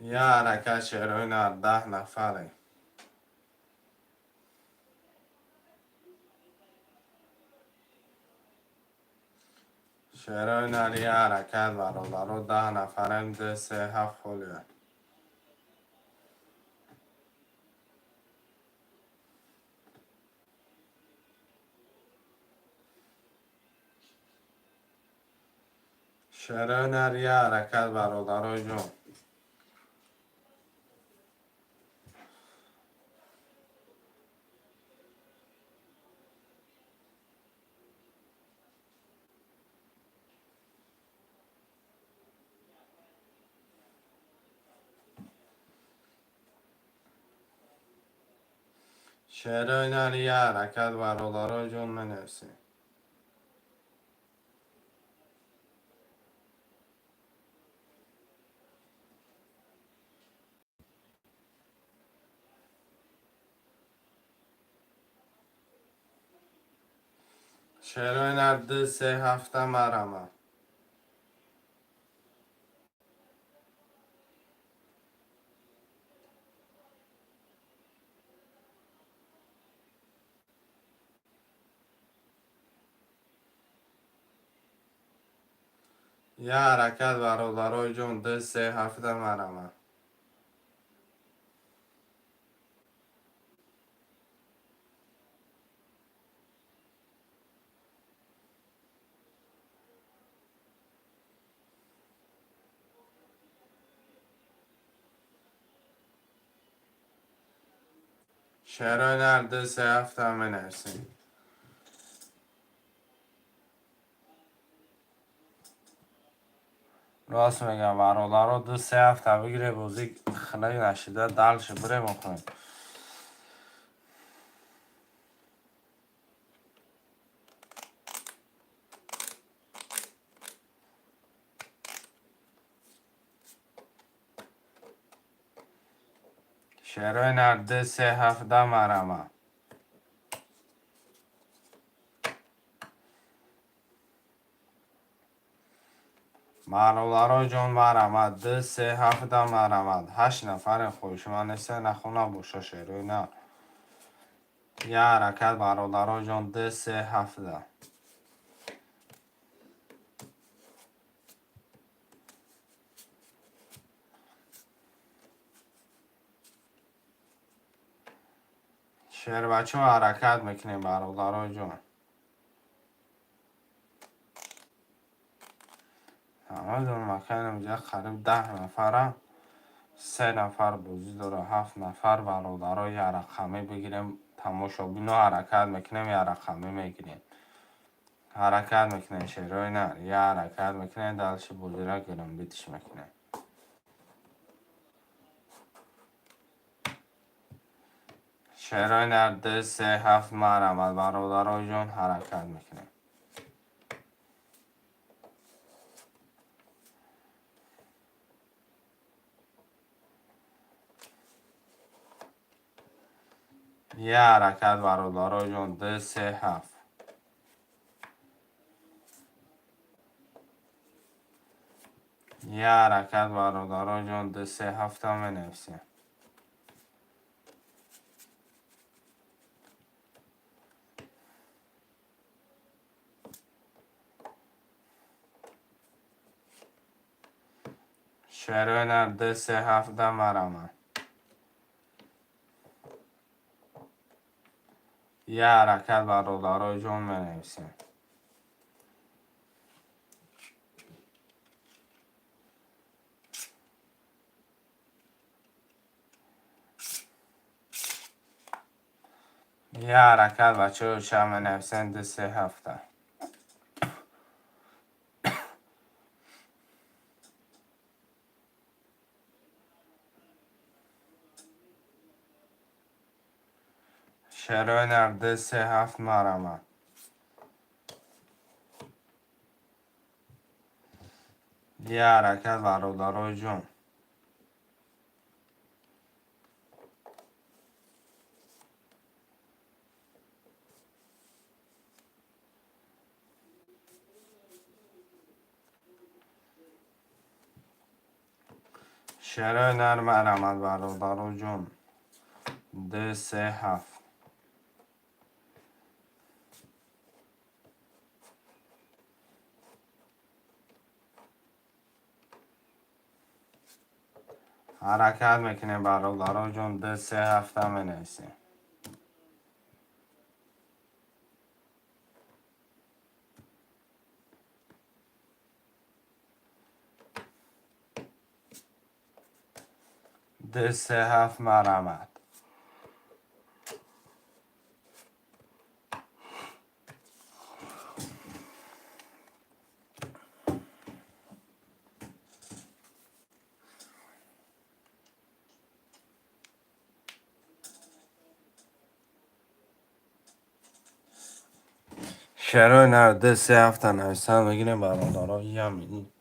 یه حرکت شعرهای نر 10 نفره. شعرهای نر یه حرکت برادرها 10 نفرم ده 3-7 خلیه. شعرهای نر یه حرکت برادرای جون. شعرهای نر یه حرکت برادرای جون منویسیم. شعرهای نر ده 3-7 مرمد. یه حرکت برادرای جون ده 3-7 مرمد. شعرهای نر ده 3-7 منویسیم. راست میگم برادرها ده 3-7 بگیره بازی خیلی نشیده دلش بره میکنیم. شعرهای نر ده 3-7 مرمد. برادرای جون مرمد ده 3-7 مرمد. 8 نفر خوشمند نیست نخونه بوشه شعرهای نر. یه حرکت برادرای جون ده 3-7. شعر بچه ها حرکت میکنیم برادرای جون. همه دون مکان اینجا قریب 10 نفره. 3 نفر بازی داره 7 نفر برادرای یه رقمی بگیریم. تماشابینو حرکت میکنیم یه رقمی میگیریم. حرکت میکنیم شعرهای نر یه حرکت میکنیم دلش بازی را گرم بیتش میکنیم. شعرهای نر ده 3-7 مرمد برادرای جون حرکت میکنیم. یه حرکت برادرها جان. 2 3 7. یه حرکت برادرها جان. 2 3 7 هم بنویسیم. شروع 2 3 7 مرمه. یه حرکت برادرها جان بنویسیم. یه حرکت بچه رو چه بنویسیم. 2 3 7. شروع 2 3 7 مرمه. یه حرکت برادرها جان. شروع مرمه برادرها جان. 2 3 7. حرکت میکنه برادرها جان. 2 3 7 بنویسیم. ده سه هفت مرمت. شروع ده سه هفته نویسن بگیریم برادرها یمینی.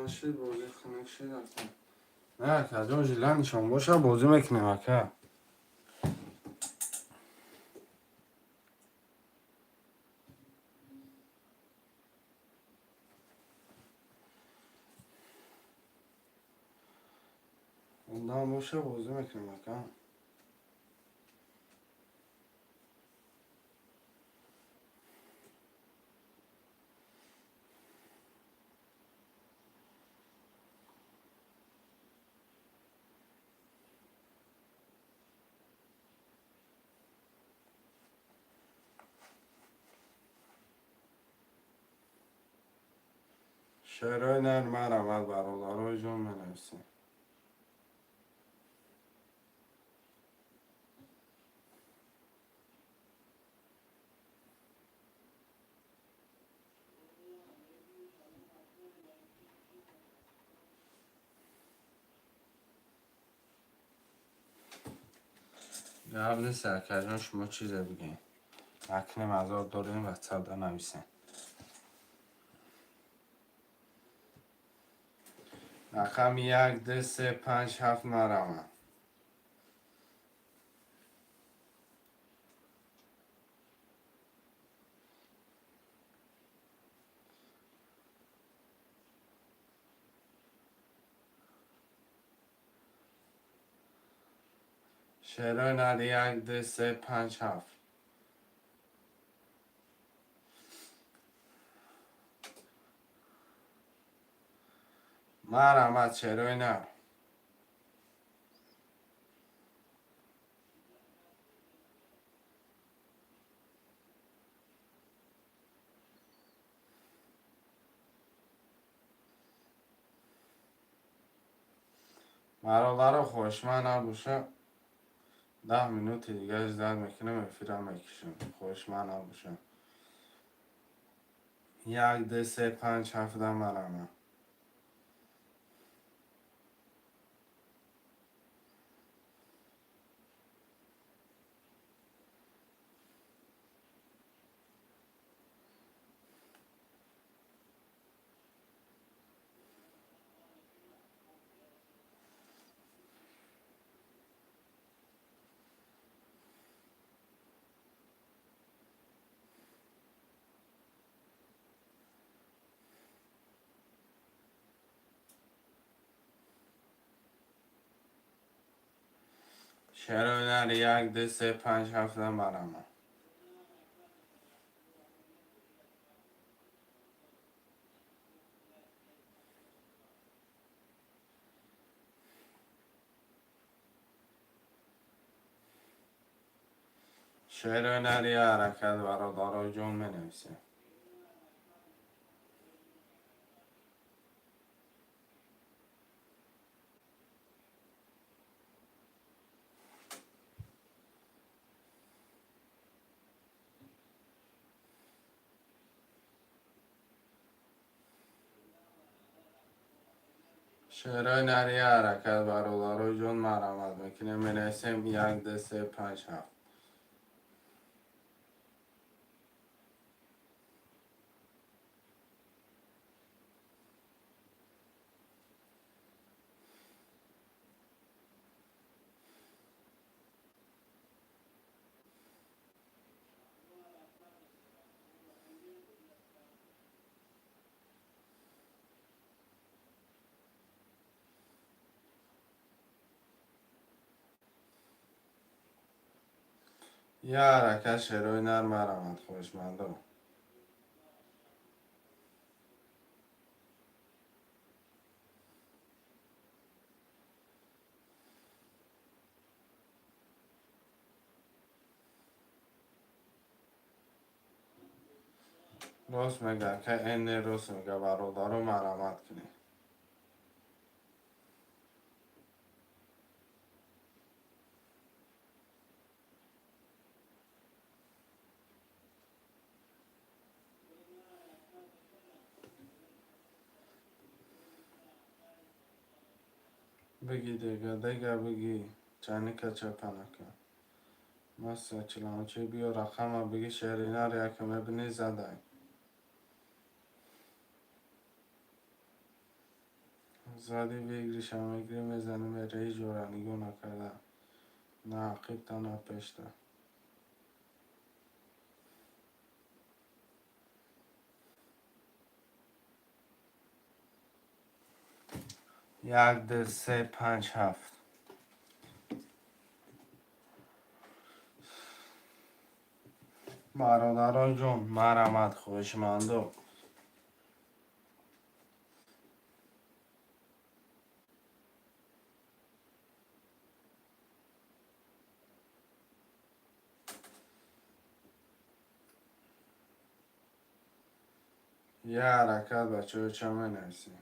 نشید بازی خنک شد اصلا. نه که از اون جلن نشان باشه بازی میکنیم اکه. اون باشه بازی میکنیم اکه. شعرهای نرم مرمت برادرای جون بنویسیم. قبل سرکجان شما چیزه بگین. اکنه مزار داریم و دا نویسین. رقم 1 2 3 5 7 مرمت. شعرهای نر 1 2 3 5 7. مرمت شعرهای نر. برادر خوشمند نباشه 10 minut دیگه ازداد میکنم افیرم میکشم. خوشمند نباشه 1 2 3 5 7 مرمت. شعرهای نر 1 2 3 5 7 مرمت. شعرهای نر حرکت برادرای جون بنویسیم. شعرهای نر حرکت برادرای جون مرمت میکنیم بنویسیم 1 2 3 5 7. یه حرکت شعرهای نر مرمت خوشمندم. راست میگه که این راست میگه برادرو مرمت کنی. بگی دیگه بگی چنی که چه پنکه مسته چلانچه بیا رقم بگی شعری نر یکم ببینی زده زدی بگیری شمگیری میزنی میره هیچ جورانیگو نکرده نه عقیب نه پشته. یک دو سه پنج هفت. برادران جون مرمت خوشمندم. یه حرکت بچه چمه نرسیم.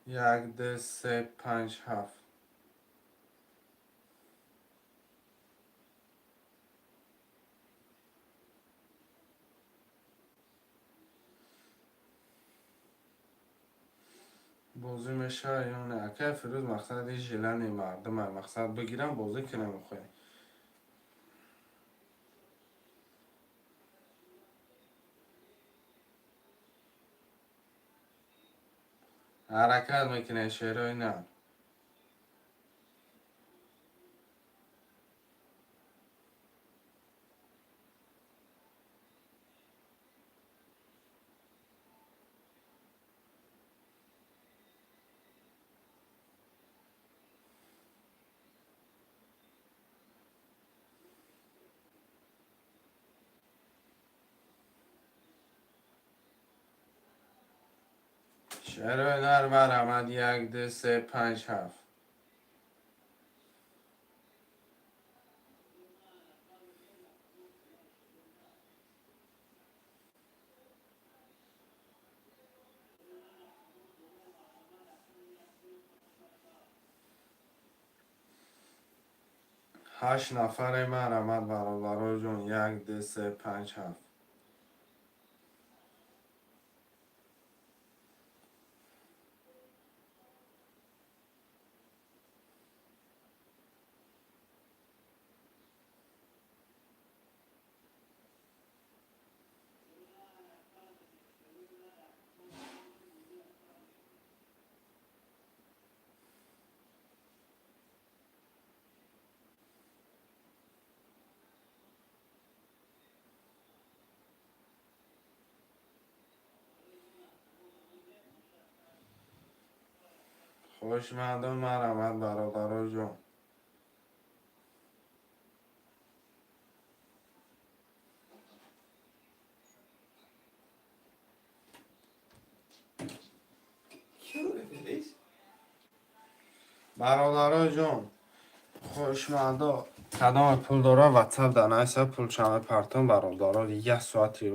یک ده سه پنج هفت. بازی میشه یا نه؟ که فیروز مقصد این جلن مردم هم مقصد بگیرم بازی که نمیخواه. حرکت میکنه شیرای نه. شیرای نر برامد یک ده سه پنج هفت. هشت نفر من آمد برادر جون یک ده سه پنج هفت. خوشمندم من آمد برادر جون. برادر جون خوشمندا کدام پول داره واتساپ دانایسا پول چمه پرتون برادر یه ساعتی